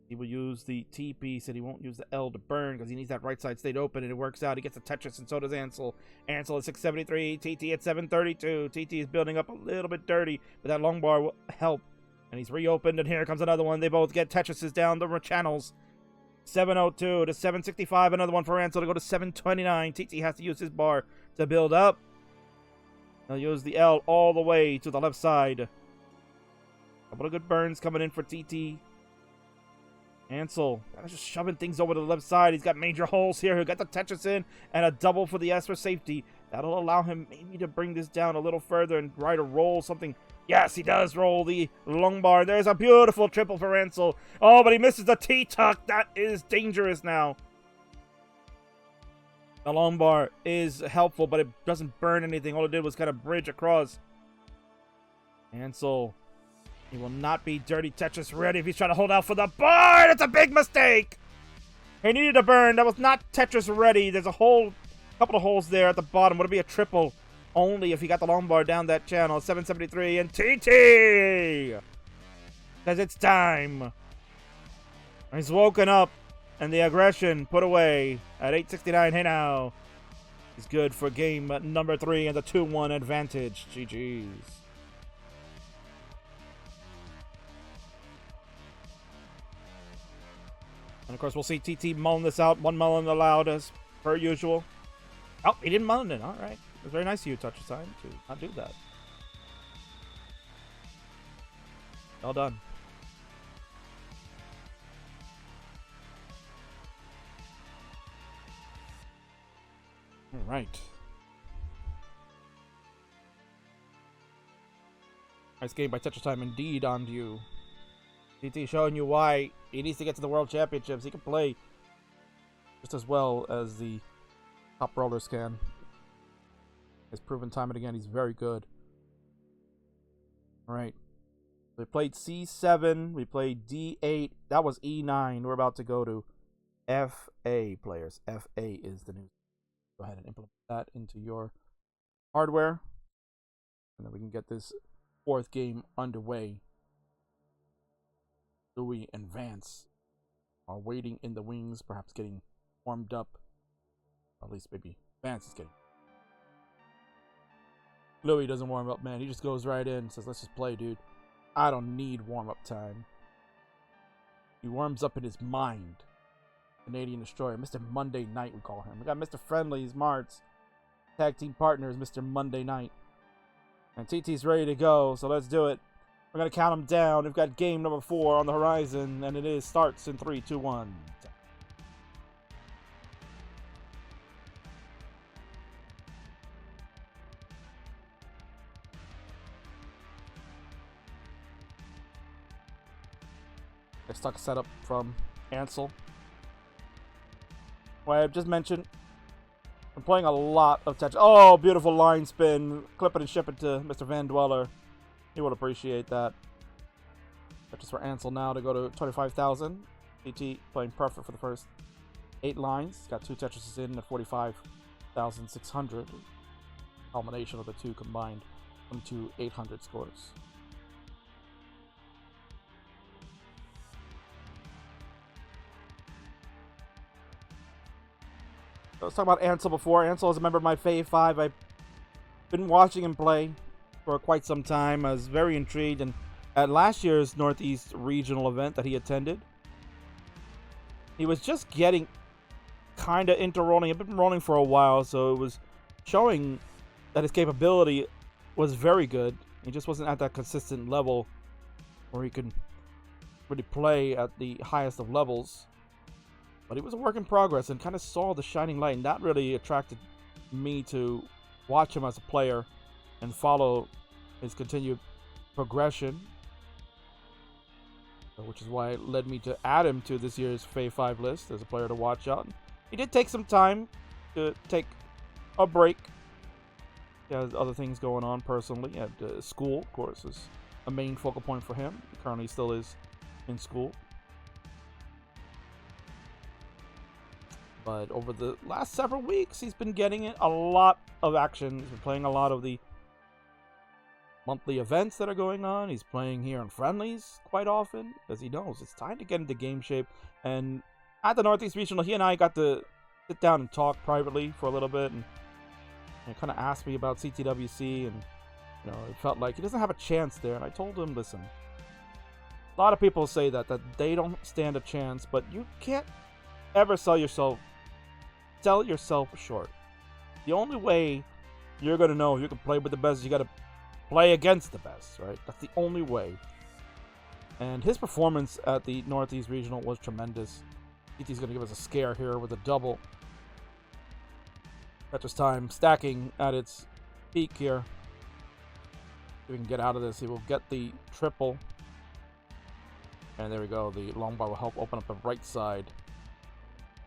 He will use the T piece and he won't use the L to burn because he needs that right side stayed open, and it works out. He gets a Tetris and so does Ansel. Ansel at 673. TT at 732. TT is building up a little bit dirty, but that long bar will help. And he's reopened, and here comes another one. They both get Tetrises down the channels. 702 to 765. Another one for Ansel to go to 729. TT has to use his bar to build up. He'll use the L all the way to the left side. Couple of good burns coming in for TT. Ansel just shoving things over to the left side. He's got major holes here. He'll get the Tetris in and a double for the S for safety. That'll allow him maybe to bring this down a little further and try to roll something. Yes, he does roll the long bar. There's a beautiful triple for Ansel. Oh, but he misses the T-tuck. That is dangerous now. The long bar is helpful, but it doesn't burn anything. All it did was kind of bridge across. Ansel, he will not be dirty Tetris ready if he's trying to hold out for the bar. That's a big mistake. He needed a burn. That was not Tetris ready. There's a couple of holes there at the bottom. Would it be a triple? Only if he got the long bar down that channel. 773 and TT says it's time. He's woken up and the aggression put away at 869. Hey now. He's good for game number 3 and the 2-1 advantage. GG's. And of course we'll see TT mulling this out. One mulling allowed as per usual. Oh, he didn't mull it. All right. It was very nice of you, Touch of Time, to not do that. Well done. All right. Nice game by Touch of Time indeed on you. TT showing you why he needs to get to the World Championships. He can play just as well as the top rollers can. Has proven time and again he's very good. Alright. We played C7. We played D8. That was E9. We're about to go to FA, players. FA is the new. Go ahead and implement that into your hardware. And then we can get this 4th game underway. Louis and Vance are waiting in the wings, perhaps getting warmed up. At least maybe Vance is getting. Louis doesn't warm up, man. He just goes right in and says, let's just play, dude. I don't need warm-up time. He warms up in his mind. Canadian Destroyer. Mr. Monday Night, we call him. We got Mr. Friendlies, Marts. Tag team partners, Mr. Monday Night. And TT's ready to go, so let's do it. We're going to count them down. We've got game number 4 on the horizon, and it starts in 3, 2, 1. Let's talk setup from Ansel. Well, I just mentioned I'm playing a lot of Tetris. Oh, beautiful line spin. Clip it and ship it to Mr. Van Dweller. He will appreciate that. Tetris for Ansel now to go to 25,000. TT playing perfect for the first 8 lines. Got 2 Tetrises in at 45,600. Culmination of the 2 combined into 800 scores. I was talking about Ansel before. Ansel is a member of my Fave 5. I've been watching him play for quite some time. I was very intrigued. And at last year's Northeast Regional event that he attended, he was just getting kind of into rolling. He'd been rolling for a while, so it was showing that his capability was very good. He just wasn't at that consistent level where he could really play at the highest of levels. But he was a work in progress and kind of saw the shining light, and that really attracted me to watch him as a player and follow his continued progression, which is why it led me to add him to this year's Fave 5 list as a player to watch out. He did take some time to take a break. He has other things going on personally at school, of course, is a main focal point for him. He currently still is in school. But over the last several weeks, he's been getting a lot of action. He's been playing a lot of the monthly events that are going on. He's playing here in Friendlies quite often, as he knows it's time to get into game shape. And at the Northeast Regional, he and I got to sit down and talk privately for a little bit, and kind of asked me about CTWC, and it felt like he doesn't have a chance there. And I told him, listen, a lot of people say that they don't stand a chance, but you can't ever sell yourself short. The only way you're going to know if you can play with the best is you got to play against the best, right? That's the only way. And his performance at the Northeast Regional was tremendous. CT's going to give us a scare here with a double. Tetris time stacking at its peak here. If we can get out of this, he will get the triple. And there we go. The long bar will help open up the right side.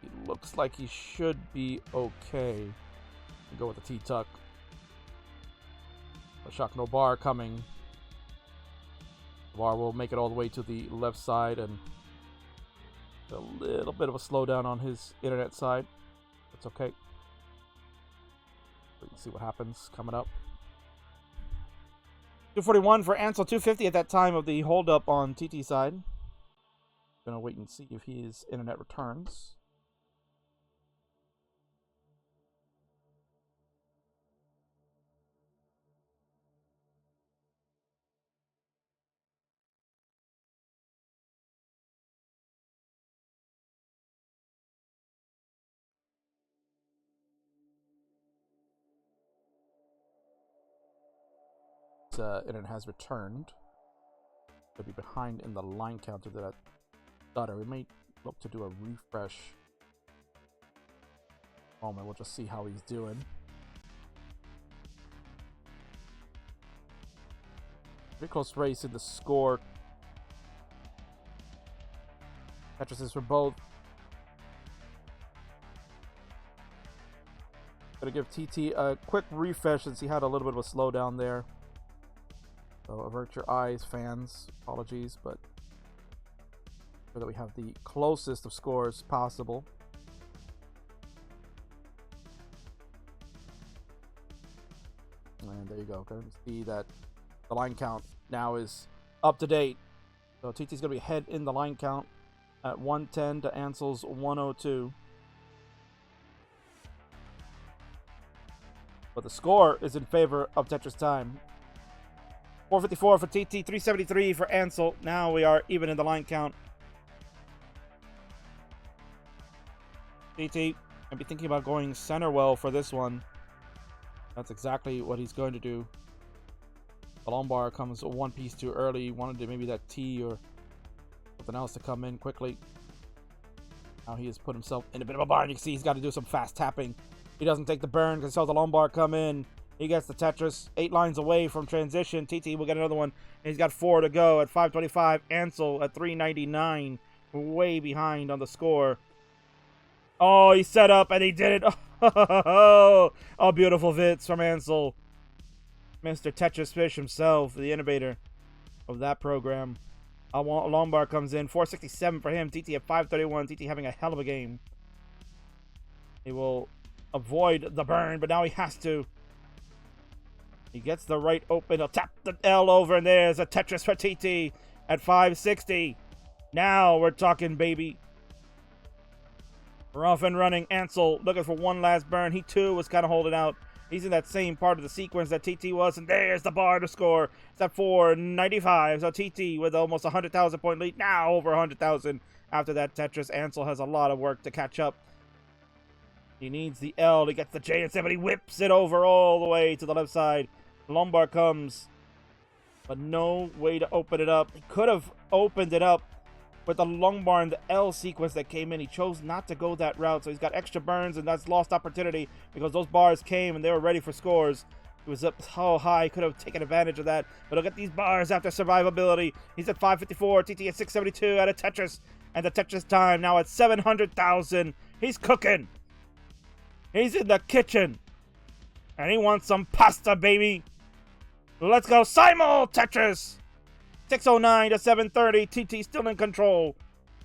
He looks like he should be okay. Go with the T-tuck. A shock no bar coming. The bar will make it all the way to the left side, and a little bit of a slowdown on his internet side. It's okay. We can see what happens coming up. 241 for Ansel, 250 at that time of the hold up on TT side. Gonna wait and see if his internet returns. Internet has returned. Could be behind in the line counter that stutter. We may look to do a refresh. Moment, we'll just see how he's doing. Pretty close race in the score. Tetris is for both. Gonna give TT a quick refresh since he had a little bit of a slowdown there. So avert your eyes, fans. Apologies, but so that we have the closest of scores possible. And there you go. Going to see that the line count now is up to date. So TT's going to be ahead in the line count at 110 to Ansel's 102. But the score is in favor of Tetris time. 454 for TT, 373 for Ansel. Now we are even in the line count. TT, I'd be thinking about going center well for this one. That's exactly what he's going to do. The long bar comes one piece too early. He wanted maybe that T or something else to come in quickly. Now he has put himself in a bit of a bind. You can see he's got to do some fast tapping. He doesn't take the burn because he saw the long bar come in. He gets the Tetris 8 lines away from transition. TT will get another one. He's got 4 to go at 525. Ansel at 399. Way behind on the score. Oh, he set up and he did it. Oh, beautiful Vance from Ansel. Mr. Tetris Fish himself, the innovator of that program. A long bar comes in. 467 for him. TT at 531. TT having a hell of a game. He will avoid the burn, but now he has to. He gets the right open. He'll tap the L over, and there's a Tetris for TT at 560. Now we're talking, baby. We're off and running. Ansel looking for one last burn. He, too, was kind of holding out. He's in that same part of the sequence that TT was, and there's the bar to score. It's at 495. So TT with almost 100,000 point lead. Now over 100,000 after that Tetris. Ansel has a lot of work to catch up. He needs the L. He gets the J and 7. He whips it over all the way to the left side. Lombard comes, but no way to open it up. He could have opened it up with the long bar and the L sequence that came in. He chose not to go that route, so he's got extra burns, and that's lost opportunity because those bars came and they were ready for scores. He was up so high, could have taken advantage of that. But look at these bars after survivability. He's at 554, TT at 672 out of Tetris. And the Tetris time now at 700,000. He's cooking. He's in the kitchen. And he wants some pasta, baby. Let's go Simul Tetris. 609 to 730. TT still in control.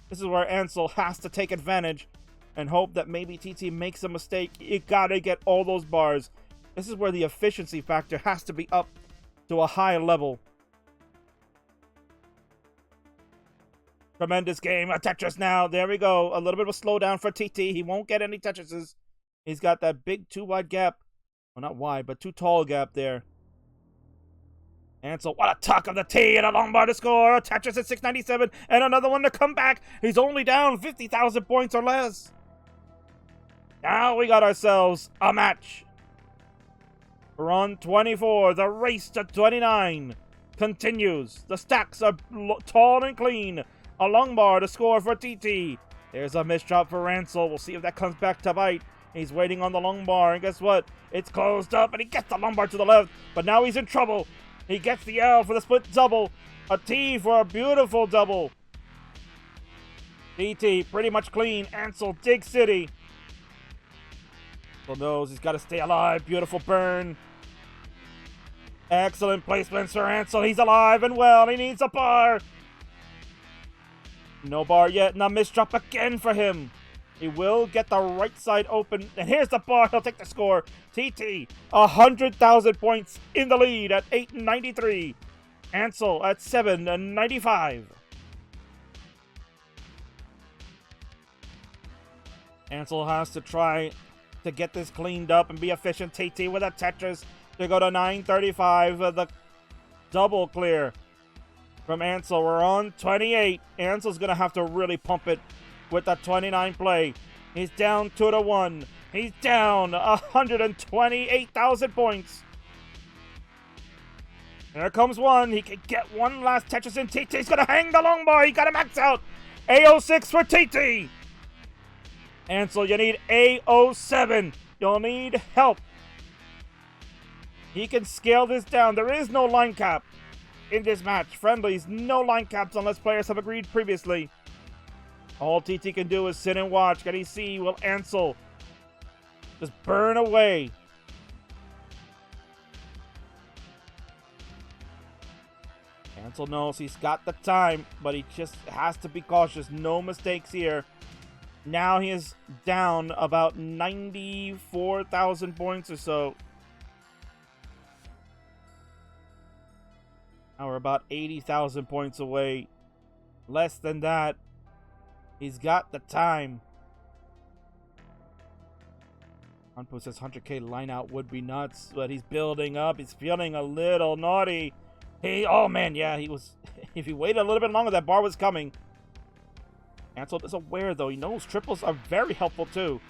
This is where Ansel has to take advantage and hope that maybe TT makes a mistake. You gotta get all those bars. This is where the efficiency factor has to be up to a high level. Tremendous game. A Tetris now. There we go. A little bit of a slowdown for TT. He won't get any Tetrises. He's got that big too wide gap. Well, not wide, but too tall gap there. Ansel, what a tuck of the T and a long bar to score. A Tetris at 697 and another one to come back. He's only down 50,000 points or less. Now we got ourselves a match. We're on 24. The race to 29 continues. The stacks are tall and clean. A long bar to score for TT. There's a missed drop for Ansel. We'll see if that comes back to bite. He's waiting on the long bar, and guess what? It's closed up, and he gets the long bar to the left, but now he's in trouble. He gets the L for the split double. A T for a beautiful double. TT pretty much clean. Ansel, Dig City. Knows he's got to stay alive. Beautiful burn. Excellent placements for Ansel. He's alive and well. He needs a bar. No bar yet, and a missed drop again for him. He will get the right side open, and here's the bar. He'll take the score. TT, 100,000 points in the lead at 893. Ansel at 795. Ansel has to try to get this cleaned up and be efficient. TT with a Tetris to go to 935. The double clear from Ansel. We're on 28. Ansel's going to have to really pump it with the 29 play. He's down 2-1. He's down 128,000 points. There comes one. He can get one last Tetris in. TT's going to hang the long bar. He got to max out. A06 for TT. Ansel, you need A07. You'll need help. He can scale this down. There is no line cap in this match. Friendlies, no line caps unless players have agreed previously. All TT can do is sit and watch. Can he see? Will Ansel just burn away? Ansel knows he's got the time, but he just has to be cautious. No mistakes here. Now he is down about 94,000 points or so. Now we're about 80,000 points away. Less than that. He's got the time. Hanpo says 100k line out would be nuts, but he's building up. He's feeling a little naughty. Oh man, yeah, he was. If he waited a little bit longer, that bar was coming. Ansel is aware, though. He knows triples are very helpful, too.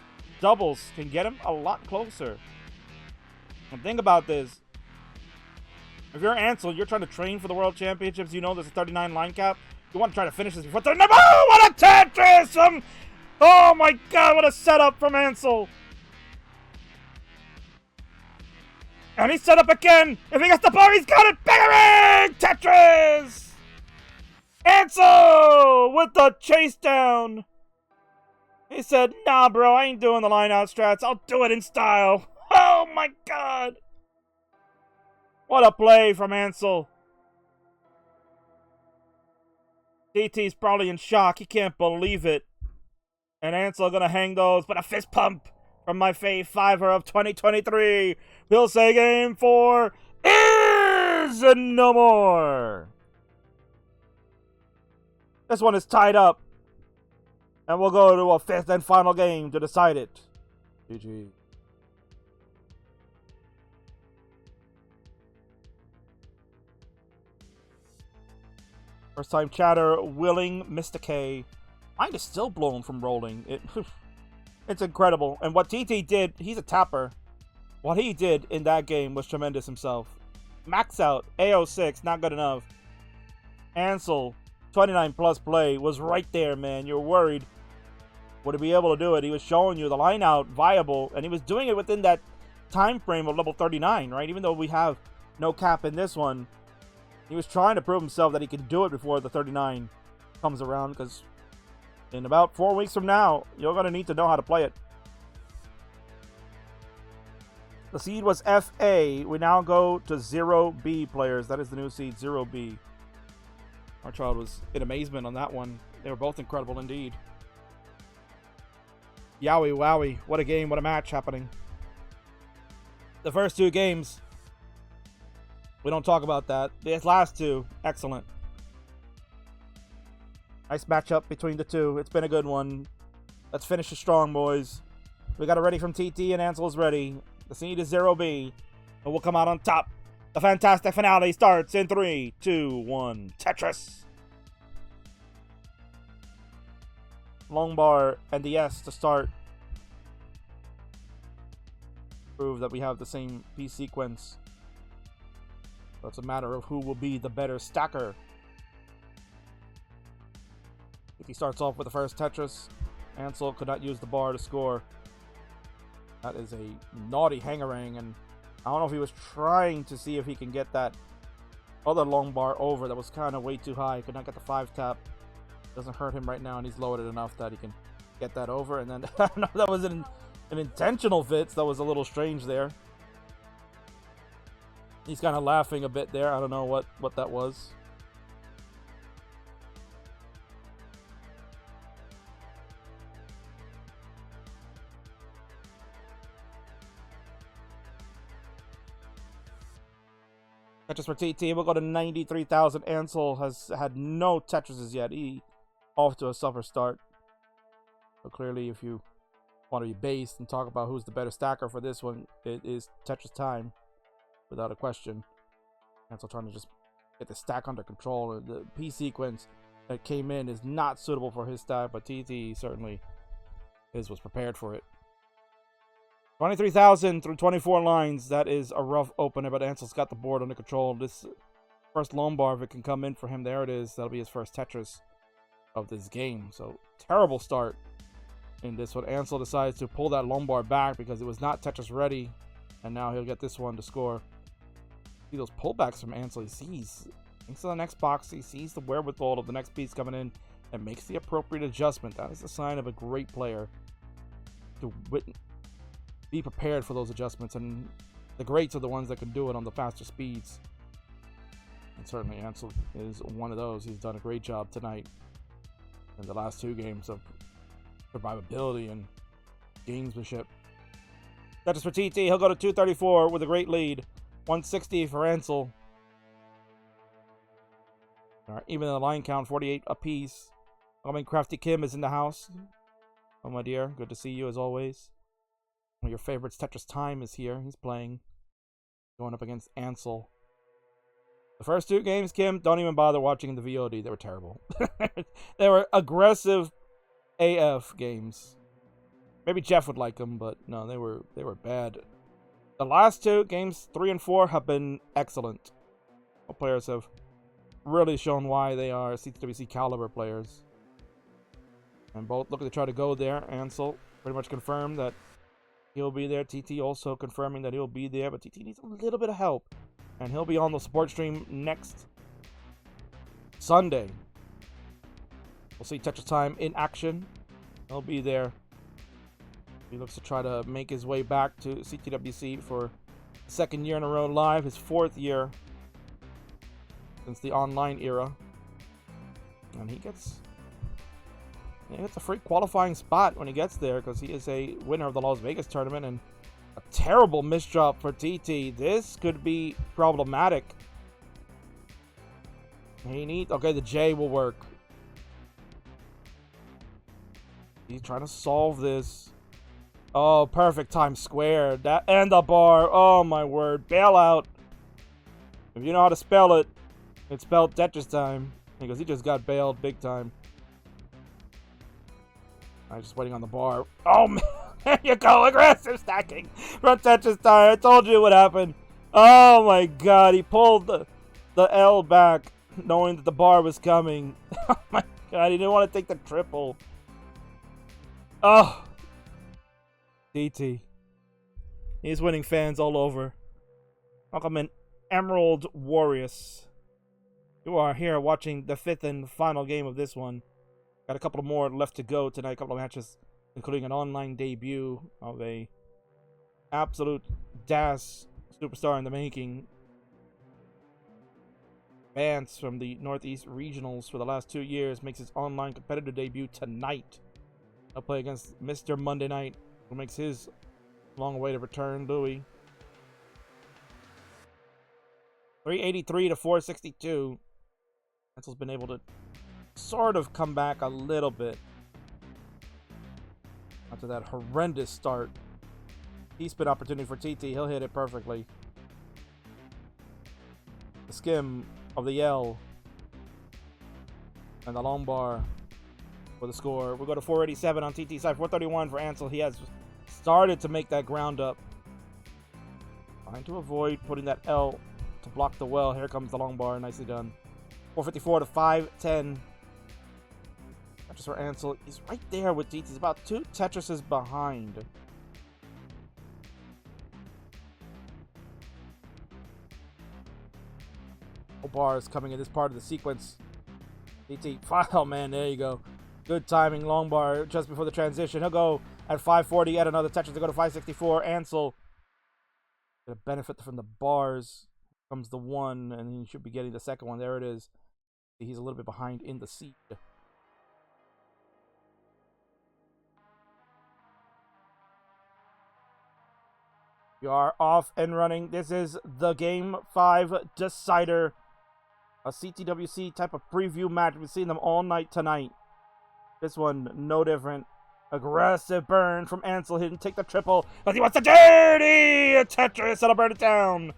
Doubles can get him a lot closer. And think about this. If you're Ansel, you're trying to train for the World Championships, you know there's a 39 line cap. You want to try to finish this before 39. Oh, what a Tetris! Oh my god, what a setup from Ansel. And he's set up again. If he gets the bar, he's got it. Bang! Tetris! Ansel with the chase down. He said, nah, bro, I ain't doing the line out strats. I'll do it in style. Oh my god. What a play from Ansel. DT's probably in shock. He can't believe it. And Ansel gonna hang those, but a fist pump from my fave fiver of 2023. We'll say game 4 is no more. This one is tied up. And we'll go to a 5th and final game to decide it. GG. First time chatter, willing Mr. K. Mine is still blown from rolling. It's incredible. And what TT did, he's a tapper. What he did in that game was tremendous himself. Max out, AO6, not good enough. Ansel, 29 plus play, was right there, man. You're worried. Would he be able to do it? He was showing you the line out viable, and he was doing it within that time frame of level 39, right? Even though we have no cap in this one, he was trying to prove himself that he can do it before the 39 comes around, because in about 4 weeks from now, you're going to need to know how to play it. The seed was FA. We now go to 0B players. That is the new seed, 0B. Our child was in amazement on that one. They were both incredible indeed. Yowie wowie. What a game, what a match happening. The first 2 games, we don't talk about that. The last 2, excellent. Nice matchup between the 2. It's been a good one. Let's finish it strong, boys. We got it ready from TT, and Ansel is ready. The seed is 0B, and we'll come out on top. The fantastic finale starts in 3, 2, 1. Tetris. Long bar and the S to start. Prove that we have the same piece sequence. So it's a matter of who will be the better stacker. If he starts off with the first Tetris, Ansel could not use the bar to score. That is a naughty hangarang, and I don't know if he was trying to see if he can get that other long bar over that was kind of way too high. He could not get the 5 tap. Doesn't hurt him right now, and he's lowered it enough that he can get that over. And then no, that was an intentional Fitz. That was a little strange there. He's kind of laughing a bit there. I don't know what that was. Tetris for TT. We'll go to 93,000. Ansel has had no Tetrises yet. He off to a suffer start. So clearly, if you want to be based and talk about who's the better stacker for this one, it is Tetris time, without a question. Ansel trying to just get the stack under control. The P sequence that came in is not suitable for his stack, but TT certainly was prepared for it. 23,000 through 24 lines. That is a rough opener, but Ansel's got the board under control. This first lone bar, if it can come in for him, there it is. That'll be his first Tetris of this game. So, terrible start in this one. Ansel decides to pull that lone bar back because it was not Tetris ready, and now he'll get this one to score. See those pullbacks from Ansel. He sees, thanks to the next box, he sees the wherewithal of the next piece coming in and makes the appropriate adjustment. That is a sign of a great player, to be prepared for those adjustments, and the greats are the ones that can do it on the faster speeds. And certainly Ansel is one of those. He's done a great job tonight in the last 2 games of survivability and gamesmanship. That's for TT. He'll go to 234 with a great lead. 160 for Ansel. All right, even in the line count, 48 apiece. Crafty Kim is in the house. Oh, my dear, good to see you as always. One of your favorites, Tetris Time, is here. He's playing, going up against Ansel. The first 2 games, Kim, don't even bother watching the VOD. They were terrible. They were aggressive AF games. Maybe Jeff would like them, but no, they were bad. The last 2 games, 3 and 4, have been excellent. All players have really shown why they are CTWC caliber players. And both looking to try to go there. Ansel pretty much confirmed that he'll be there. TT also confirming that he'll be there, but TT needs a little bit of help. And he'll be on the support stream next Sunday. We'll see Tetris Time in action. He'll be there. He looks to try to make his way back to CTWC for the 2nd year in a row live, his 4th year since the online era. And he gets a free qualifying spot when he gets there, because he is a winner of the Las Vegas tournament. And a terrible misdrop for TT. This could be problematic. Okay, the J will work. He's trying to solve this. Oh, perfect time squared. That and the bar. Oh my word. Bailout. If you know how to spell it, it's spelled Tetris time. Because he just got bailed big time. I'm just waiting on the bar. Oh man. There you go. Aggressive stacking from Tetris time. I told you what happened. Oh my god. He pulled the L back knowing that the bar was coming. Oh my god. He didn't want to take the triple. Oh. DT. He's winning fans all over. Welcome in, Emerald Warriors. You are here watching the 5th and final game of this one. Got a couple more left to go tonight, a couple of matches, including an online debut of a absolute DAS superstar in the making. Vance from the Northeast Regionals for the last 2 years makes his online competitive debut tonight. I'll play against Mr. Monday Night, who makes his long way to return, Louis. 383 to 462. Vance's been able to sort of come back a little bit after that horrendous start. T-spin opportunity for TT. He'll hit it perfectly. The skim of the L and the long bar for the score. We'll go to 487 on TT side. 431 for Ansel. He has started to make that ground up. Trying to avoid putting that L to block the well. Here comes the long bar. Nicely done. 454 to 510. Tetris for Ansel. He's right there with TT. He's about 2 Tetrises behind. Bars coming in this part of the sequence. TT, oh man, there you go. Good timing, long bar just before the transition. He'll go at 540, add another Tetris to go to 564. Ansel gonna benefit from the bars. Comes the 1, and he should be getting the second one. There it is. He's a little bit behind in the seed. We are off and running. This is the Game 5 decider. A CTWC type of preview match. We've seen them all night tonight. This one, no different. Aggressive burn from Ansel. He didn't take the triple, but he wants a dirty Tetris. That'll burn it down.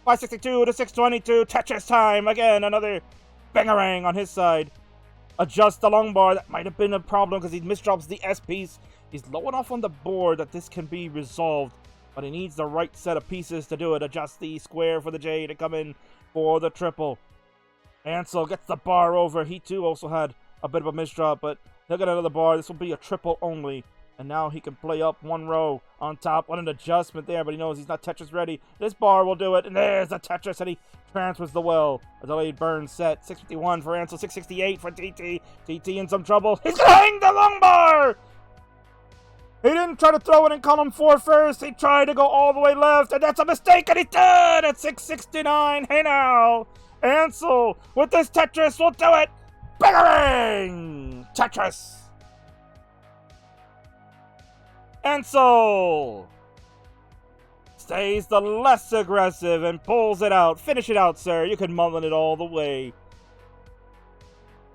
562 to 622. Tetris time. Again, another bangarang on his side. Adjust the long bar. That might have been a problem because he misdrops the S piece. He's low enough on the board that this can be resolved, but he needs the right set of pieces to do it. Adjust the square for the J to come in for the triple. Ansel gets the bar over. He too also had a bit of a misdrop, but he'll get another bar. This will be a triple only. And now he can play up 1 row on top. What an adjustment there, but he knows he's not Tetris ready. This bar will do it, and there's the Tetris, and he transfers the well. A delayed burn set. 651 for Ansel, 668 for TT. TT in some trouble. He's gonna hang the long bar! He didn't try to throw it in column 4 first. He tried to go all the way left, and that's a mistake, and he did at 669. Hey now! Ansel with this Tetris will do it! Bang! Tetris! Ansel stays the less aggressive and pulls it out. Finish it out, sir. You can mulligan it all the way.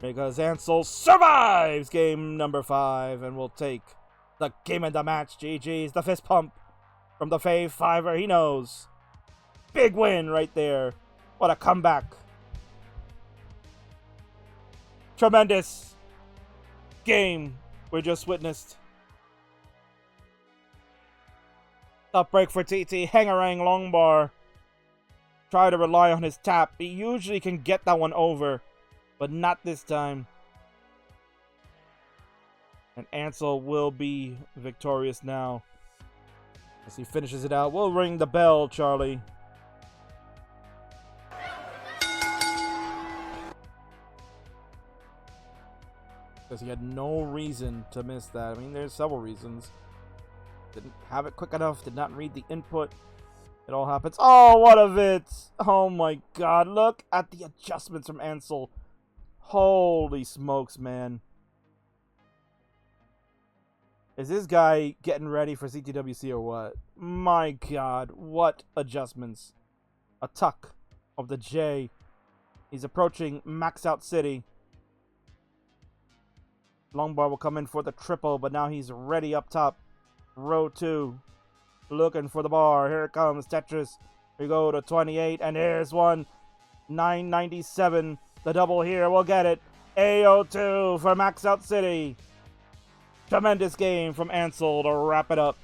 Because Ansel survives game number 5 and will take the game of the match. GG's. The fist pump from the Fave Fiver. He knows. Big win right there. What a comeback. Tremendous game we just witnessed. Tough break for TT. Hangarang long bar. Try to rely on his tap. He usually can get that one over, but not this time. And Ansel will be victorious now. As he finishes it out, we'll ring the bell, Charlie. Because he had no reason to miss that. I mean, there's several reasons. Didn't have it quick enough, did not read the input. It all happens. Oh, what of it? Oh my god, look at the adjustments from Ansel. Holy smokes, man. Is this guy getting ready for CTWC or what? My god, what adjustments. A tuck of the J. He's approaching max out city. Long bar will come in for the triple, but now he's ready up top. Row 2. Looking for the bar. Here it comes. Tetris. We go to 28, and here's one. 997. The double here. We'll get it. AO2 for Max Out City. Tremendous game from Ansel to wrap it up.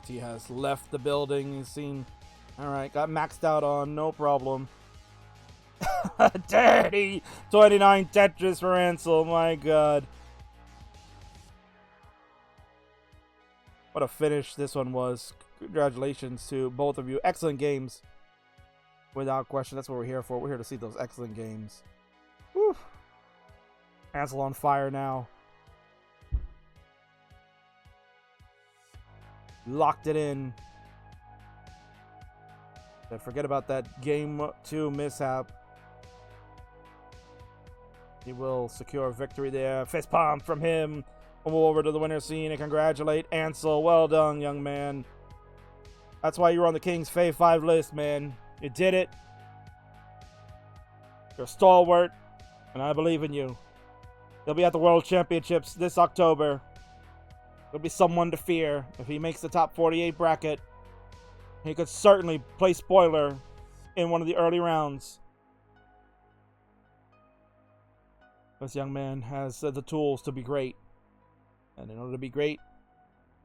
CT has left the building. He's seen. Alright, got maxed out on, no problem. Dirty 29 Tetris for Ansel, my god. What a finish this one was. Congratulations to both of you. Excellent games. Without question, that's what we're here for. We're here to see those excellent games. Whew. Ansel on fire now. Locked it in. But forget about that game 2 mishap. He will secure a victory there. Fist pump from him. We'll move over to the winner scene and congratulate Ansel. Well done, young man. That's why you're on the King's Fave 5 list, man. You did it. You're a stalwart, and I believe in you. He'll be at the World Championships this October. He'll be someone to fear. If he makes the top 48 bracket, he could certainly play spoiler in one of the early rounds. This young man has the tools to be great. And in order to be great,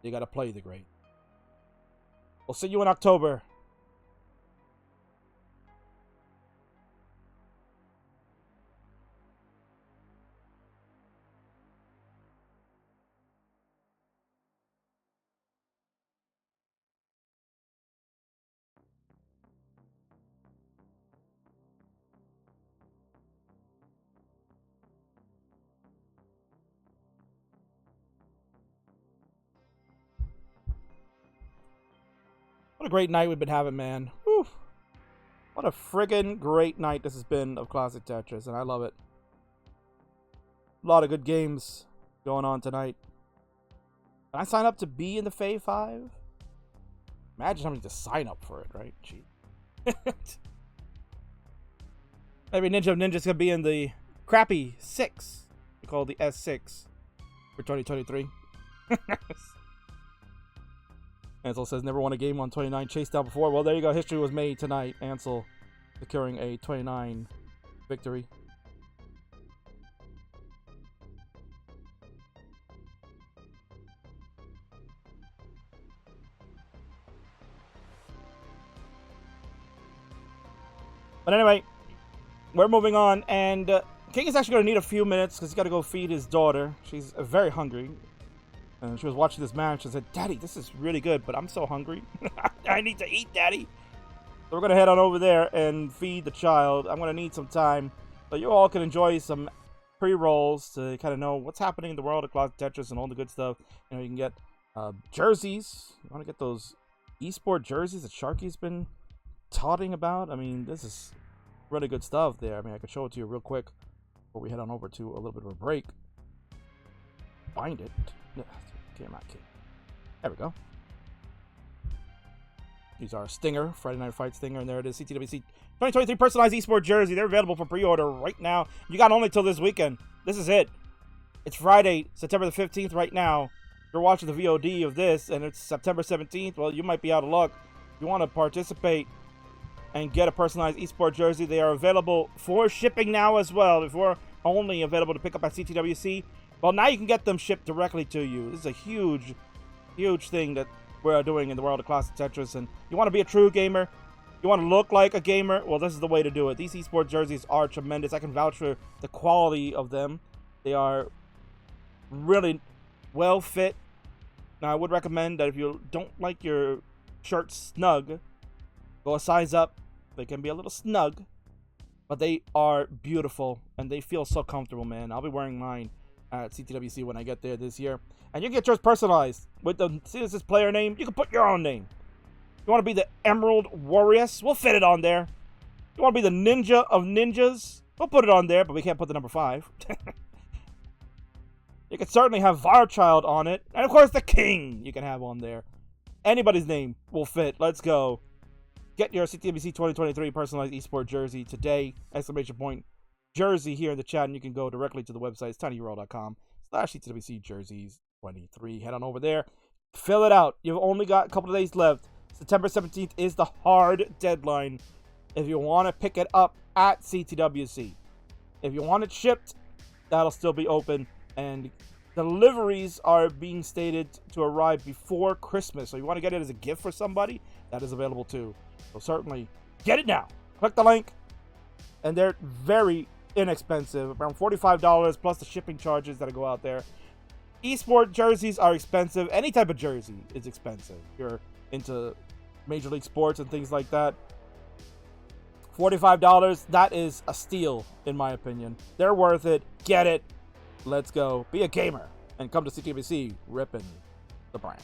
you got to play the great. We'll see you in October. What a great night we've been having, man. Whew. What a friggin' great night this has been of Classic Tetris, and I love it. A lot of good games going on tonight. Can I sign up to be in the Fave 5? Imagine having to sign up for it, right? Gee. Maybe Ninja of Ninjas could be in the crappy 6. We call it the S6 for 2023. Ansel says, never won a game on 29 chase down before. Well, there you go. History was made tonight. Ansel securing a 29 victory. But anyway, we're moving on. And King is actually going to need a few minutes because he's got to go feed his daughter. She's very hungry. And she was watching this match and said, Daddy, this is really good, but I'm so hungry. I need to eat, Daddy. So we're going to head on over there and feed the child. I'm going to need some time. So you all can enjoy some pre-rolls to kind of know what's happening in the world of Classic Tetris and all the good stuff. You know, you can get jerseys. You want to get those esport jerseys that Sharky's been talking about? I mean, this is really good stuff there. I mean, I could show it to you real quick before we head on over to a little bit of a break. Find it. There we go. These are Stinger, Friday Night Fight Stinger, and there it is, CTWC 2023 personalized esport jersey. They're available for pre-order right now. You got only till this weekend. This is it. It's Friday, September the 15th right now. You're watching the VOD of this, and it's September 17th. Well, you might be out of luck. If you want to participate and get a personalized esport jersey, they are available for shipping now as well. Before only available to pick up at CTWC. Well, now you can get them shipped directly to you. This is a huge, huge thing that we're doing in the world of Classic Tetris. And you want to be a true gamer? You want to look like a gamer? Well, this is the way to do it. These esports jerseys are tremendous. I can vouch for the quality of them. They are really well fit. Now, I would recommend that if you don't like your shirt snug, go a size up. They can be a little snug, but they are beautiful and they feel so comfortable, man. I'll be wearing mine at CTWC when I get there this year. And you can get yours personalized with the Citizens player name. You can put your own name. You want to be the Emerald Warriors? We'll fit it on there. You want to be the Ninja of Ninjas? We'll put it on there, but we can't put the number 5. You can certainly have Varchild on it. And of course, the King you can have on there. Anybody's name will fit. Let's go. Get your CTWC 2023 personalized esport jersey today. ! Jersey here in the chat, and you can go directly to the website. It's tinyurl.com/CTWC jerseys 23. Head on over there. Fill it out. You've only got a couple of days left. September 17th is the hard deadline if you want to pick it up at CTWC. If you want it shipped, that'll still be open. And Deliveries are being stated to arrive before Christmas. So you want to get it as a gift for somebody, that is available too. So certainly get it now. Click the link. And they're very inexpensive, around $45 plus the shipping charges that go out there. Esport jerseys are expensive. Any type of jersey is expensive. If you're into Major League Sports and things like that. $45, that is a steal, in my opinion. They're worth it. Get it. Let's go. Be a gamer. And come to CTWC, ripping the brand.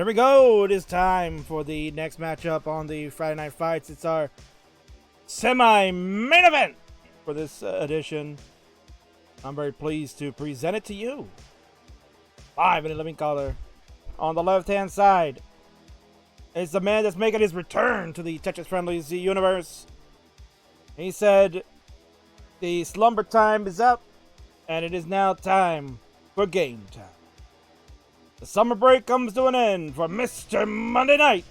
Here we go. It is time for the next matchup on the Friday Night Fights. It's our semi-main event for this edition. I'm very pleased to present it to you. Live in a living color. On the left-hand side is the man that's making his return to the Tetris Friendlies universe. He said, the slumber time is up, and it is now time for game time. The summer break comes to an end for Mr. Monday Night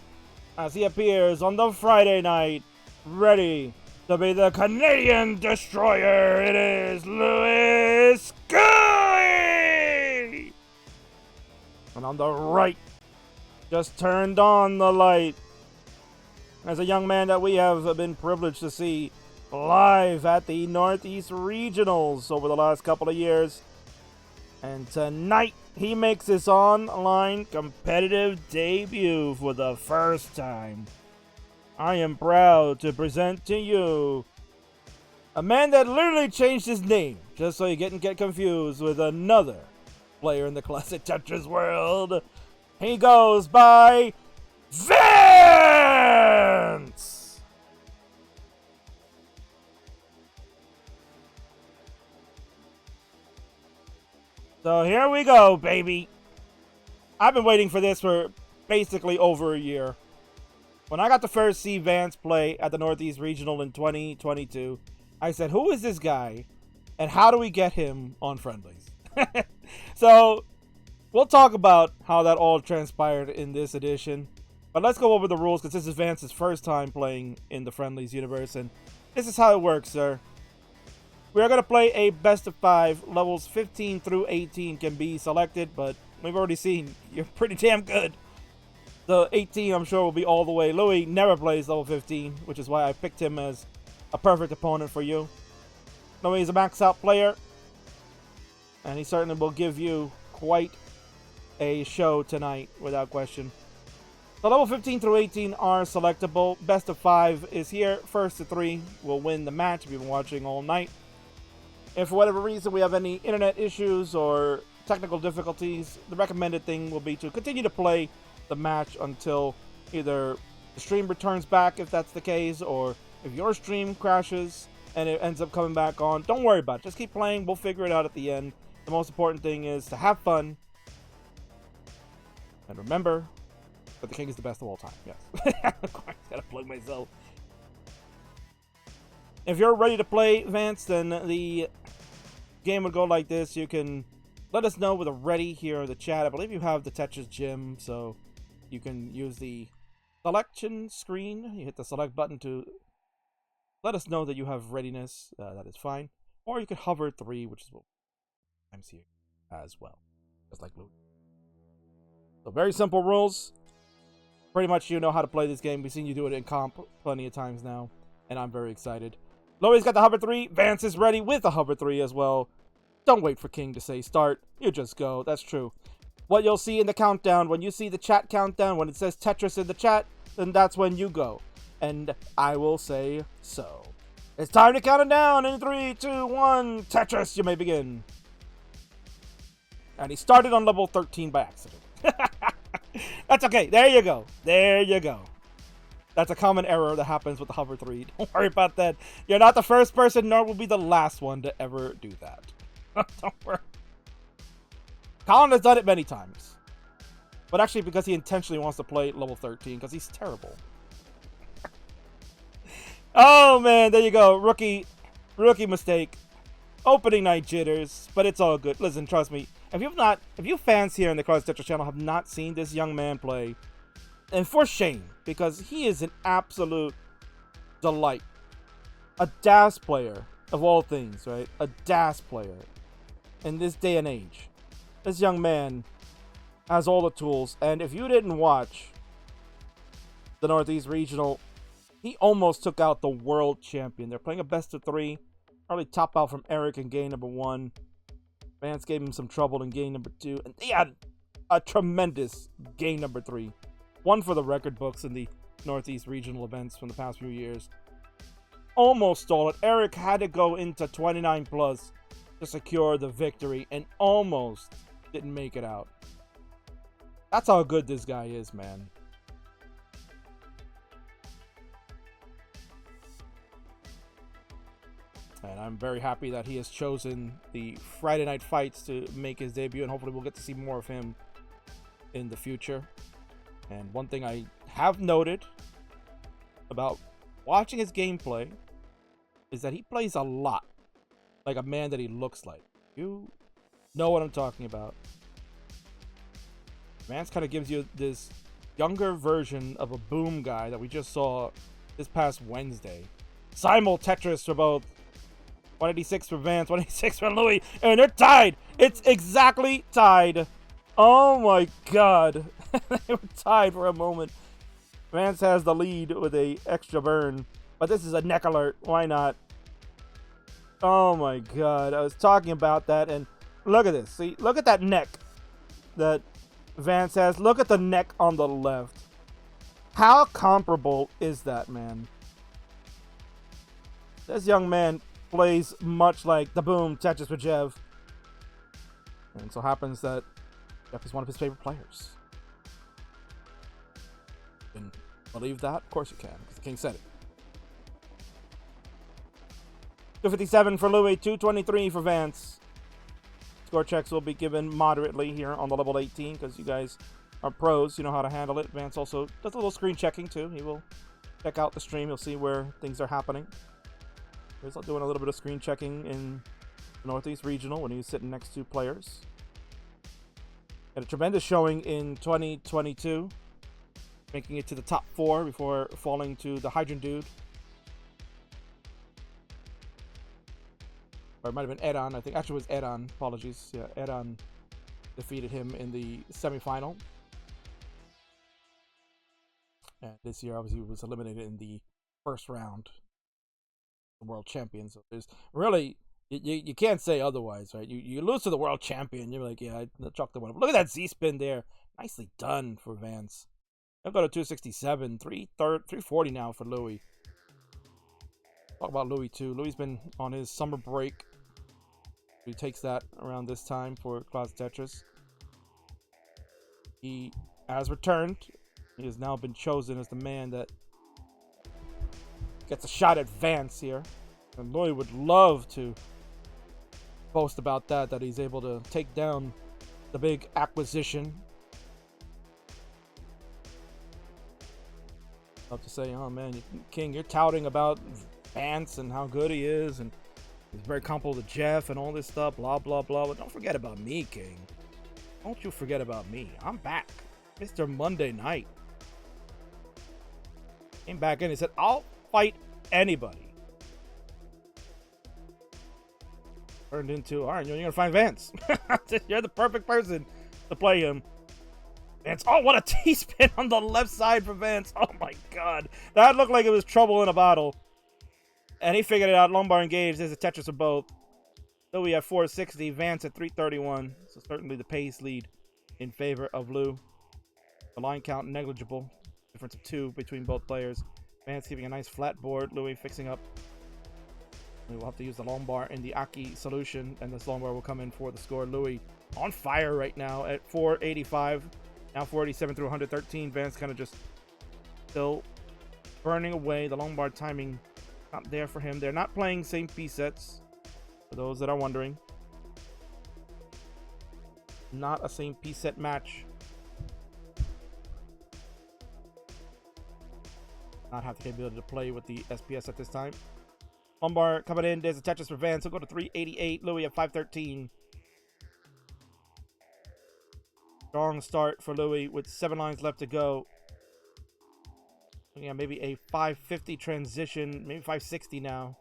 as he appears on the Friday night, ready to be the Canadian Destroyer. It is Louieskouie! And on the right, just turned on the light, as a young man that we have been privileged to see live at the Northeast Regionals over the last couple of years. And tonight, he makes his online competitive debut for the first time. I am proud to present to you a man that literally changed his name just so he didn't get confused with another player in the classic Tetris world. He goes by Vance! So here we go, baby. I've been waiting for this for basically over a year. When I got to first see Vance play at the Northeast Regional in 2022, I said, who is this guy? And how do we get him on Friendlies? So, we'll talk about how that all transpired in this edition. But let's go over the rules, because this is Vance's first time playing in the Friendlies universe. And this is how it works, sir. We are going to play a best of 5. Levels 15 through 18 can be selected, but we've already seen you're pretty damn good. The 18, I'm sure, will be all the way. Louis never plays level 15, which is why I picked him as a perfect opponent for you. Louis is a max out player, and he certainly will give you quite a show tonight, without question. The level 15 through 18 are selectable. Best of 5 is here. First to 3 will win the match if you've been watching all night. If for whatever reason we have any internet issues or technical difficulties, the recommended thing will be to continue to play the match until either the stream returns back, if that's the case, or if your stream crashes and it ends up coming back on. Don't worry about it. Just keep playing. We'll figure it out at the end. The most important thing is to have fun. And remember that the king is the best of all time. Yes. Of course, gotta plug myself. If you're ready to play, Vance, then the game would go like this. You can let us know with a ready here in the chat. I believe you have the Tetris gym, so you can use the selection screen. You hit the select button to let us know that you have readiness. That is fine. Or you could hover 3, which is what I'm here as well. Just like Louis. So very simple rules. Pretty much you know how to play this game. We've seen you do it in comp plenty of times now, and I'm very excited. Louis got the hover 3. Vance is ready with the hover 3 as well. Don't wait for King to say start. You just go. That's true. What you'll see in the countdown, when you see the chat countdown, when it says Tetris in the chat, then that's when you go. And I will say so. It's time to count it down in 3, 2, 1. Tetris, you may begin. And he started on level 13 by accident. That's okay. There you go. There you go. That's a common error that happens with the hover 3. Don't worry about that. You're not the first person, nor will be the last one to ever do that. Don't worry. Colin has done it many times. But actually because he intentionally wants to play level 13, because he's terrible. Oh man, there you go. Rookie mistake. Opening night jitters, but it's all good. Listen, trust me. If you fans here in the ClassicTetris channel have not seen this young man play, and for shame, because he is an absolute delight. A DAS player, of all things, right? A DAS player. In this day and age. This young man has all the tools, and if you didn't watch the Northeast Regional, he almost took out the world champion. They're playing a best of 3. Probably top out from Eric in game number 1. Vance gave him some trouble in game number 2, and he had a tremendous game number 3. One for the record books in the Northeast Regional events from the past few years. Almost stole it. Eric had to go into 29 plus to secure the victory and almost didn't make it out. That's how good this guy is, man. And I'm very happy that he has chosen the Friday Night Fights to make his debut, and hopefully we'll get to see more of him in the future. And one thing I have noted about watching his gameplay is that he plays a lot like a man that he looks like. You know what I'm talking about. Vance kind of gives you this younger version of a Boom guy that we just saw this past Wednesday. Simul Tetris for both. 186 for Vance, 186 for Louis, and they're tied. It's exactly tied. Oh my god. They were tied for a moment. Vance has the lead with a extra burn, but this is a neck alert. Why not? Oh my god. I was talking about that, and look at this. See, look at that neck that Vance has. Look at the neck on the left. How comparable is that, man? This young man plays much like the Boom Tetris with Jeff. And so happens that Jeff is one of his favorite players. Can believe that? Of course you can, because the king said it. 257 for Louis, 223 for Vance. Score checks will be given moderately here on the level 18, because you guys are pros. You know how to handle it. Vance also does a little screen checking too. He will check out the stream. You'll see where things are happening. He's doing a little bit of screen checking in the Northeast Regional when he's sitting next to players. Had a tremendous showing in 2022, making it to the top 4 before falling to the Hydrant Dude. Or it might have been Edon, I think. Actually, it was Edon. Apologies. Yeah, Edon defeated him in the semifinal. And this year, obviously, he was eliminated in the first round. World champion. So there's really, you can't say otherwise, right? You lose to the world champion, you're like, yeah, I chalked the one. Look at that Z-spin there. Nicely done for Vance. They'll go to 267, 340 now for Louis. Talk about Louis too. Louis's been on his summer break. He takes that around this time for ClassicTetris. He has returned. He has now been chosen as the man that gets a shot at Vance here. And Louis would love to boast about that he's able to take down the big acquisition. Love to say, oh man, King, you're touting about Vance and how good he is, and he's very comparable to Jeff and all this stuff, blah, blah, blah. But don't forget about me, King. Don't you forget about me. I'm back. Mr. Monday Night. Came back in and said, I'll fight anybody. Turned into, all right, you're gonna find Vance. You're the perfect person to play him. Vance, oh, what a T-spin on the left side for Vance. Oh my god, that looked like it was trouble in a bottle. And he figured it out. Lombard engaged. There's a Tetris of both. Louis at 460, Vance at 331. So certainly the pace lead in favor of Lou. The line count negligible. Difference of 2 between both players. Vance keeping a nice flat board. Louis fixing up. We will have to use the Lombard in the Aki solution, and this Lombard will come in for the score. Louis on fire right now at 485. Now 487 through 113. Vance kind of just still burning away. The Lombard timing not there for him. They're not playing same piece sets, for those that are wondering. Not a same piece set match. Not have the capability to play with the SPS at this time. Lombard coming in. There's a Tetris for Vance. He'll go to 388. Louis at 513. Strong start for Louis with 7 lines left to go. Yeah, maybe a 550 transition, maybe 560 now.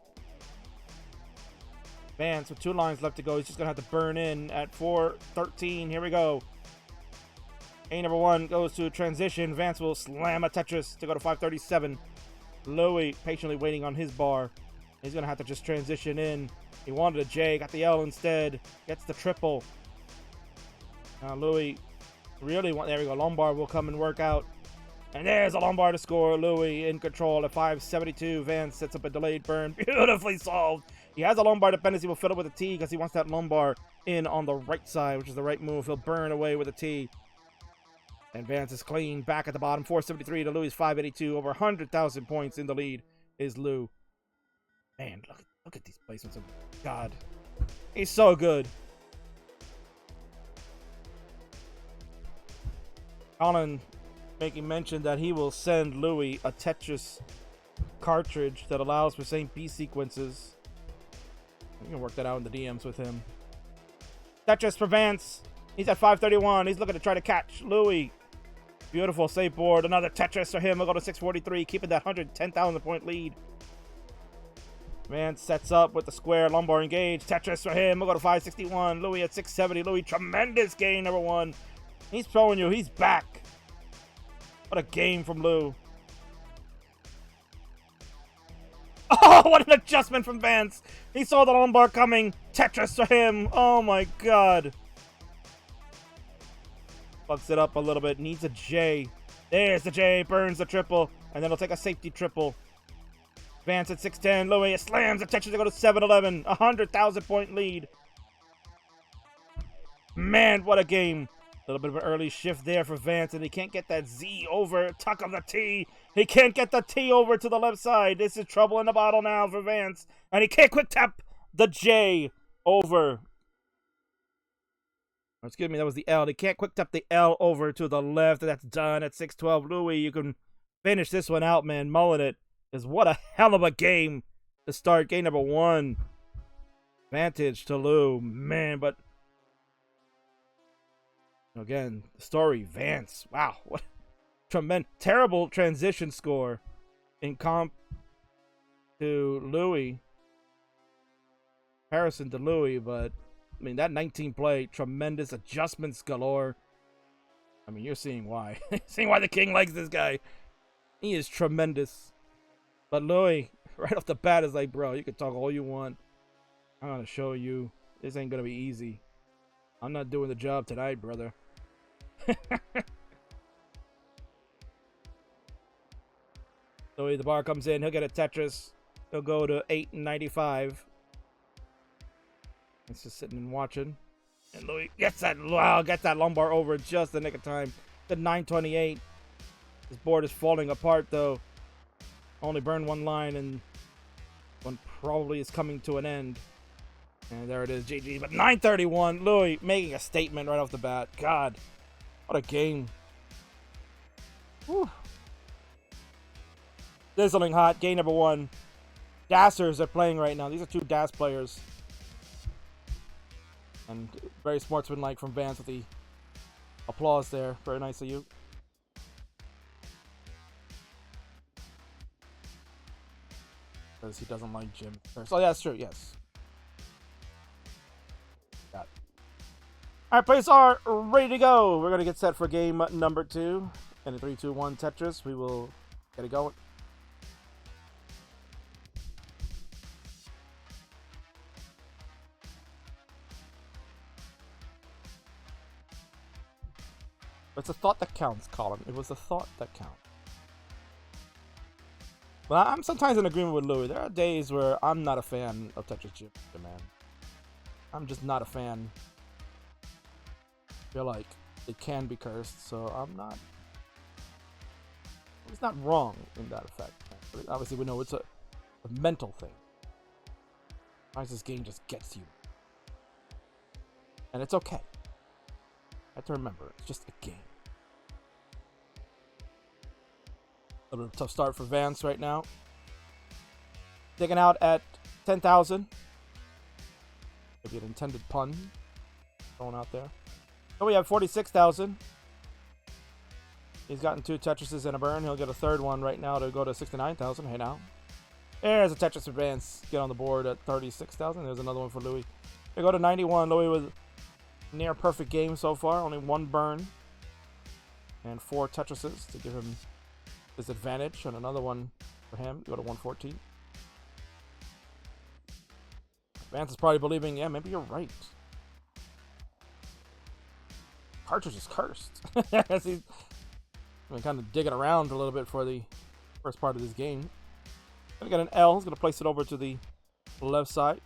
Vance with 2 lines left to go. He's just going to have to burn in at 413. Here we go. A number 1 goes to a transition. Vance will slam a Tetris to go to 537. Louis patiently waiting on his bar. He's going to have to just transition in. He wanted a J, got the L instead. Gets the triple. Now Louis really there we go. Lombard will come and work out. And there's a Lombard to score. Louis in control at 572. Vance sets up a delayed burn. Beautifully solved. He has a Lombard dependency. Will fill it with a T because he wants that Lombard in on the right side, which is the right move. He'll burn away with a T. And Vance is clean back at the bottom. 473 to Louis' 582. Over 100,000 points in the lead is Lou. Man, look at these placements. Oh, God. He's so good. Colin making mention that he will send Louis a Tetris cartridge that allows for same piece sequences. We can work that out in the DMs with him. Tetris for Vance. He's at 531. He's looking to try to catch Louis. Beautiful save board. Another Tetris for him. We'll go to 643, keeping that 110,000 point lead. Vance sets up with the square lumbar engage. Tetris for him. We'll go to 561. Louis at 670. Louis, tremendous game, number one. He's showing you he's back. What a game from Lou. Oh, what an adjustment from Vance. He saw the lumbar coming. Tetris for him. Oh, my God. Fucks it up a little bit. Needs a J. There's the J. Burns the triple. And then he'll take a safety triple. Vance at 610. Louis slams the Tetris to go to 711. 100,000 point lead. Man, what a game. A little bit of an early shift there for Vance, and he can't get that Z over. Tuck of the T. He can't get the T over to the left side. This is trouble in the bottle now for Vance. And he can't quick tap the J over. Oh, excuse me, that was the L. He can't quick tap the L over to the left. That's done at 612. Louis, you can finish this one out, man. Mulling it. Because what a hell of a game to start. Game number one. Advantage to Lou. Man, but again, the story, Vance. Wow, what tremendous, terrible transition score in comp to Louis. Comparison to Louis, but I mean that 19 play, tremendous adjustments galore. I mean, you're seeing why. Seeing why the king likes this guy. He is tremendous. But Louis, right off the bat, is like, bro, you can talk all you want. I'm gonna show you. This ain't gonna be easy. I'm not doing the job tonight, brother. So the bar comes in, he'll get a Tetris. He'll go to 895. It's just sitting and watching. And Louis gets that, wow, gets that lumbar over just the nick of time. The 928. This board is falling apart though. Only burned one line and one probably is coming to an end. And there it is, GG. But 931, Louis making a statement right off the bat. God, what a game. Whew. Sizzling hot, game number one. Dassers are playing right now. These are two DAS players. And very sportsmanlike from Vance with the applause there. Very nice of you. Because he doesn't like Jim. Oh, yeah, that's true, yes. Got it. Alright, players are ready to go. We're going to get set for game number two. In a 3-2-1 Tetris, we will get it going. It's a thought that counts, Colin. It was a thought that counts. But I'm sometimes in agreement with Louis. There are days where I'm not a fan of Tetris Jim, man. I'm just not a fan. I feel like it can be cursed, so I'm not. It's not wrong in that effect. But obviously, we know it's a mental thing. Sometimes this game just gets you. And it's okay. I have to remember, it's just a game. A little bit of a tough start for Vance right now. Taken out at 10,000. Maybe an intended pun going out there. So we have 46,000. He's gotten two Tetrises and a burn. He'll get a third one right now to go to 69,000. Hey now. There's a Tetris for Vance. Get on the board at 36,000. There's another one for Louis. We go to 91. Louis with near perfect game so far. Only one burn. And 4 Tetrises to give him his advantage. And another one for him. Go to 114. Vance is probably believing, yeah, maybe you're right. Cartridge is cursed. As he's kind of digging around a little bit for the first part of this game. Gonna get an L. He's gonna place it over to the left side.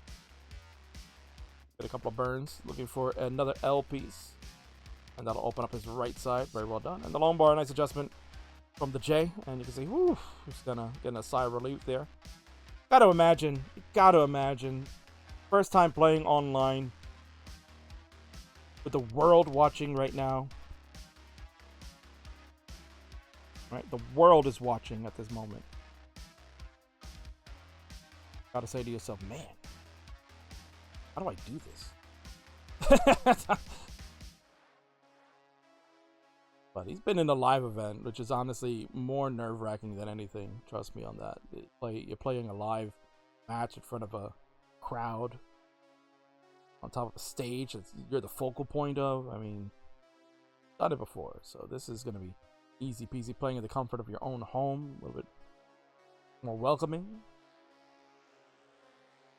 Get a couple of burns. Looking for another L piece. And that'll open up his right side. Very well done. And the long bar, nice adjustment from the J. And you can see, whoo, he's gonna get a sigh of relief there. Gotta imagine. First time playing online with the world watching right now. Right? The world is watching at this moment. Gotta say to yourself, man, how do I do this? But he's been in a live event, which is honestly more nerve-wracking than anything. Trust me on that. You're playing a live match in front of a crowd on top of a stage that you're the focal point of. I mean, done it before, so this is going to be easy peasy. Playing in the comfort of your own home, a little bit more welcoming.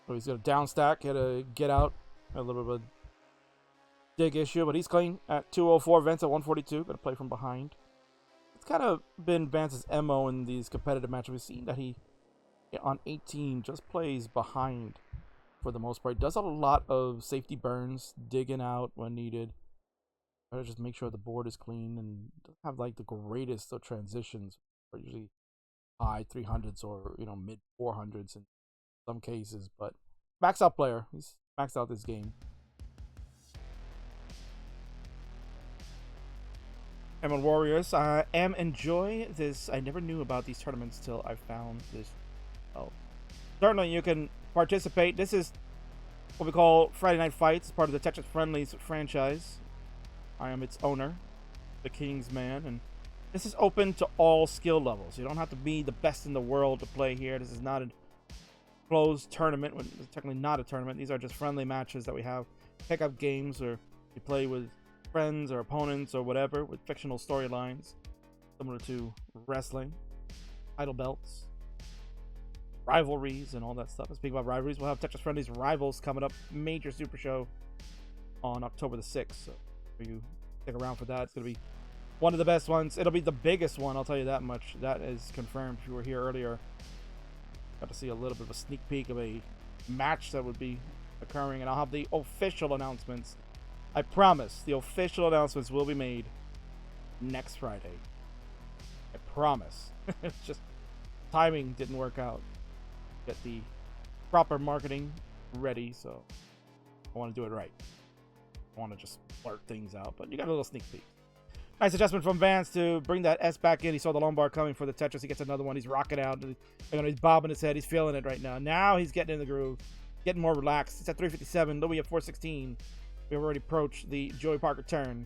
So he's going to down stack, get out, a little bit of a dig issue, but he's clean at 204. Vance at 142. Going to play from behind. It's kind of been Vance's MO in these competitive matches. We've seen that he, on 18, just plays behind for the most part. Does a lot of safety burns, digging out when needed. Try to just make sure the board is clean and have like the greatest of transitions. Or usually high 300s or mid 400s in some cases, but max out player. He's maxed out this game. Emerald Warriors, enjoy this. I never knew about these tournaments till I found this. Oh, certainly you can participate. This is what we call Friday Night Fights, part of the Tetris Friendlies franchise. I am its owner, the Kingsman, and this is open to all skill levels. You don't have to be the best in the world to play here. This is not a closed tournament. It's technically not a tournament. These are just friendly matches that we have. Pick up games, or you play with friends or opponents or whatever, with fictional storylines similar to wrestling, title belts, rivalries, and all that stuff. And speaking about rivalries, we'll have Tetris Friendlies Rivals coming up, major super show on October the 6th. So if you stick around for that, it's going to be one of the best ones. It'll be the biggest one, I'll tell you that much. That is confirmed. If you were here earlier, got to see a little bit of a sneak peek of a match that would be occurring, and I'll have the official announcements. I promise the official announcements will be made next Friday. I promise. It's just timing didn't work out. Get the proper marketing ready, so I want to do it right. I want to just blurt things out, but you got a little sneak peek. Nice adjustment from Vance to bring that S back in. He saw the lumbar coming for the Tetris. He gets another one. He's rocking out. He's bobbing his head. He's feeling it right now. Now he's getting in the groove, getting more relaxed. It's at 357. Louis at 416. We've already approached the Joey Parker turn.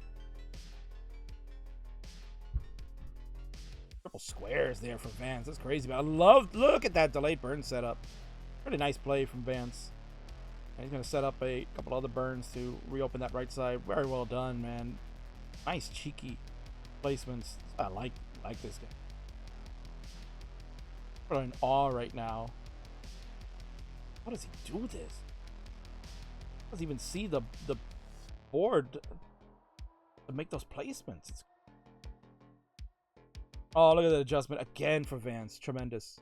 Triple squares there for Vance. That's crazy, but I look at that delayed burn setup. Pretty nice play from Vance. And he's going to set up a couple other burns to reopen that right side. Very well done, man. Nice cheeky placements. I like this guy. I'm in awe right now. How does he do this? Doesn't even see the board to make those placements. Oh, look at that adjustment again for Vance. Tremendous.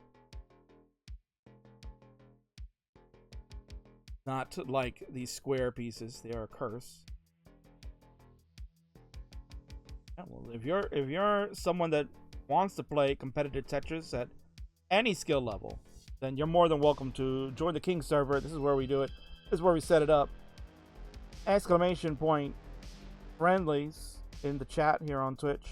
Not like these square pieces. They are a curse. Yeah, well, if you're someone that wants to play competitive Tetris at any skill level, then you're more than welcome to join the King server. This is where we do it. This is where we set it up. Exclamation point Friendlies in the chat here on Twitch.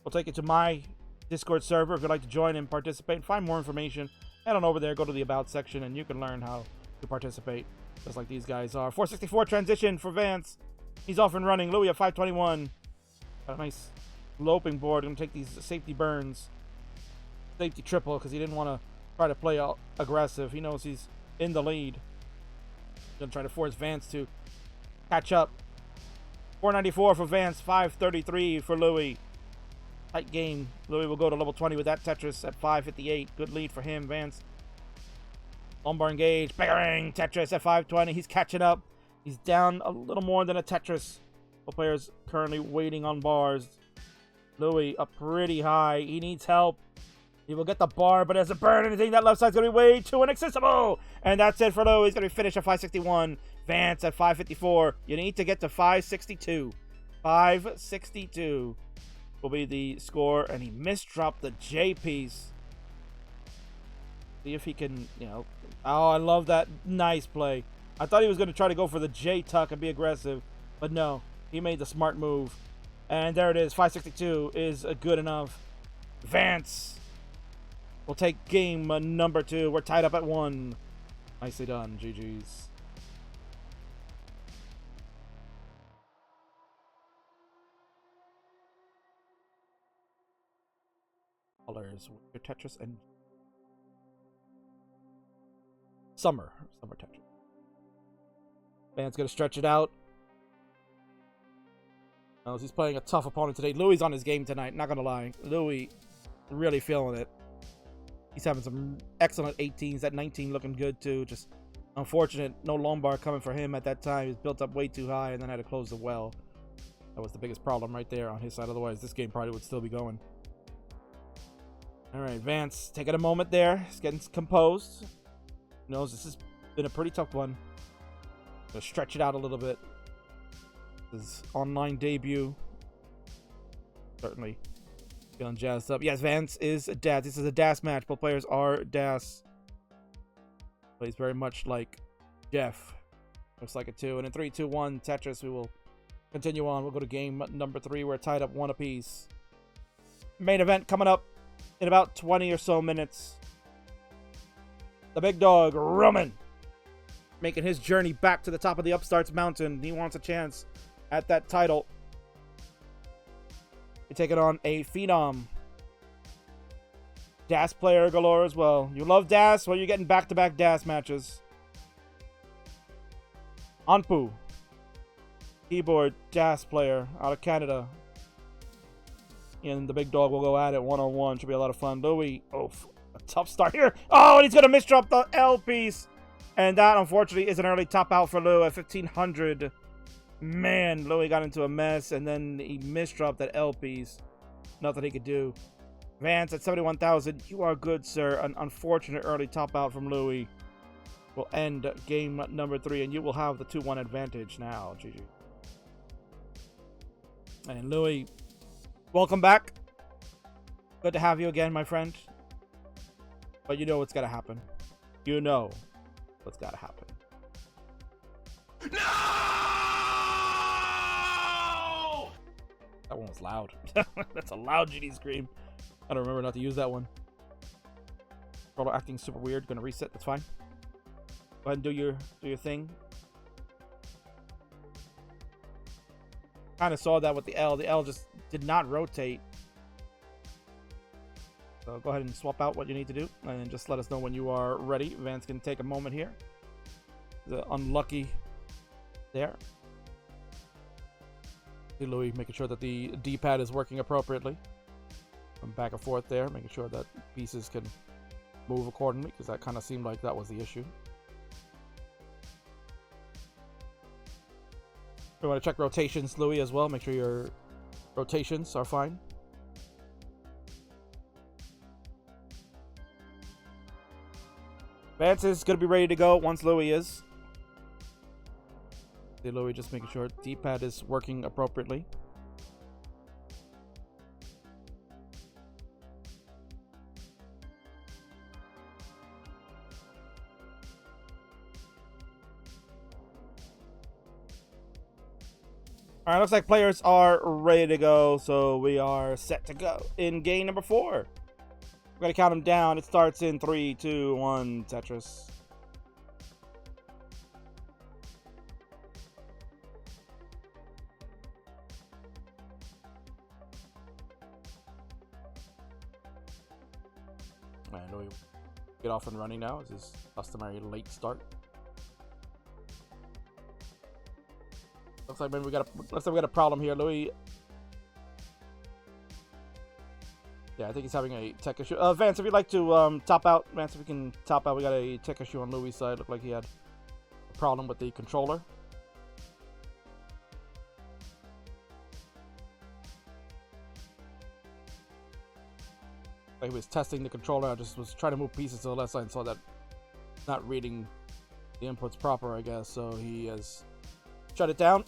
We'll take you to my Discord server if you'd like to join and participate and find more information. Head on over there, go to the About section, and you can learn how to participate, just like these guys are. 464 transition for Vance. He's off and running. Louis at 521. Got a nice loping board. Gonna take these safety burns. Safety triple because he didn't want to try to play aggressive. He knows he's in the lead. Gonna try to force Vance to catch up. 494 for Vance, 533 for Louis. Tight game. Louis will go to level 20 with that Tetris at 558. Good lead for him. Vance. Lumbar engage. Bang! Tetris at 520. He's catching up. He's down a little more than a Tetris. Both players currently waiting on bars. Louis up pretty high. He needs help. He will get the bar, but it doesn't burn anything. That left side's going to be way too inaccessible. And that's it for Louis. He's going to be finished at 561. Vance at 554. You need to get to 562. 562 will be the score, and he misdropped the J piece. See if he can, you know. Oh, I love that. Nice play. I thought he was going to try to go for the J tuck and be aggressive, but no. He made the smart move. And there it is. 562 is good enough. Vance will take game number 2. We're tied up at 1. Nicely done. GG's. Colors. Tetris and Summer Tetris. Vance going to stretch it out. He's playing a tough opponent today. Louis on his game tonight, not going to lie. Louis really feeling it. He's having some excellent 18s. That 19 looking good too. Just unfortunate, no Lombard coming for him at that time. He's built up way too high and then had to close the well. That was the biggest problem right there on his side. Otherwise, this game probably would still be going. All right, Vance taking a moment there. He's getting composed. He knows this has been a pretty tough one. Gonna stretch it out a little bit. His online debut. Certainly feeling jazzed up. Yes, Vance is a DAS. This is a DAS match. Both players are DAS. Plays very much like Jeff. Looks like it too. And in 3, 2, 1, Tetris, we will continue on. We'll go to game number 3. We're tied up 1 apiece. Main event coming up in about 20 or so minutes. The big dog, Roman, making his journey back to the top of the Upstarts Mountain. He wants a chance at that title. You're taking on a phenom. DAS player galore as well. You love DAS? Well, you're getting back-to-back DAS matches. Anpu, keyboard DAS player out of Canada. And the big dog will go at it one-on-one. Should be a lot of fun. Louis, a tough start here. Oh, and he's going to misdrop the L piece. And that, unfortunately, is an early top out for Lou at 1,500. Man, Louis got into a mess, and then he misdropped that L piece. Nothing he could do. Vance at 71,000. You are good, sir. An unfortunate early top out from Louis will end game number 3, and you will have the 2-1 advantage now. GG. And Louis, welcome back. Good to have you again, my friend. But you know what's got to happen. You know what's got to happen.
No!
That one was loud. That's a loud GD scream. I don't remember not to use that one. Controller acting super weird. Gonna reset. That's fine. Go ahead and do your thing. Kind of saw that with the L. The L just did not rotate. So go ahead and swap out what you need to do, and then just let us know when you are ready. Vance can take a moment here. The unlucky there. See Louis making sure that the D-pad is working appropriately. From back and forth there, making sure that pieces can move accordingly, because that kind of seemed like that was the issue. We want to check rotations, Louis, as well. Make sure your rotations are fine. Vance is going to be ready to go once Louis is. See Louis just making sure D-pad is working appropriately. Alright, looks like players are ready to go, so we are set to go in game number 4. We're going to count them down. It starts in 3, 2, 1, Tetris. Alright, Louis, get off and running now. It's his customary late start. Looks like maybe we got a problem here, Louis. Yeah, I think he's having a tech issue. Vance, if you'd like to top out, Vance, if we can top out, we got a tech issue on Louis' side. Looked like he had a problem with the controller. He was testing the controller. I just was trying to move pieces to the left side and saw that not reading the inputs proper, I guess. So he has shut it down.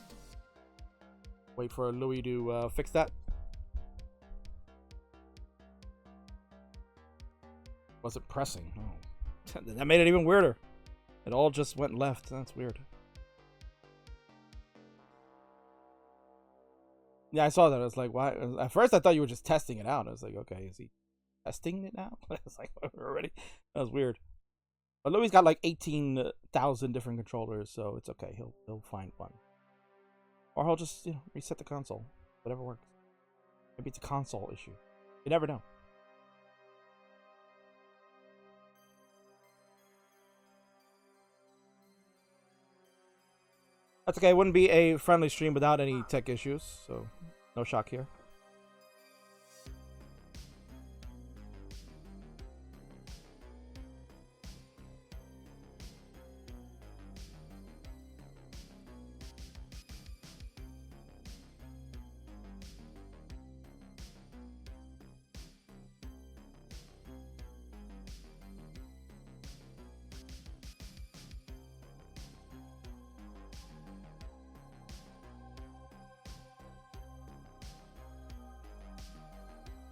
Wait for Louis to fix that. Wasn't pressing. Oh. That made it even weirder. It all just went left. That's weird. Yeah, I saw that. I was like, why? At first, I thought you were just testing it out. I was like, okay, is he testing it now? I was like, already? That was weird. But Louis got like 18,000 different controllers, so it's okay. He'll find one. Or he'll just, reset the console. Whatever works. Maybe it's a console issue. You never know. That's okay. It wouldn't be a friendly stream without any tech issues, so no shock here.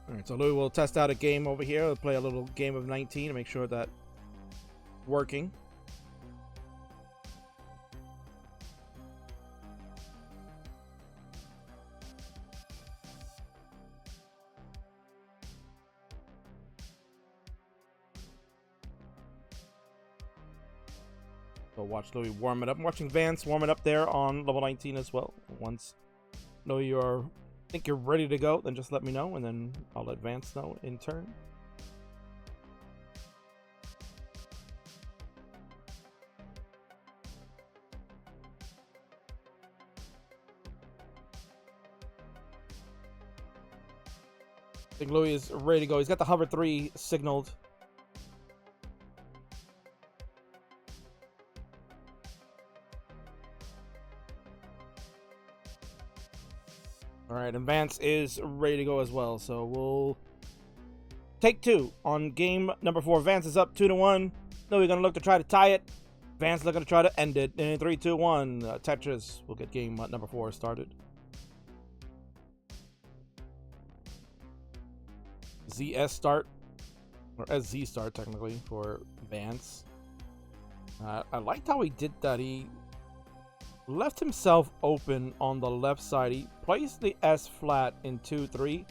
Alright, so Louis will test out a game over here. We'll play a little game of 19 to make sure that working. So watch Louis warm it up. I'm watching Vance warm it up there on level 19 as well. Once Louis think you're ready to go, then just let me know, and then I'll let Vance know in turn. I think Louis is ready to go. He's got the hover 3 signaled. Alright, and Vance is ready to go as well, so we'll take 2 on game number 4. Vance is up 2-1. Louis gonna look to try to tie it. Vance looking to try to end it. In 3, 2, 1. Tetris will get game number 4 started. ZS start, or SZ start technically for Vance. I liked how he did that. He left himself open on the left side. He placed the S flat in 2-3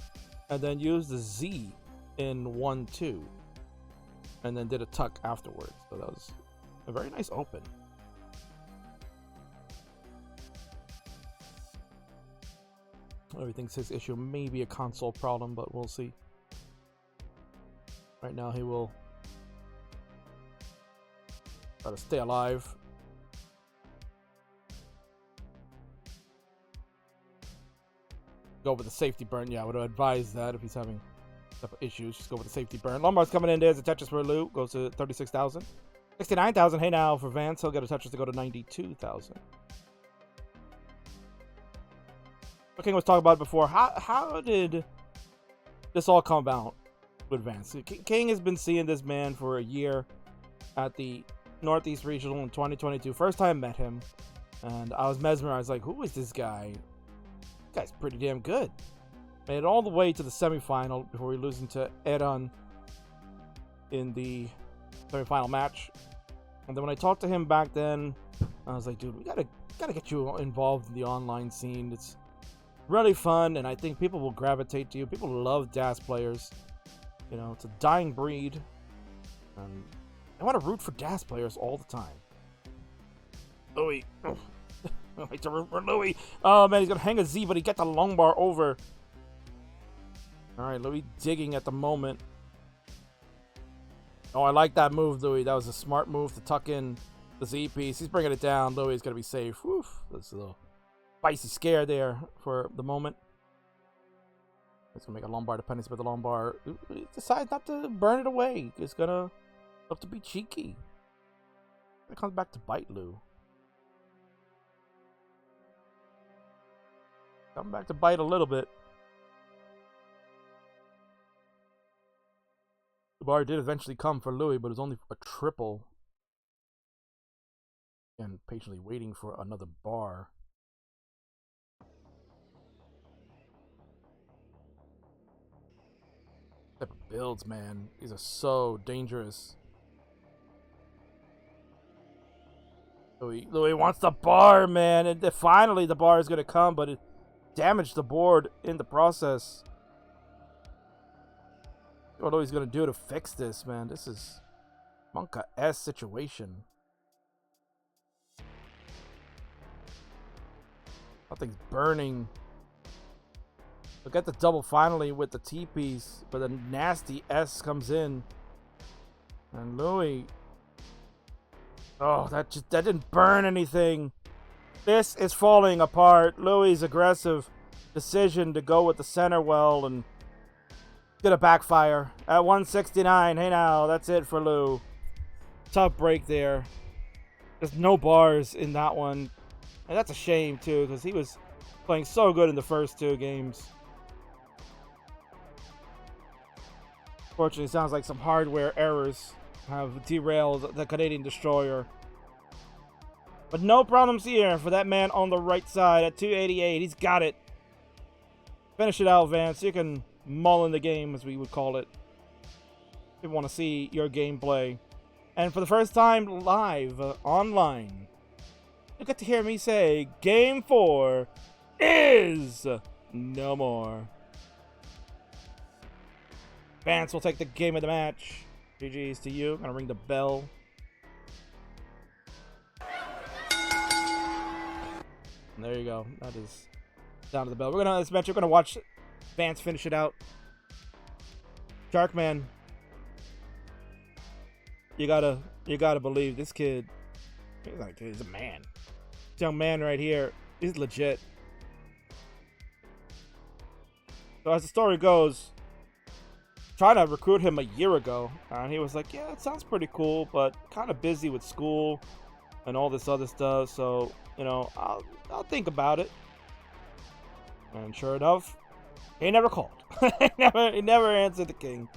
and then used the Z in 1-2 and then did a tuck afterwards. So that was a very nice open. Louis thinks his issue may be a console problem, but we'll see. Right now he will try to stay alive. Go with the safety burn. Yeah, I would advise that if he's having issues. Just go with the safety burn. Lombard's coming in. There's a Tetris for Lou. Goes to 36,000. 69,000. Hey now for Vance. He'll get a Tetris to go to 92,000. King was talking about it before. How did this all come about with Vance? King has been seeing this man for a year at the Northeast Regional in 2022. First time I met him. And I was mesmerized. Like, who is this guy? This guy's pretty damn good. Made it all the way to the semifinal before he losing to Eran in the semifinal match. And then when I talked to him back then, I was like, dude, we gotta get you involved in the online scene. It's really fun, and I think people will gravitate to you. People love DAS players. You know, it's a dying breed. And I want to root for DAS players all the time. Louis. I like to root for Louis. Oh, man, he's going to hang a Z, but he got the long bar over. All right, Louis digging at the moment. Oh, I like that move, Louis. That was a smart move to tuck in the Z piece. He's bringing it down. Louis is going to be safe. Woof. That's a little spicy scare there for the moment. It's going to make a lumbar dependency, but the lumbar decides not to burn it away. It's going to look to be cheeky. It comes back to bite Lou. Coming back to bite a little bit. The bar did eventually come for Louis, but it was only a triple. And patiently waiting for another bar. Type of builds, man. These are so dangerous. Louis wants the bar, man. And finally the bar is going to come, but it damaged the board in the process. What Louis going to do to fix this, man? This is Monka-S situation. Nothing's burning. Look at the double finally with the T piece, but a nasty S comes in. And Louis. Oh, that didn't burn anything. This is falling apart. Louis' aggressive decision to go with the center well and gonna backfire at 169. Hey now, that's it for Lou. Tough break there. There's no bars in that one. And that's a shame too, because he was playing so good in the first two games. Fortunately, it sounds like some hardware errors have derailed the Canadian Destroyer. But no problems here for that man on the right side at 288. He's got it. Finish it out, Vance. You can mull in the game, as we would call it, if you want to see your gameplay. And for the first time live, online, you get to hear me say, Game 4 is no more. Vance will take the game of the match. GG's to you. I'm gonna ring the bell. And there you go. That is down to the bell. We're gonna this match. We're gonna watch Vance finish it out. Sharkman, you gotta believe this kid. He's a man. This young man right here. He's legit. So as the story goes, trying to recruit him a year ago, and he was like, yeah, it sounds pretty cool, but kind of busy with school and all this other stuff, so you know, I'll think about it. And sure enough, he never called. he never answered the king.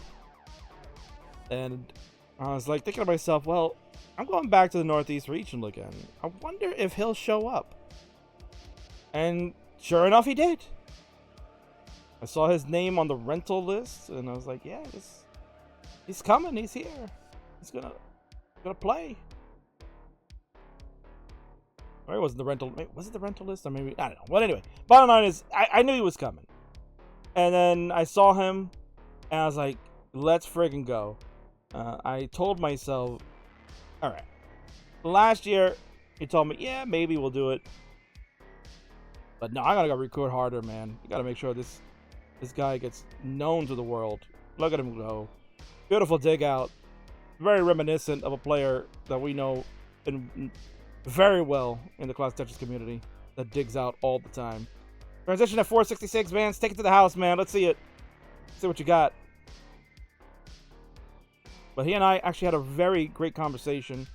And I was like thinking to myself, well, I'm going back to the Northeast region again. I wonder if he'll show up. And sure enough, he did. I saw his name on the rental list, and I was like, yeah, he's coming. He's here. He's gonna play. Or it wasn't the rental. Wait, was it the rental list? Or maybe, I don't know. But anyway, bottom line is, I knew he was coming. And then I saw him, and I was like, let's friggin' go. I told myself, all right. Last year, he told me, yeah, maybe we'll do it. But no, I gotta go record harder, man. You gotta make sure this guy gets known to the world. Look at him go. Beautiful dig out. Very reminiscent of a player that we know very well in the ClassicTetris community that digs out all the time. Transition at 466, Vance. Take it to the house, man. Let's see it. See what you got. But he and I actually had a very great conversation.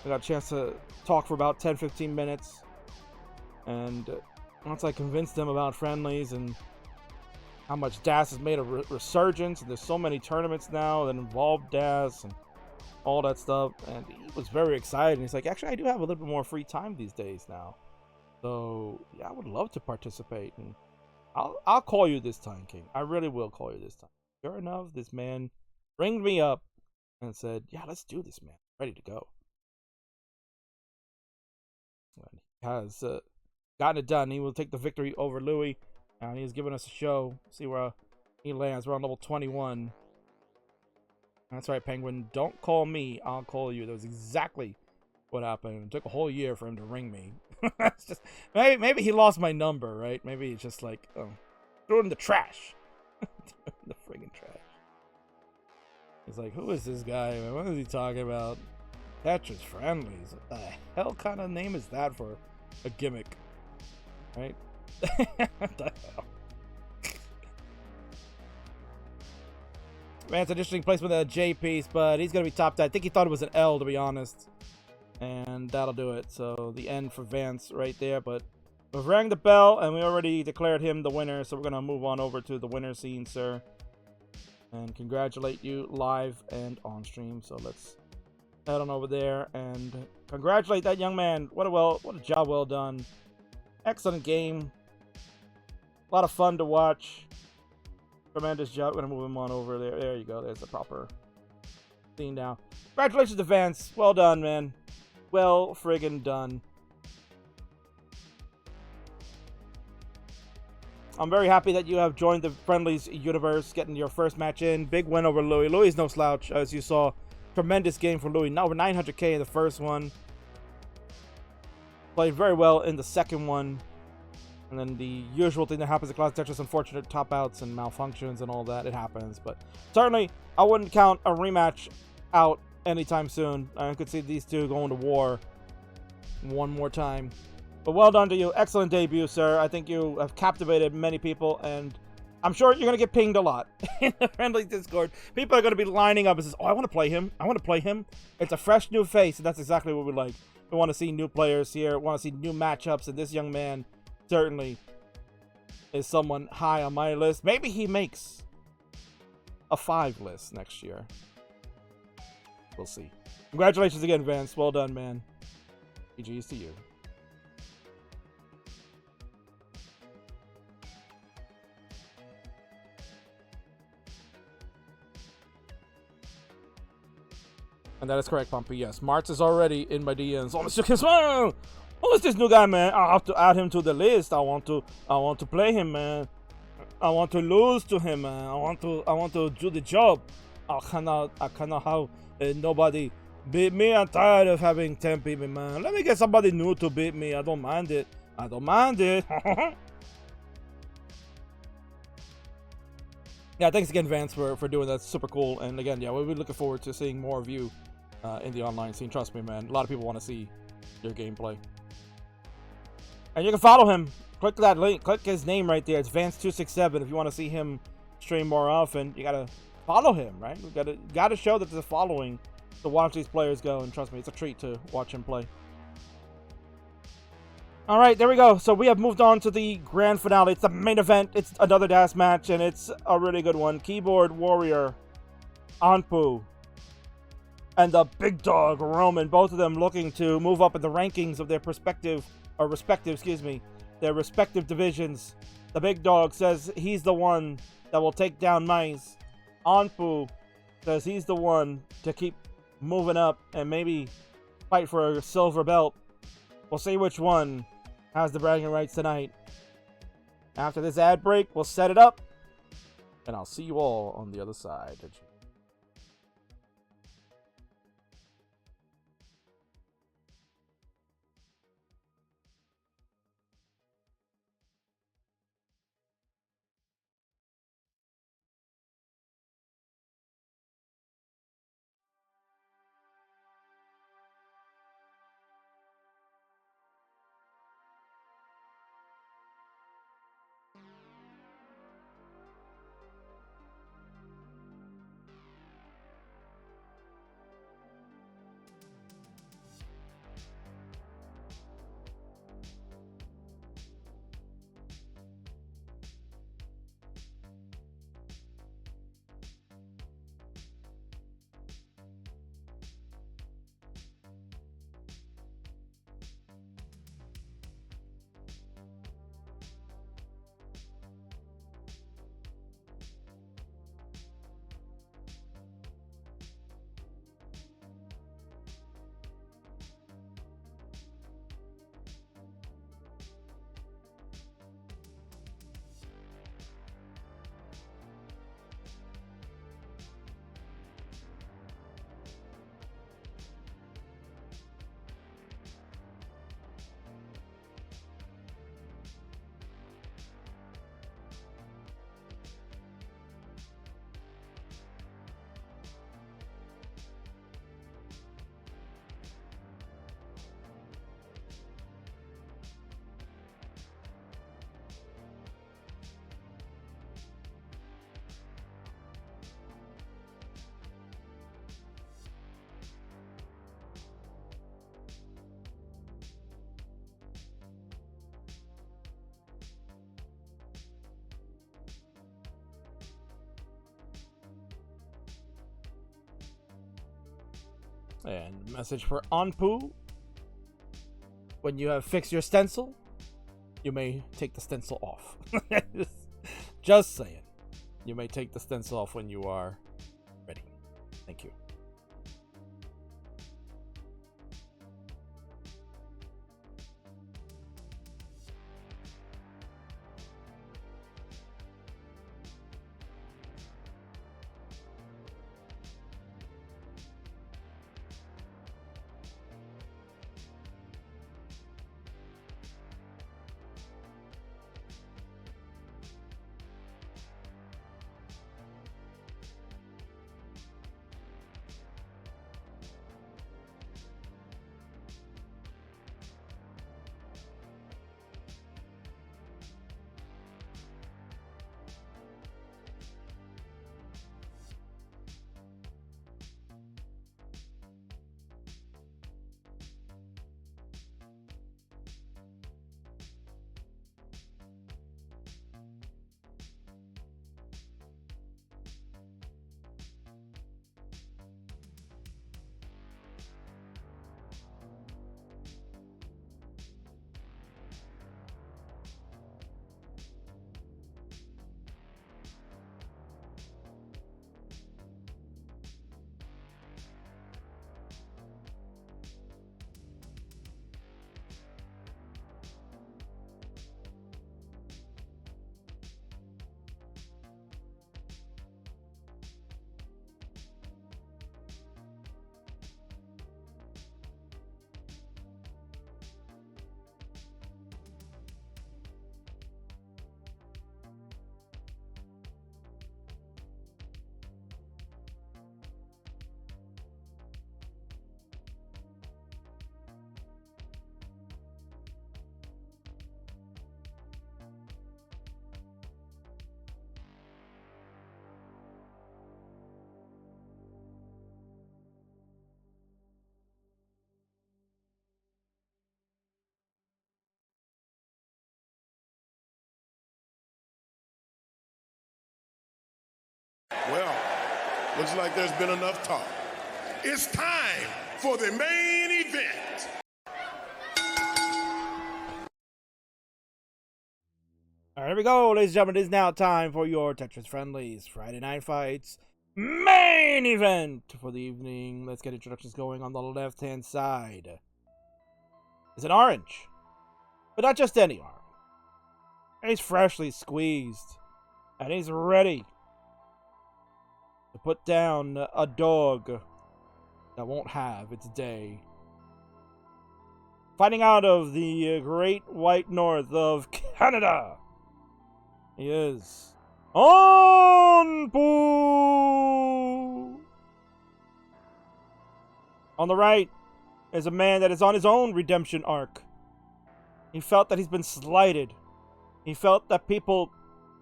I got a chance to talk for about 10-15 minutes. And once I convinced him about Friendlies and how much DAS has made a resurgence, and there's so many tournaments now that involve DAS and all that stuff, and he was very excited. And he's like, actually, I do have a little bit more free time these days now, so yeah, I would love to participate, and I'll call you this time, King. I really will call you this time. Sure enough, this man ringed me up and said, yeah, let's do this, man. Ready to go. And he has gotten it done. He will take the victory over Louis. And he's giving us a show. See where he lands. We're on level 21. That's right, Penguin. Don't call me. I'll call you. That was exactly what happened. It took a whole year for him to ring me. It's just maybe he lost my number, right? Maybe it's just like, oh, throw it in the trash. The friggin' trash. He's like, who is this guy? What is he talking about? Tetris Friendlies. What the hell kind of name is that for a gimmick? Right? What the hell? Man, it's an interesting placement of a J piece, but he's going to be topped. I think he thought it was an L, to be honest. And that'll do it. So the end for Vance right there. But we've rang the bell, and we already declared him the winner. So we're going to move on over to the winner scene, sir. And congratulate you live and on stream. So let's head on over there and congratulate that young man. What a job well done. Excellent game. A lot of fun to watch. Tremendous job. Gonna move him on over there. There you go. There's the proper scene now. Congratulations to Vance. Well done, man. Well friggin' done. I'm very happy that you have joined the Friendlies universe, getting your first match in. Big win over Louis. Louis is no slouch, as you saw. Tremendous game for Louis. Now over 900k in the first one. Played very well in the second one. And then the usual thing that happens in ClassicTetris, unfortunate top outs and malfunctions and all that. It happens. But certainly, I wouldn't count a rematch out anytime soon. I could see these two going to war one more time. But well done to you. Excellent debut, sir. I think you have captivated many people, and I'm sure you're going to get pinged a lot in the Friendly Discord. People are going to be lining up and says, oh, I want to play him. I want to play him. It's a fresh new face, and that's exactly what we like. We want to see new players here. We want to see new matchups, and this young man certainly is someone high on my list. Maybe he makes a 5 list next year. We'll see. Congratulations again, Vance. Well done, man. GG's to you. And that is correct, Pumpy. Yes, Martz is already in my DMs. Oh, Mr. Kingsman! Who is this new guy, man? I have to add him to the list. I want to play him, man. I want to lose to him, man. I want to do the job. I cannot have nobody beat me. I'm tired of having 10 people, man. Let me get somebody new to beat me. I don't mind it. I don't mind it. Yeah, thanks again, Vance, for doing that. Super cool. And again, yeah, we'll be looking forward to seeing more of you in the online scene. Trust me, man. A lot of people want to see your gameplay. And you can follow him. Click that link. Click his name right there. It's Vance267. If you want to see him stream more often, you gotta follow him, right? We gotta show that there's a following to watch these players go. And trust me, it's a treat to watch him play. All right, there we go. So we have moved on to the grand finale. It's the main event. It's another dash match, and it's a really good one. Keyboard Warrior Anpu and the big dog Roman, both of them looking to move up in the rankings of their respective divisions. The big dog says he's the one that will take down Mice. Anpu says he's the one to keep moving up and maybe fight for a silver belt. We'll see which one has the bragging rights tonight. After this ad break, we'll set it up, and I'll see you all on the other side. And message for Anpu. When you have fixed your stencil, you may take the stencil off. Just saying. You may take the stencil off when you are ready. Thank you.
Well, looks like there's been enough talk. It's time for the main event.
All right, here we go, ladies and gentlemen. It is now time for your Tetris Friendlies Friday Night Fights main event for the evening. Let's get introductions going on the left-hand side. It's an orange, but not just any orange. He's freshly squeezed, and he's ready to put down a dog that won't have its day. Fighting out of the great white north of Canada, he is Anpu. On the right is a man that is on his own redemption arc. He felt that he's been slighted. He felt that people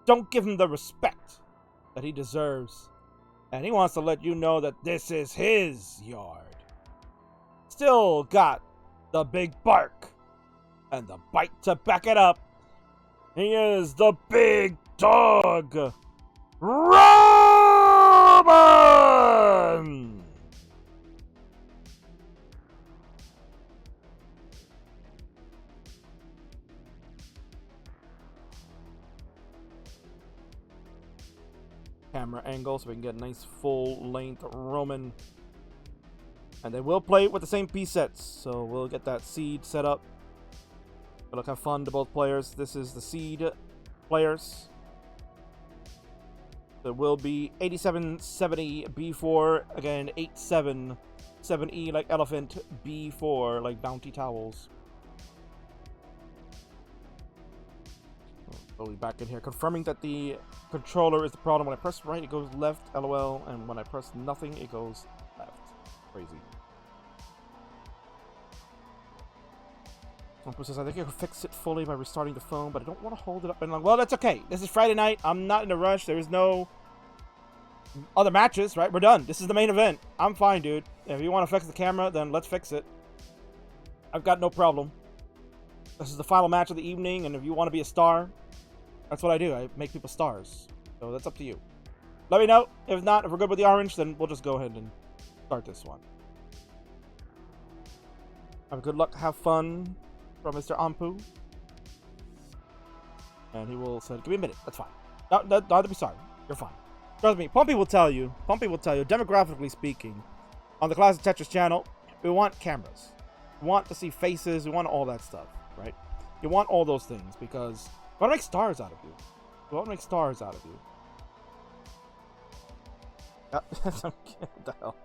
don't give him the respect that he deserves. And he wants to let you know that this is his yard. Still got the big bark and the bite to back it up. He is the big dog, Roman! Camera angle so we can get a nice full-length Roman. And they will play it with the same piece sets, so we'll get that seed set up. It'll have fun to both players. This is the seed players. There will be 8770 B4, again 87 7E like elephant, B4 like bounty towels. Slowly back in here, confirming that the controller is the problem. When I press right, it goes left, LOL, and when I press nothing, it goes left. Crazy. Someone says, I think I can fix it fully by restarting the phone, but I don't want to hold it up and long. Well, that's okay. This is Friday night. I'm not in a rush. There is no other matches, right? We're done. This is the main event. I'm fine, dude. If you want to fix the camera, then let's fix it. I've got no problem. This is the final match of the evening, and if you want to be a star, that's what I do. I make people stars. So that's up to you. Let me know. If not, if we're good with the orange, then we'll just go ahead and start this one. Have good luck. Have fun from Mr. Anpu. And he will say, give me a minute. That's fine. Not to be sorry. You're fine. Trust me, Pumpy will tell you, demographically speaking, on the Classic Tetris channel, we want cameras. We want to see faces. We want all that stuff, right? You want all those things because we want to make stars out of you. We want to make stars out of you. What the hell?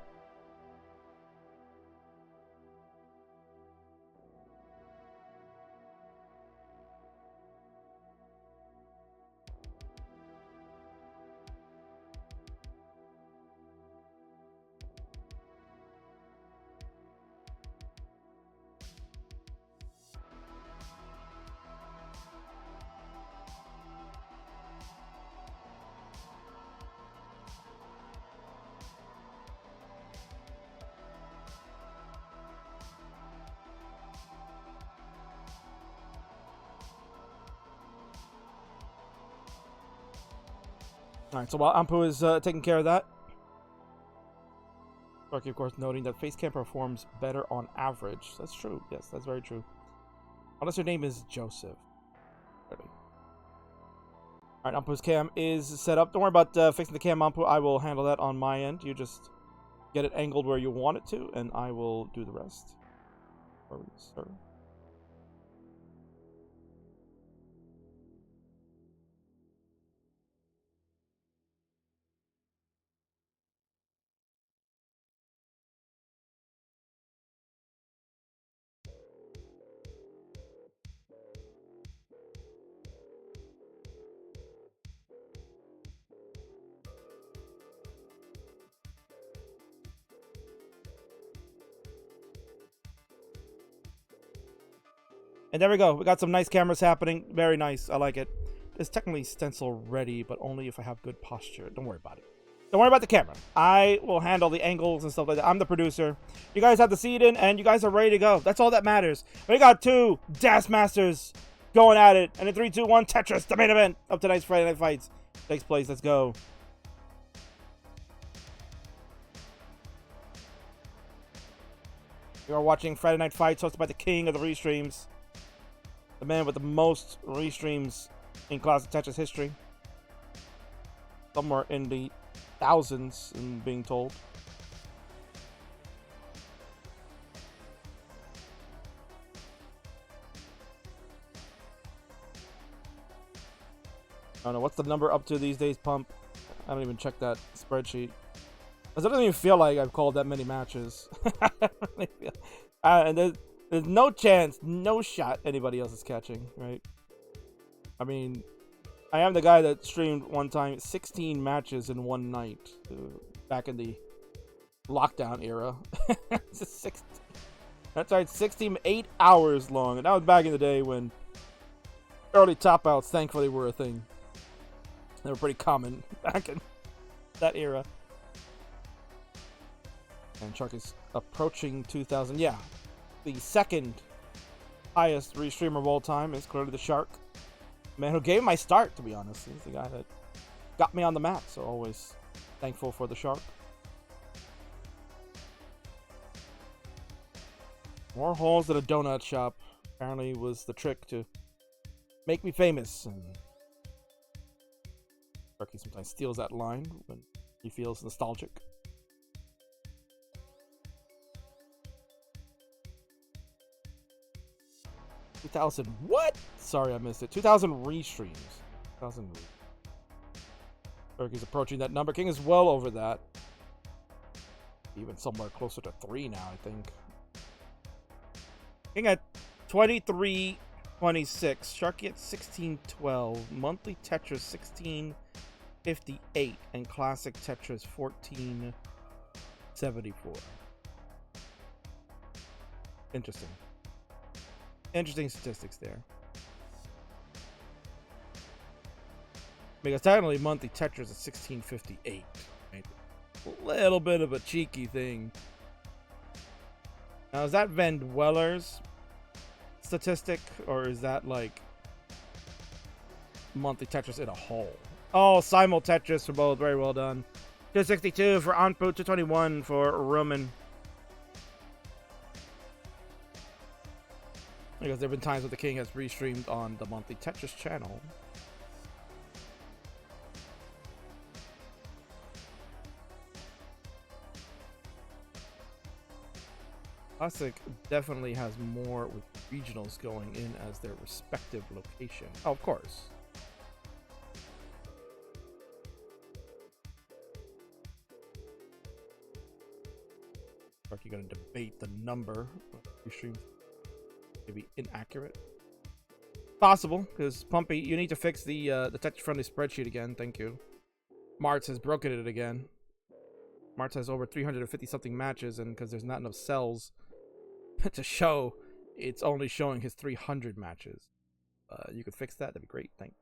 Alright, so while Ampu is taking care of that, Sparky, of course, noting that Facecam performs better on average. That's true. Yes, that's very true. Unless your name is Joseph. Really. Alright, Ampu's cam is set up. Don't worry about fixing the cam, Ampu. I will handle that on my end. You just get it angled where you want it to, and I will do the rest. Sir. And there we go. We got some nice cameras happening. Very nice. I like it. It's technically stencil ready, but only if I have good posture. Don't worry about it. Don't worry about the camera. I will handle the angles and stuff like that. I'm the producer. You guys have the seat in, and you guys are ready to go. That's all that matters. We got two Das Masters going at it. And in 3, 2, 1, Tetris, the main event of tonight's Friday Night Fights takes place. Let's go. You are watching Friday Night Fights hosted by the king of the restreams. The man with the most restreams in Classic Tetris history. Somewhere in the thousands, I'm being told. I don't know. What's the number up to these days, Pump? I don't even check that spreadsheet. It doesn't even feel like I've called that many matches. And there's no chance, no shot anybody else is catching, right? I mean, I am the guy that streamed one time 16 matches in one night back in the lockdown era. That's right, 16, 8 hours long. And that was back in the day when early top outs, thankfully, were a thing. They were pretty common back in that era. And Chuck is approaching 2,000. Yeah, the second highest restreamer of all time is clearly the Shark. Man who gave my start, to be honest. He's the guy that got me on the map, so always thankful for the Shark. More holes than a donut shop apparently was the trick to make me famous. And Sharky sometimes steals that line when he feels nostalgic. 2,000 what? Sorry, I missed it. 2,000 restreams. 2,000. Turkey's approaching that number. King is well over that. Even somewhere closer to 3 now, I think. King at 23.26. Sharky at 16.12. Monthly Tetris 16.58. And Classic Tetris 14.74. Interesting. Interesting statistics there. Because technically monthly Tetris is 1658. Right? A little bit of a cheeky thing. Now, is that Van Dweller's statistic, or is that like monthly Tetris in a whole? Oh, simul Tetris for both. Very well done. 262 for Anpu, 221 for Roman. Because there have been times where the King has restreamed on the monthly Tetris channel. Classic definitely has more with regionals going in as their respective location. Oh, of course. Are you going to debate the number of streams? Maybe inaccurate. Possible, because Pumpy, you need to fix the Tetris friendly spreadsheet again. Thank you. Martz has broken it again. Martz has over 350 something matches, and because there's not enough cells to show, it's only showing his 300 matches. You could fix that. That'd be great. Thank you.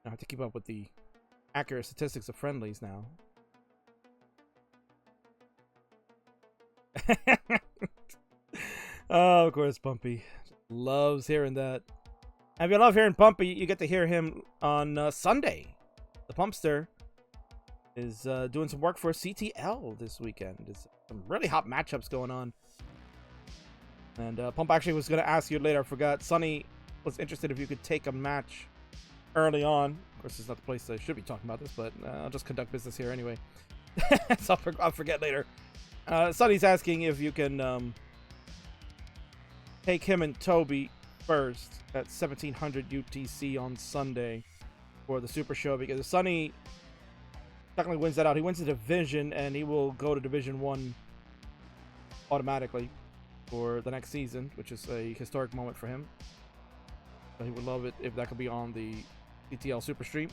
I have to keep up with the accurate statistics of friendlies now. Oh, of course, Pumpy loves hearing that. And if you love hearing Pumpy, you get to hear him on Sunday. The Pumpster is doing some work for CTL this weekend. There's some really hot matchups going on. And Pump actually was going to ask you later. I forgot. Sonny was interested if you could take a match early on. Of course, it's not the place I should be talking about this, but I'll just conduct business here anyway. So I'll forget later. Sonny's asking if you can take him and Toby first at 1700 UTC on Sunday for the Super Show, because if Sonny technically wins that out, he wins the division and he will go to Division 1 automatically for the next season, which is a historic moment for him. So he would love it if that could be on the CTL Super Stream.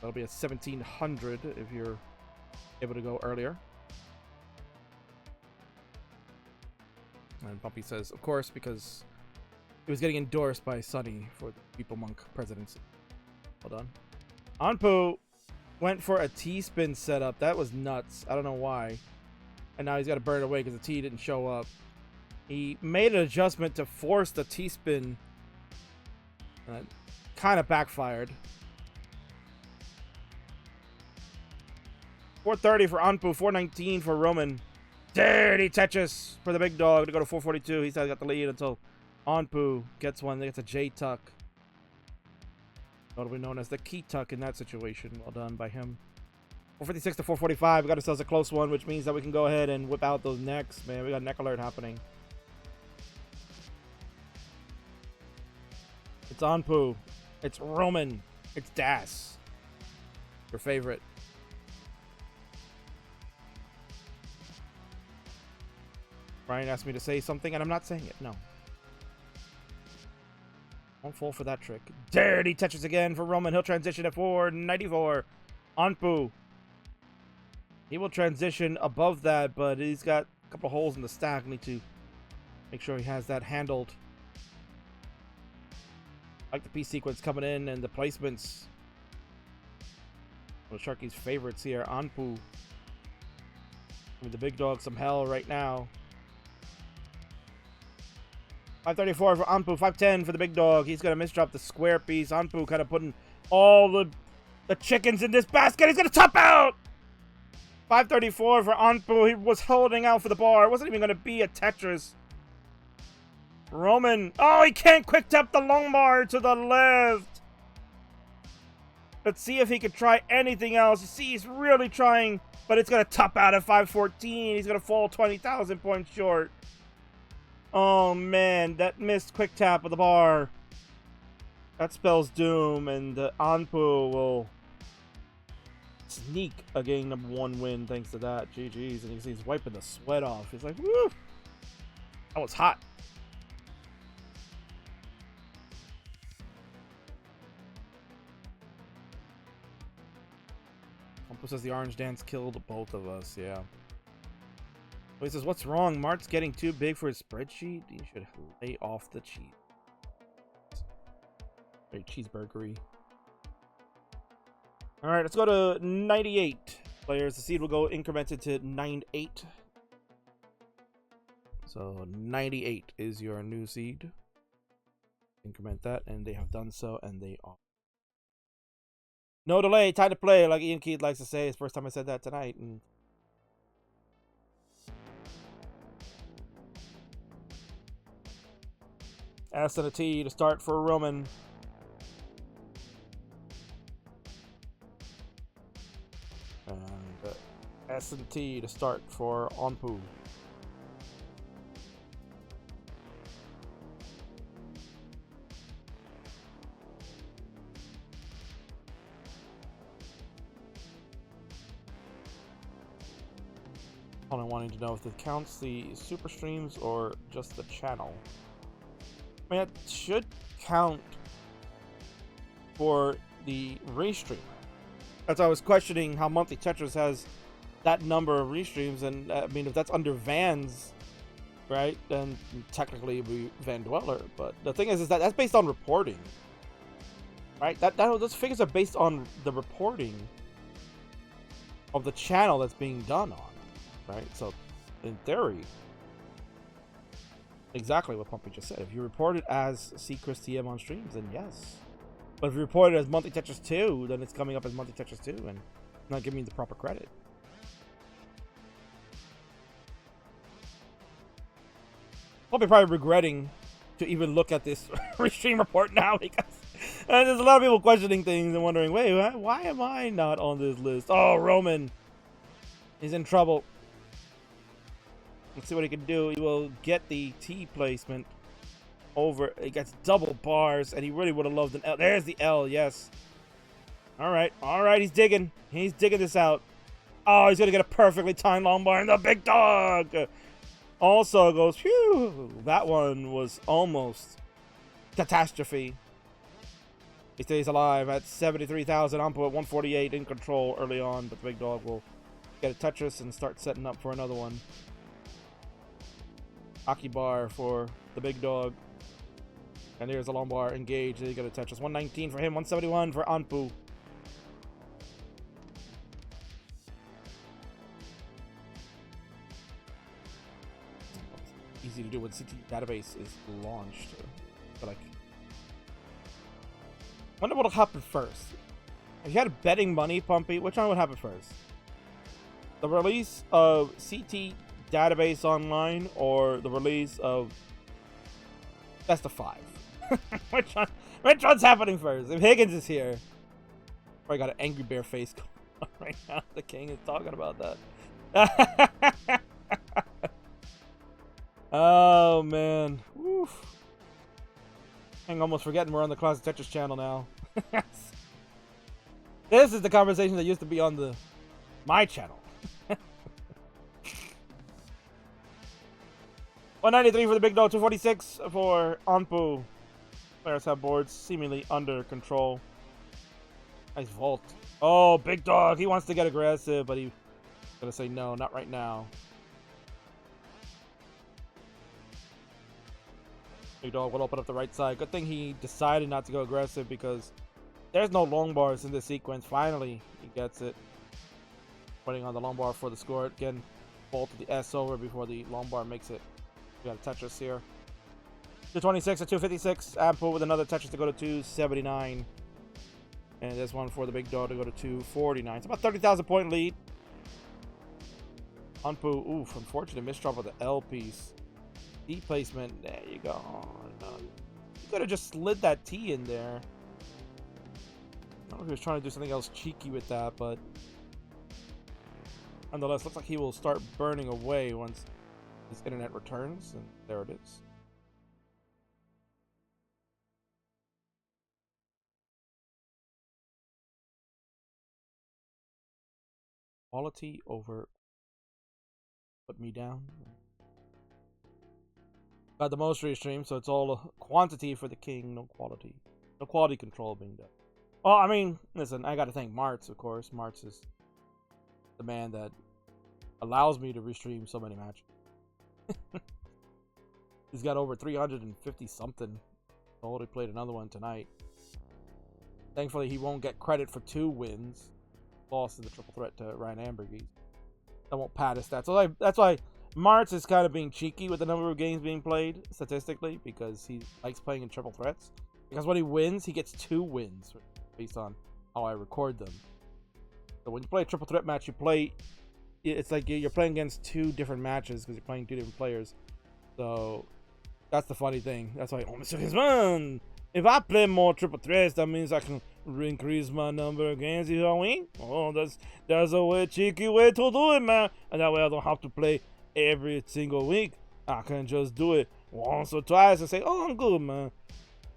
That'll be at 1700 if you're able to go earlier. And Pumpy says, of course, because he was getting endorsed by Sonny for the People Monk presidency. Hold on. Anpu went for a T-spin setup. That was nuts. I don't know why. And now he's got to burn it away because the T didn't show up. He made an adjustment to force the T-spin. Kind of backfired. 430 for Anpu, 419 for Roman. Dirty Tetris for the big dog to go to 442. He's got the lead until Anpu gets one. He gets a J-tuck. Notably known as the key tuck in that situation. Well done by him. 456 to 445. We got ourselves a close one, which means that we can go ahead and whip out those necks. Man, we got neck alert happening. It's Anpu. It's Roman. It's Das. Your favorite. Brian asked me to say something, and I'm not saying it. No. Won't fall for that trick. Dirty Tetris again for Roman. He'll transition at 494. Anpu. He will transition above that, but he's got a couple holes in the stack. Need to make sure he has that handled. I like the piece sequence coming in and the placements. One of Sharky's favorites here. Anpu. Give the big dog some hell right now. 534 for Anpu, 510 for the big dog. He's going to misdrop the square piece. Anpu kind of putting all the chickens in this basket. He's going to top out! 534 for Anpu. He was holding out for the bar. It wasn't even going to be a Tetris. Roman. Oh, he can't quick tap the long bar to the left. Let's see if he can try anything else. You see, he's really trying, but it's going to top out at 514. He's going to fall 20,000 points short. Oh man, that missed quick tap of the bar. That spells doom, and Anpu will sneak a game number 1 win thanks to that. GG's, and he's wiping the sweat off. He's like, woo! That was hot. Anpu says the orange dance killed both of us, yeah. He says, what's wrong? Mart's getting too big for his spreadsheet? You should lay off the cheese. Very cheeseburgery. Alright, let's go to 98 players. The seed will go incremented to 98. So 98 is your new seed. Increment that, and they have done so, and they are. No delay, time to play, like Ian Keith likes to say. It's the first time I said that tonight, and S and a T to start for Roman. And S and T to start for Anpu. Only wanting to know if it counts the super streams or just the channel. I mean, it should count for the restream. That's why I was questioning how Monthly Tetris has that number of restreams, and I mean, if that's under Vans, right, then technically it would be Van Dweller. But the thing is that that's based on reporting, right? Those figures are based on the reporting of the channel that's being done on, right? So, in theory, exactly what Pumpy just said. If you report it as C Chris TM on streams, then yes. But if you report it as Monthly Tetris 2, then it's coming up as Monthly Tetris 2 and not giving me the proper credit. Pumpy probably regretting to even look at this restream report now, because there's a lot of people questioning things and wondering, wait, why am I not on this list? Oh, Roman, he's in trouble. Let's see what he can do. He will get the T placement over. He gets double bars, and he really would have loved an L. There's the L, yes. All right, he's digging. He's digging this out. Oh, he's going to get a perfectly timed long bar, and the big dog also goes, phew. That one was almost catastrophe. He stays alive at 73,000. Ampo at 148 in control early on, but the big dog will get a Tetris and start setting up for another one. Aki bar for the big dog. And here's a long bar engaged. They got a Tetris. 119 for him, 171 for Anpu. Easy to do when CTWC is launched. But like, wonder what'll happen first. If you had betting money, Pumpy, which one would happen first? The release of CTWC Online or the release of Best of 5? Which one's happening first? If Higgins is here, I got an angry bear face going on right now. The king is talking about that. Oh man, woof. I'm almost forgetting we're on the ClassicTetris channel now. This is the conversation that used to be on my channel. 193 for the big dog, 246 for Anpu. Players have boards seemingly under control. Nice vault. Oh, big dog. He wants to get aggressive, but he's gonna say no, not right now. Big dog will open up the right side. Good thing he decided not to go aggressive, because there's no long bars in this sequence. Finally, he gets it. Putting on the long bar for the score. Again, bolted the S over before the long bar makes it. We got a Tetris here. 226 to 256. Ampu with another Tetris to go to 279. And this one for the big dog to go to 249. It's about 30,000 point lead. Anpu, oof, unfortunate misdrop with the L piece. T placement, there you go. Oh, no. You could have just slid that T in there. I don't know if he was trying to do something else cheeky with that, but nonetheless, looks like he will start burning away once his internet returns, and there it is. Quality over put me down. Got the most restream, so it's all quantity for the king, no quality. No quality control being done. Well, I mean, listen, I gotta thank Martz, of course. Martz is the man that allows me to restream so many matches. He's got over 350 something. I already played another one tonight. Thankfully, he won't get credit for 2 wins. Lost in the triple threat to Ryan Ambergis. That won't pad his stats. So that's why Martz is kind of being cheeky with the number of games being played statistically, because he likes playing in triple threats. Because when he wins, he gets 2 wins based on how I record them. So when you play a triple threat match, it's like you're playing against 2 different matches because you're playing 2 different players. So that's the funny thing. That's why, oh, Mr. Kingsman, if I play more triple threats, that means I can increase my number of games if I win. Oh, that's a cheeky way to do it, man. And that way I don't have to play every single week. I can just do it once or twice and say, oh, I'm good, man.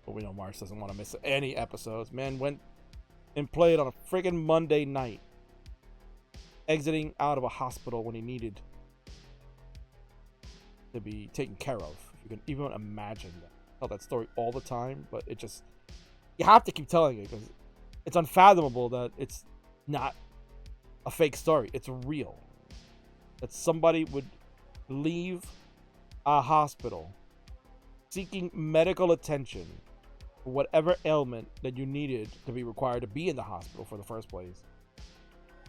But we know Martz doesn't want to miss any episodes. Man went and played on a freaking Monday night, exiting out of a hospital when he needed to be taken care of. You can even imagine that. I tell that story all the time, but it just, you have to keep telling it because it's unfathomable that it's not a fake story. It's real. That somebody would leave a hospital seeking medical attention for whatever ailment that you needed to be required to be in the hospital for the first place,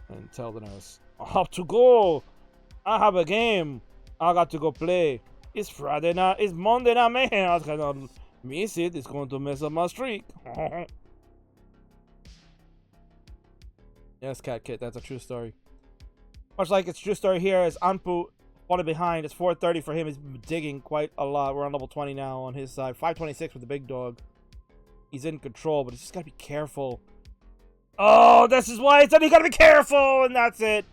and tell the nurse, I have to go. I have a game. I got to go play. It's Friday night. It's Monday night, man. I cannot miss it. It's going to mess up my streak. Yes, Cat Kit. That's a true story. Much like it's true story here, as Anpu falling behind. It's 4:30 for him. He's digging quite a lot. We're on level 20 now on his side. 526 with the big dog. He's in control, but he's just got to be careful. Oh, this is why I said you got to be careful, and that's it.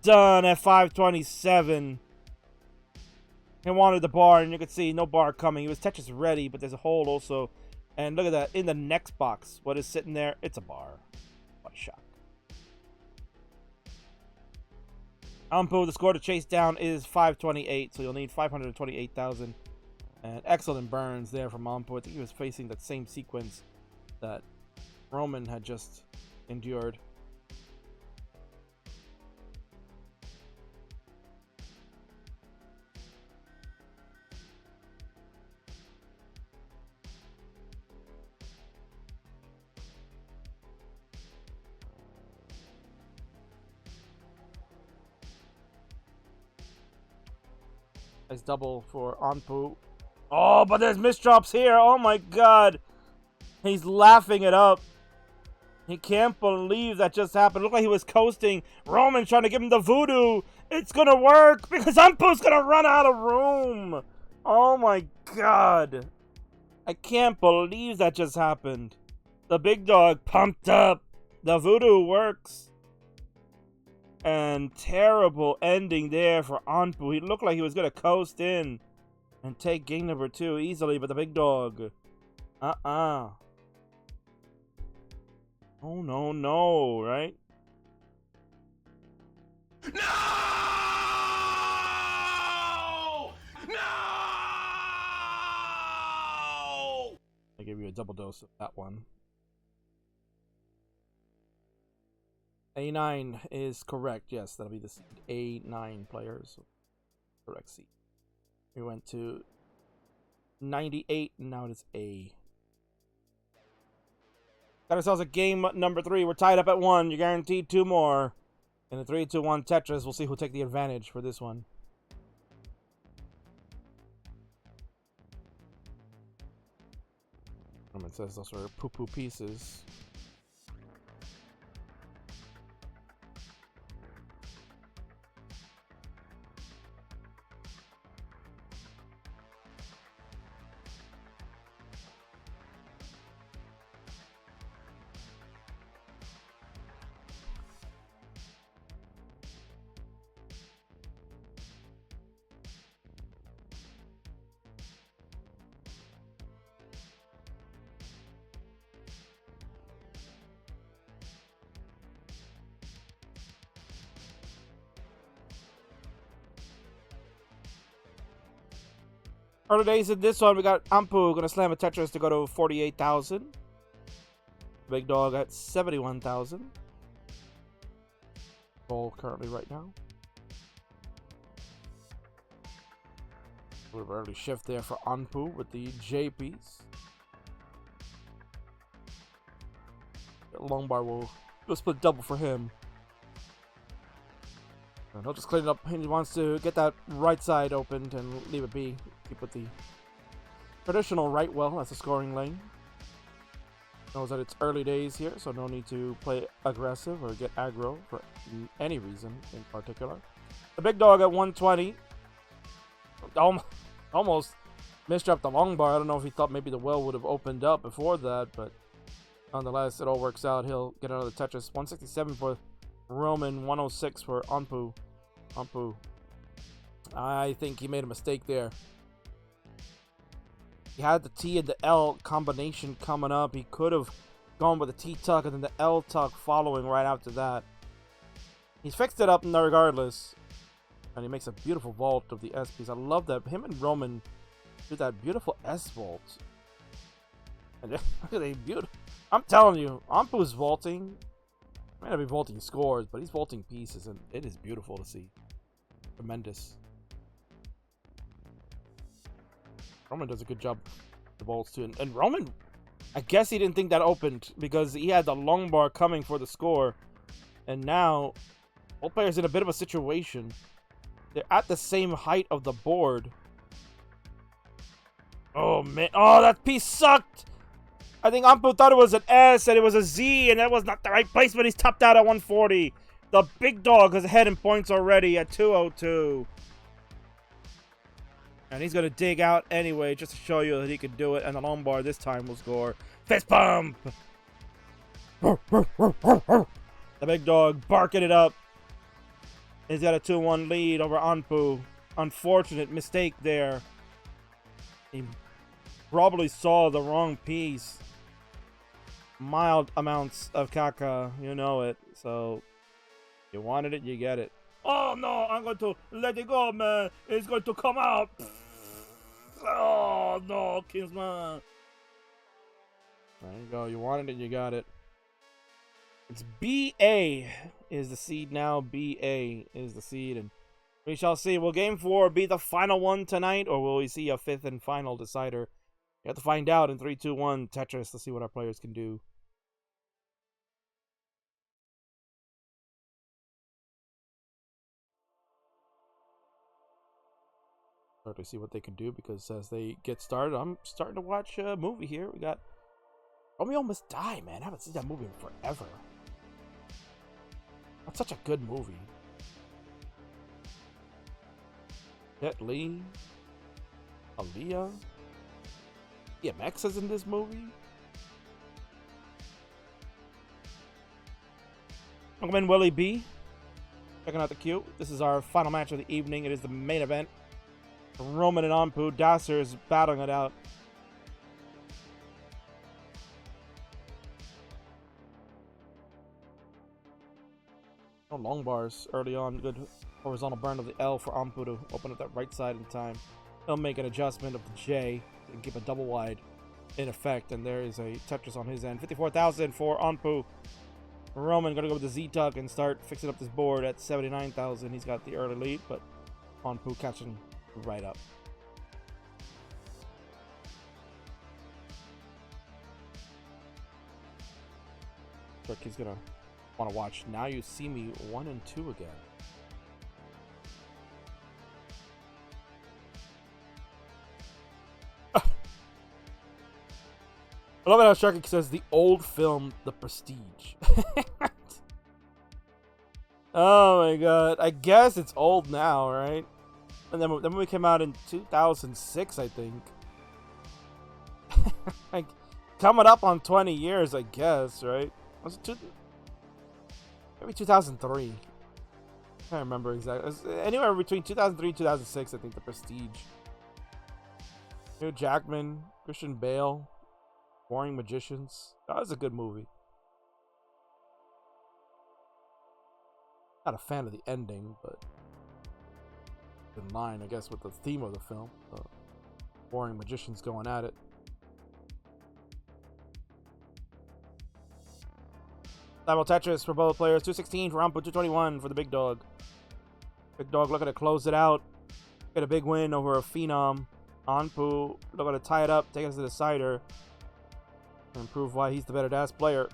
Done at 527. He wanted the bar, and you could see no bar coming. He was Tetris ready, but there's a hole also. And look at that. In the next box, what is sitting there? It's a bar. What a shock. Ampu, the score to chase down is 528, so you'll need 528,000. And excellent burns there from Ampu. I think he was facing that same sequence that Roman had just endured. Nice double for Anpu. Oh, but there's misdrops here. Oh my god. He's laughing it up. He can't believe that just happened. Looked like he was coasting. Roman trying to give him the voodoo. It's gonna work because Anpu's gonna run out of room. Oh my god. I can't believe that just happened. The big dog pumped up. The voodoo works. And terrible ending there for Anpu. He looked like he was going to coast in and take game number 2 easily, but the big dog. Oh, no, no, right?
No! No!
I give you a double dose of that one. A9 is correct. Yes, that'll be the seed. A9 players. Correct seed. We went to 98, and now it is A. Got ourselves a game number 3. We're tied up at 1. You're guaranteed 2 more. In a 3-2-1 Tetris, we'll see who'll take the advantage for this one. It says those are poo-poo pieces. Early days in this one, we got Ampu gonna slam a Tetris to go to 48,000. Big dog at 71,000. Goal currently right now. A little early shift there for Anpu with the J piece. Long bar will split double for him. And he'll just clean it up. He wants to get that right side opened and leave it be. Keep with the traditional right well. That's a scoring lane. Knows that it's early days here, so no need to play aggressive or get aggro for any reason in particular. The big dog at 120. Almost misdropped the long bar. I don't know if he thought maybe the well would have opened up before that, but nonetheless, it all works out. He'll get another Tetris. 167 for Roman, 106 for Anpu. I think he made a mistake there. He had the T and the L combination coming up. He could have gone with the T tuck and then the L tuck following right after that. He's fixed it up regardless. And he makes a beautiful vault of the S piece. I love that. Him and Roman do that beautiful S vault. And look at the beautiful. I'm telling you, Ampu's vaulting. He may not be vaulting scores, but he's vaulting pieces, and it is beautiful to see. Tremendous. Roman does a good job with the vaults too. And Roman, I guess he didn't think that opened because he had the long bar coming for the score. And now, both players in a bit of a situation. They're at the same height of the board. Oh, man. Oh, that piece sucked. I think Ampu thought it was an S and it was a Z, and that was not the right placement. He's topped out at 140. The big dog is ahead in points already at 202. And he's going to dig out anyway just to show you that he can do it. And the long bar this time will score. Fist pump! The big dog barking it up. He's got a 2-1 lead over Anpu. Unfortunate mistake there. He probably saw the wrong piece. Mild amounts of caca, you know it. So, you wanted it, you get it. Oh no, I'm going to let it go, man. It's going to come out. Oh no, Kingsman. There you go. You wanted it, you got it. It's BA is the seed now. BA is the seed, and we shall see. Will Game 4 be the final one tonight, or will we see a fifth and final decider? You have to find out in 3, 2, 1 Tetris to see what our players can do. Start to see what they can do, because as they get started, I'm starting to watch a movie here. We got Romeo Must Die, man. I haven't seen that movie in forever. That's such a good movie. Jet Li, Aaliyah, DMX is in this movie. Welcome in, Willie B. Checking out the queue. This is our final match of the evening. It is the main event. Roman and Ampu. Dasser is battling it out. No long bars early on. Good horizontal burn of the L for Ampu to open up that right side in time. He'll make an adjustment of the J and keep a double wide in effect. And there is a Tetris on his end. 54,000 for Ampu. Roman gonna go with the Z-Tuck and start fixing up this board at 79,000. He's got the early lead, but Ampu catching right up. Look, he's gonna want to watch Now You See Me 1 and 2 again. I love it how Sharky says the old film The Prestige. Oh my god. I guess it's old now, right? And then the movie came out in 2006, I think. Like, coming up on 20 years, I guess, right? Was it maybe 2003? I can't remember exactly. It was anywhere between 2003 and 2006, I think, The Prestige. Hugh Jackman, Christian Bale, Warring Magicians. That was a good movie. Not a fan of the ending, but in line, I guess, with the theme of the film. The Warring Magicians going at it. Level Tetris for both players. 216 for Ampu, 221 for the big dog. Big dog looking to close it out. Get a big win over a phenom. Ampu looking to tie it up, take us to the decider, and prove why he's the better DAS player.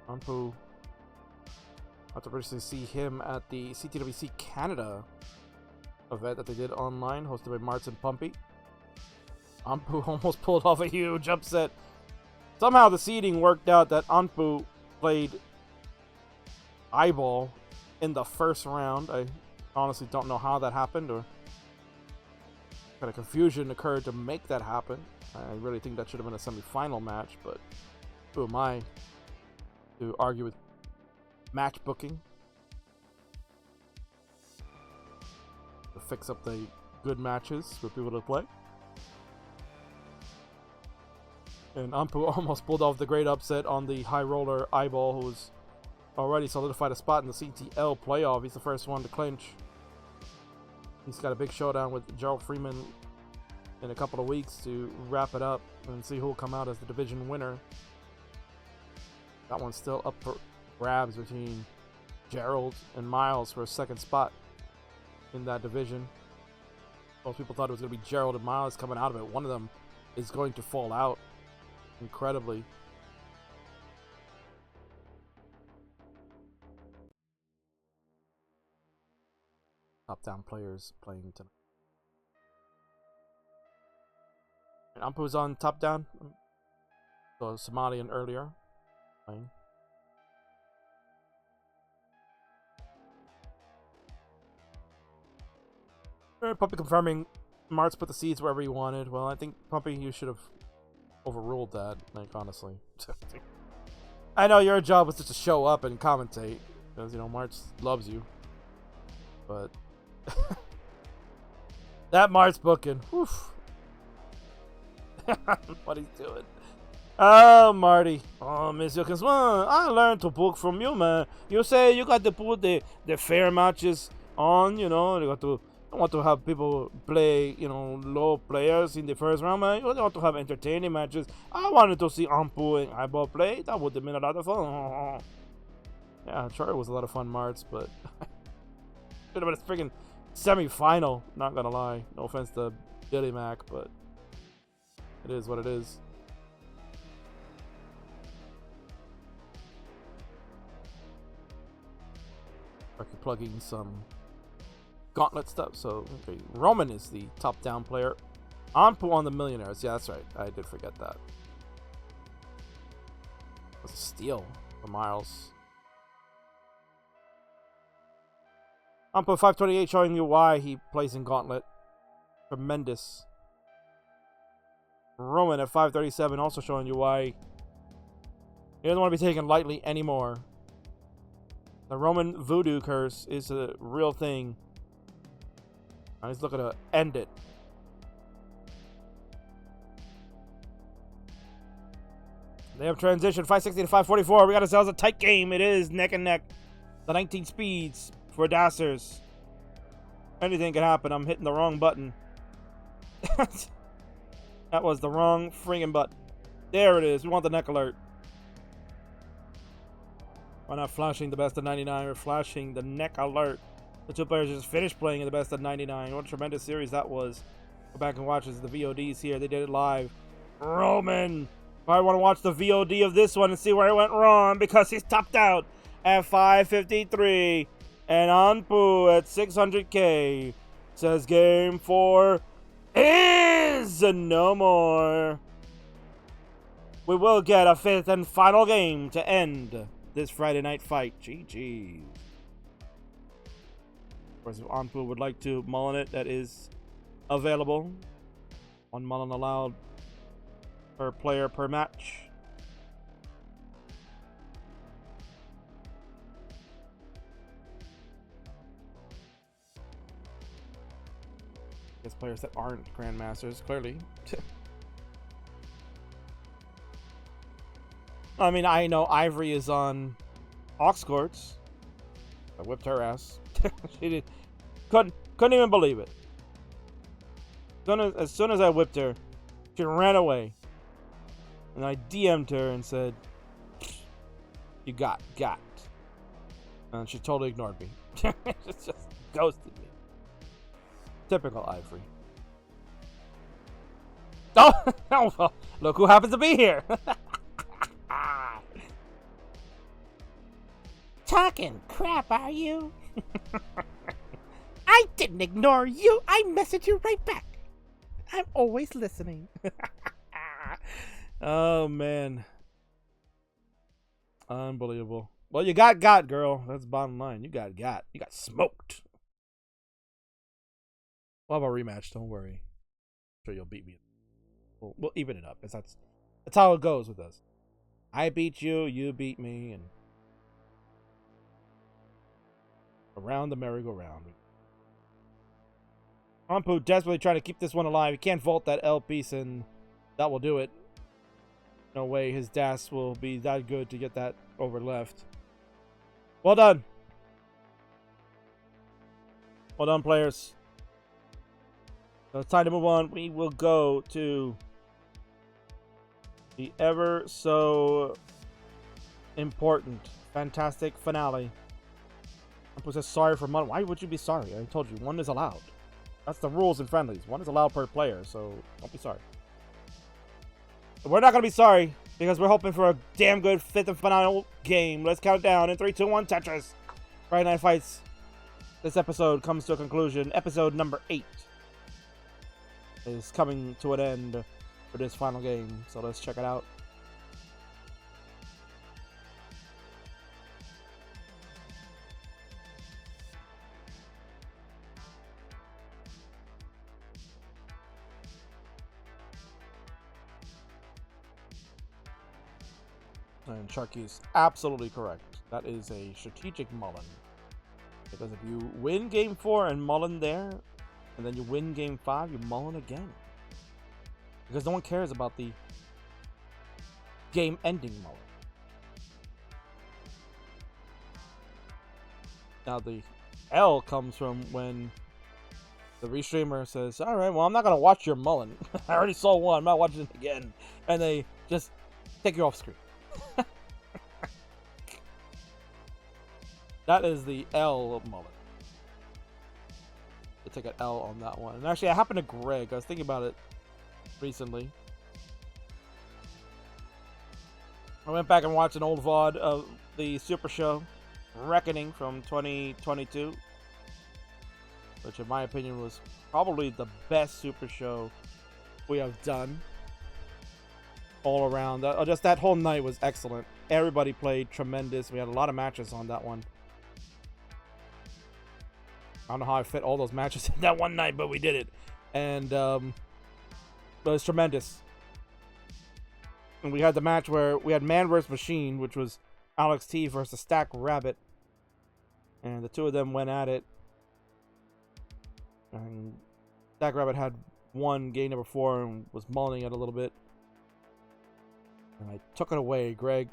Ampu, I'll have to recently see him at the CTWC Canada event that they did online, hosted by Martz and Pumpy. Ampu almost pulled off a huge upset. Somehow the seeding worked out that Ampu played eyeball in the first round. I honestly don't know how that happened, or what kind of confusion occurred to make that happen. I really think that should have been a semi-final match, but who am I to argue with match booking? To fix up the good matches for people to play. And Ampu almost pulled off the great upset on the high roller eyeball, who was already solidified a spot in the CTL playoff. He's the first one to clinch. He's got a big showdown with Gerald Freeman in a couple of weeks to wrap it up and see who will come out as the division winner. That one's still up for grabs between Gerald and Miles for a second spot in that division. Most people thought it was going to be Gerald and Miles coming out of it. One of them is going to fall out incredibly. Top-down players playing tonight. And Ampu's on top-down. So Somalian earlier playing. Puppy confirming Martz put the seeds wherever he wanted. Well, I think, Puppy, you should have overruled that, like, honestly. I know your job was just to show up and commentate, because, you know, Martz loves you. But that Martz booking, whew. What he's doing. Oh, Marty. Oh, Monsieur Kingsman, I learned to book from you, man. You say you got to put the fair matches on, you know, you got to... I want to have people play, you know, low players in the first round, man. You want to have entertaining matches. I wanted to see Ampu and Eyeball play. That would have been a lot of fun. Yeah, sure, it was a lot of fun, Martz, but should have been a freaking semi-final. Not gonna lie. No offense to Billy Mac, but it is what it is. Fucking plugging some gauntlet stuff. So okay, Roman is the top down player. Ampu on the Millionaires. Yeah, that's right. I did forget that. That's a steal for Miles. Ampu 528 showing you why he plays in Gauntlet. Tremendous. Roman at 537 also showing you why he doesn't want to be taken lightly anymore. The Roman voodoo curse is a real thing. He's looking to end it. They have transition 560 to 544. We got ourselves a tight game. It is neck and neck. The 19 speeds for Dassers. Anything can happen. I'm hitting the wrong button. That was the wrong friggin' button. There it is. We want the neck alert. We're not flashing the best of 99. We're flashing the neck alert. The two players just finished playing in the best of 99. What a tremendous series that was. Go back and watch this. The VODs here. They did it live. Roman. I want to watch the VOD of this one and see where it went wrong because he's topped out at 553. And Anpu at 600K. Says game 4 is no more. We will get a 5th and final game to end this Friday night fight. GG. Of course, if Anpu would like to mullen it, that is available. One mullen allowed per player per match. Guess players that aren't Grandmasters, clearly. I mean, I know Ivory is on Ox Courts. I whipped her ass. She couldn't even believe it. As soon as I whipped her, she ran away. And I DM'd her and said, "You got." And she totally ignored me. She just ghosted me. Typical Ivory. Oh, well, look who happens to be here. Talking crap, are you? I didn't ignore you. I messaged you right back. I'm always listening. Oh, man. Unbelievable. Well, you got, girl. That's the bottom line. You got. You got smoked. We'll have a rematch. Don't worry. I'm sure you'll beat me. We'll even it up. That's how it goes with us. I beat you. You beat me. And around the merry-go-round. Ampu desperately trying to keep this one alive. He can't vault that L piece, and that will do it. No way his DAS will be that good to get that over left. Well done. Well done, players. So it's time to move on. We will go to the ever so important, fantastic finale. I was just sorry for one. Why would you be sorry? I told you, one is allowed. That's the rules in Friendlies. One is allowed per player, so don't be sorry. But we're not going to be sorry, because we're hoping for a damn good fifth and final game. Let's count it down in 3, 2, 1, Tetris. Friday Night Fights. This episode comes to a conclusion. Episode number 8 is coming to an end for this final game, so let's check it out. And Sharky's absolutely correct. That is a strategic mullen. Because if you win game 4 and mullen there, and then you win game 5, you mullen again. Because no one cares about the game-ending mullen. Now the L comes from when the restreamer says, alright, well I'm not going to watch your mullen. I already saw one, I'm not watching it again. And they just take you off screen. That is the L mullet. I take an L on that one. And actually, I happened to Greg. I was thinking about it recently. I went back and watched an old VOD of the Super Show Reckoning from 2022, which in my opinion was probably the best Super Show we have done all around. Just that whole night was excellent. Everybody played tremendous. We had a lot of matches on that one. I don't know how I fit all those matches in that one night, but we did it. And it was tremendous. And we had the match where we had Man vs. Machine, which was Alex T versus Stack Rabbit. And the two of them went at it. And Stack Rabbit had won game number 4 and was mulling it a little bit. And I took it away. Greg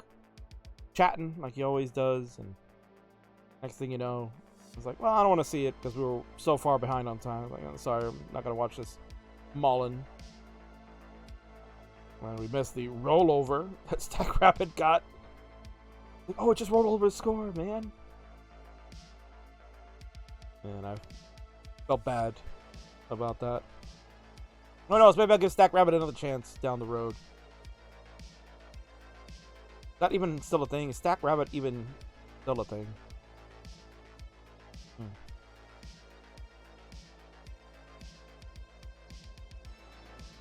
chatting like he always does. And next thing you know, I was like, well, I don't want to see it because we were so far behind on time. Like, I'm sorry, I'm not going to watch this mullen. Well, we missed the rollover that Stack Rabbit got. Oh, it just rolled over the score, man. And I felt bad about that. Who knows, maybe I'll give Stack Rabbit another chance down the road. Is that even still a thing? Is Stack Rabbit even still a thing?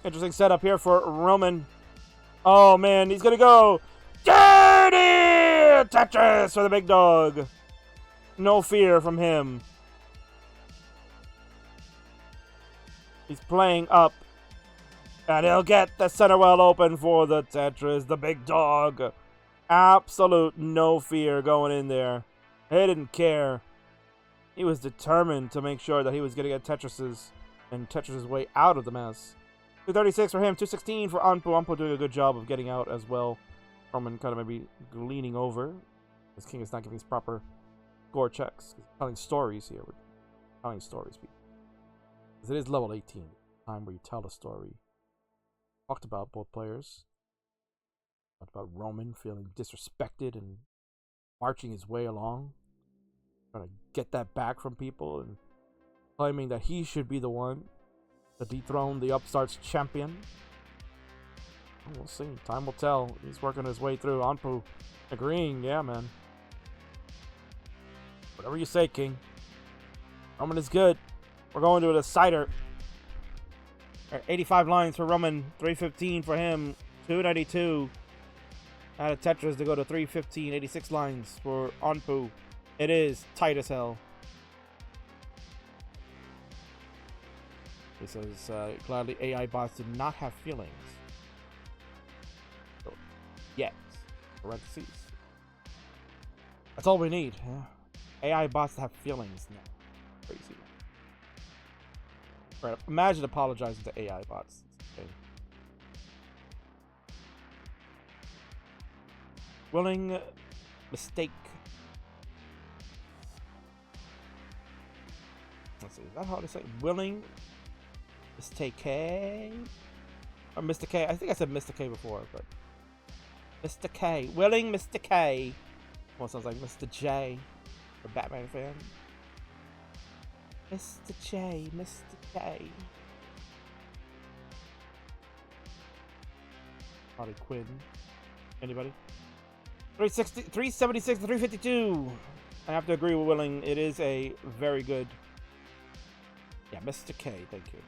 Interesting setup here for Roman. Oh man, he's gonna go dirty Tetris for the big dog. No fear from him. He's playing up, and he'll get the center well open for the Tetris, the big dog. Absolute no fear going in there. He didn't care. He was determined to make sure that he was gonna get Tetris's and Tetris's way out of the mess. 236 for him, 216 for Anpu. Anpu doing a good job of getting out as well. Roman kind of maybe leaning over. This king is not giving his proper score checks. He's telling stories here. We're telling stories, people. Because it is level 18. Time where you tell a story. Talked about both players. Talked about Roman feeling disrespected and marching his way along. Trying to get that back from people and claiming that he should be the one to dethrone the upstart's champion. We'll see. Time will tell. He's working his way through. Anpu agreeing. Yeah, man. Whatever you say, King. Roman is good. We're going to a decider. 85 lines for Roman. 315 for him. 292 out of Tetris to go to 315. 86 lines for Anpu. It is tight as hell. He says, gladly AI bots do not have feelings. So, yet. Parentheses. That's all we need. Yeah. AI bots have feelings now. Crazy. Right, imagine apologizing to AI bots. Okay. Willing mistake. Let's see. Is that how to say it? Willing Mr. K? Or Mr. K? I think I said Mr. K before, but Mr. K. Willing Mr. K. Well, sounds like Mr. J. A Batman fan. Mr. J. Mr. K. Harley Quinn. Anybody? 376 to 352. I have to agree with Willing. It is a very good. Yeah, Mr. K. Thank you.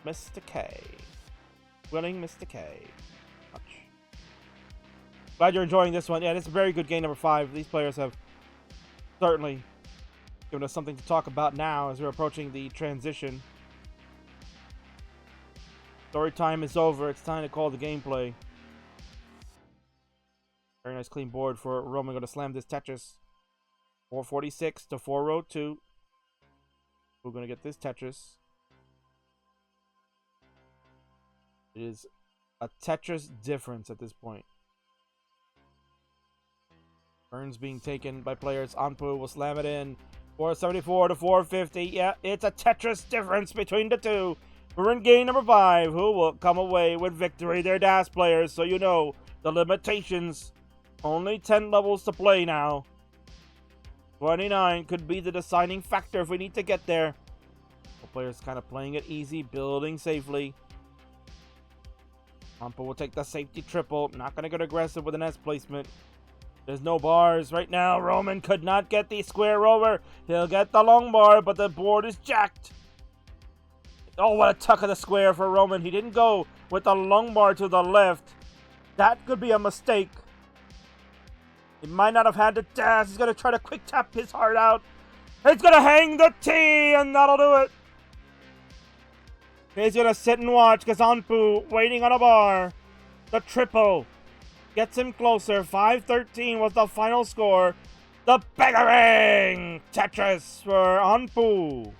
Mr. K. Willing Mr. K. Much. Glad you're enjoying this one. Yeah, this is a very good game number 5. These players have certainly given us something to talk about now as we're approaching the transition. Story time is over. It's time to call the gameplay. Very nice clean board for Roman. Going to slam this Tetris. 446 to 402. We're going to get this Tetris. It is a Tetris difference at this point. Turns being taken by players. Anpu will slam it in. 474 to 450. Yeah, it's a Tetris difference between the two. We're in game number 5. Who will come away with victory? They're DAS players, so you know the limitations. Only 10 levels to play now. 29 could be the deciding factor if we need to get there. The players kind of playing it easy, building safely. Ampa will take the safety triple. Not going to get aggressive with an S placement. There's no bars right now. Roman could not get the square over. He'll get the long bar, but the board is jacked. Oh, what a tuck of the square for Roman. He didn't go with the long bar to the left. That could be a mistake. He might not have had to dash. He's going to try to quick tap his heart out. He's going to hang the T, and that'll do it. He's going to sit and watch because Anpu waiting on a bar. The triple gets him closer. 5-13 was the final score. The begging Tetris for Anpu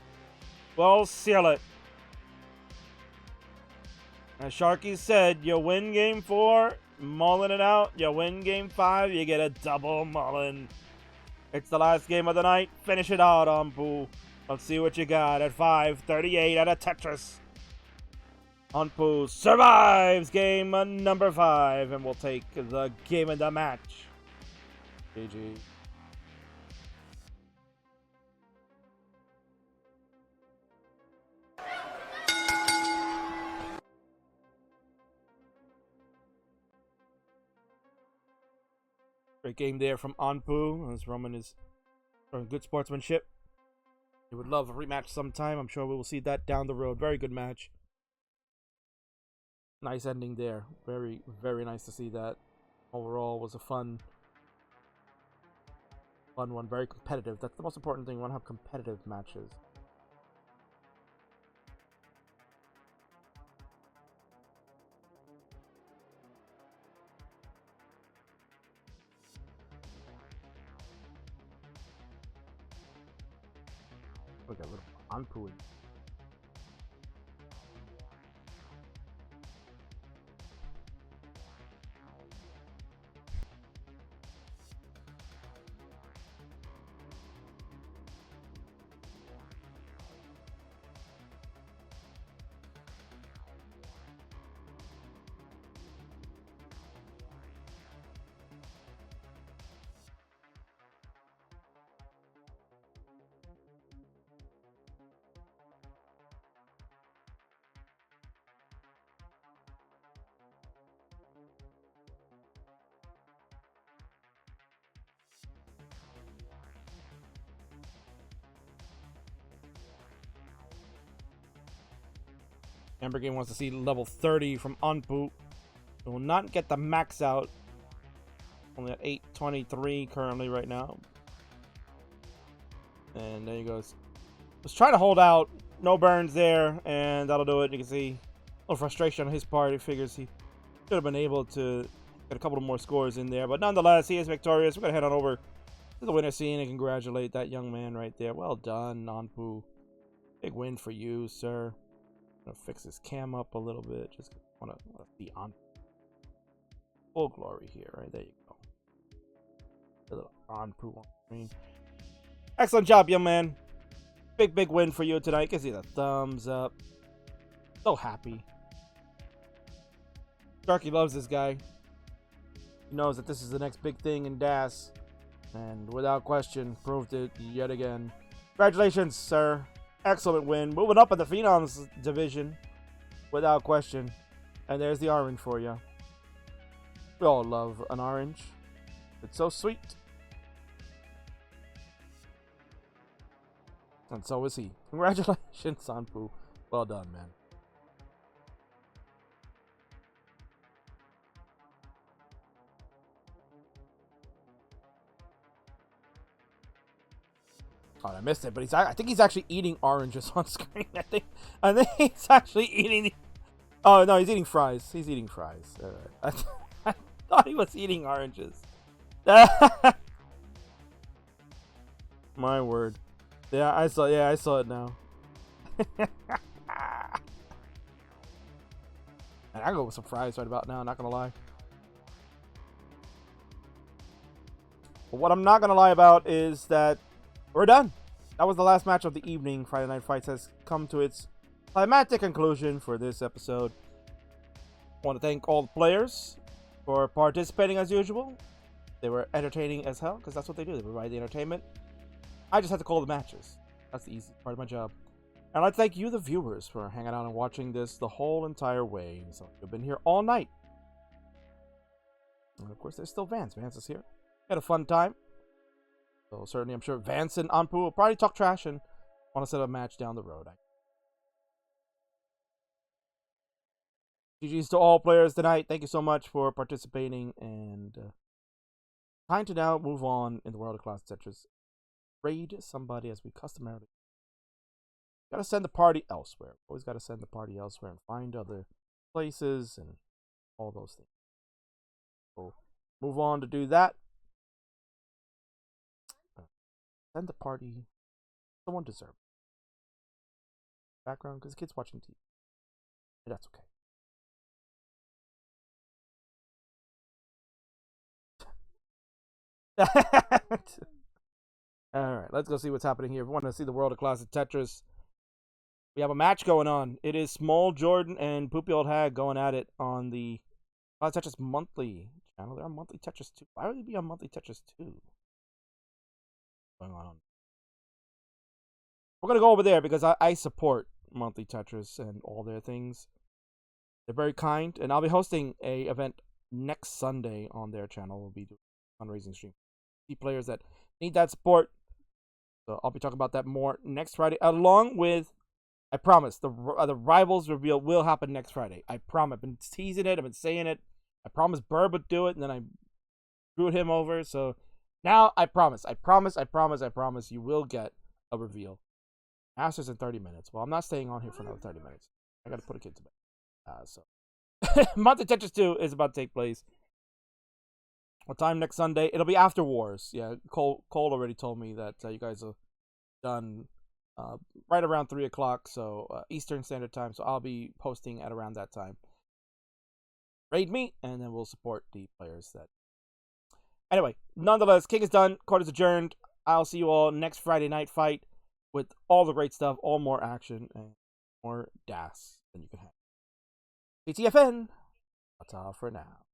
will seal it. As Sharky said, you win game 4, mulling it out. You win game 5, you get a double mullen. It's the last game of the night. Finish it out, Anpu. Let's see what you got at 5:38 out of Tetris. Anpu survives game number 5 and will take the game of the match. GG. Great game there from Anpu, as Roman is showing good sportsmanship. He would love a rematch sometime. I'm sure we will see that down the road. Very good match. Nice ending there. Very, very nice to see that. Overall, was a fun one. Very competitive. That's the most important thing. We want to have competitive matches. Look at little Anpu. Amber Game wants to see level 30 from Anpu. We will not get the max out. Only at 823 currently right now. And there he goes. Was trying to hold out. No burns there. And that'll do it. You can see a little frustration on his part. He figures he should have been able to get a couple of more scores in there. But nonetheless, he is victorious. We're going to head on over to the winner scene and congratulate that young man right there. Well done, Anpu. Big win for you, sir. Gonna fix his cam up a little bit. Just want to see on full glory here. Right there you go. A little Anpu on screen. Excellent job, young man. Big win for you tonight. You can see the thumbs up. So happy. Sharky loves this guy. He knows that this is the next big thing in DAS. And without question, proved it yet again. Congratulations, sir. Excellent win. Moving up in the Phenoms division. Without question. And there's the orange for you. We all love an orange. It's so sweet. And so is he. Congratulations, Sanpu. Well done, man. Oh, I missed it, but I think he's actually eating oranges on screen. I think he's actually eating the... Oh, no, he's eating fries. He's eating fries. All right. I thought he was eating oranges. My word. Yeah, I saw it now. And I'll go with some fries right about now, not gonna lie. But what I'm not gonna lie about is that we're done. That was the last match of the evening. Friday Night Fights has come to its climactic conclusion for this episode. I want to thank all the players for participating as usual. They were entertaining as hell, because that's what they do. They provide the entertainment. I just had to call the matches. That's the easy part of my job. And I'd like to thank you, the viewers, for hanging out and watching this the whole entire way. So you've been here all night. And of course, there's still Vance. Vance is here. Had a fun time. So certainly, I'm sure Vance and Anpu will probably talk trash and want to set up a match down the road. GG's to all players tonight. Thank you so much for participating. And time to now move on in the world of ClassicTetris. Raid somebody as we customarily. Gotta send the party elsewhere. Always gotta send the party elsewhere and find other places and all those things. So move on to do that. Send the party. Someone deserves background because the kid's watching TV. And that's okay. Alright, let's go see what's happening here. If you want to see the world of ClassicTetris, we have a match going on. It is Small Jordan and Poopy Old Hag going at it on the ClassicTetris Monthly channel. They're on Monthly Tetris 2. Why would they be on Monthly Tetris 2? Going on. We're going to go over there because I support Monthly Tetris and all their things. They're very kind. And I'll be hosting a event next Sunday on their channel. We'll be doing a fundraising stream. See players that need that support. So I'll be talking about that more next Friday, along with, I promise, the Rivals reveal will happen next Friday. I promise. I've been teasing it. I've been saying it. I promised Burb would do it, and then I screwed him over. So now I promise. You will get a reveal. Masters in 30 minutes. Well, I'm not staying on here for another 30 minutes. I got to put a kid to bed. So Monthly Tetris 2 is about to take place. What time next Sunday? It'll be after Wars. Yeah, Cole already told me that you guys are done right around 3 o'clock, so Eastern Standard Time. So I'll be posting at around that time. Raid me, and then we'll support the players that. Anyway, nonetheless, King is done. Court is adjourned. I'll see you all next Friday night fight with all the great stuff, all more action, and more DAS than you can have. CTFN. Ta for now.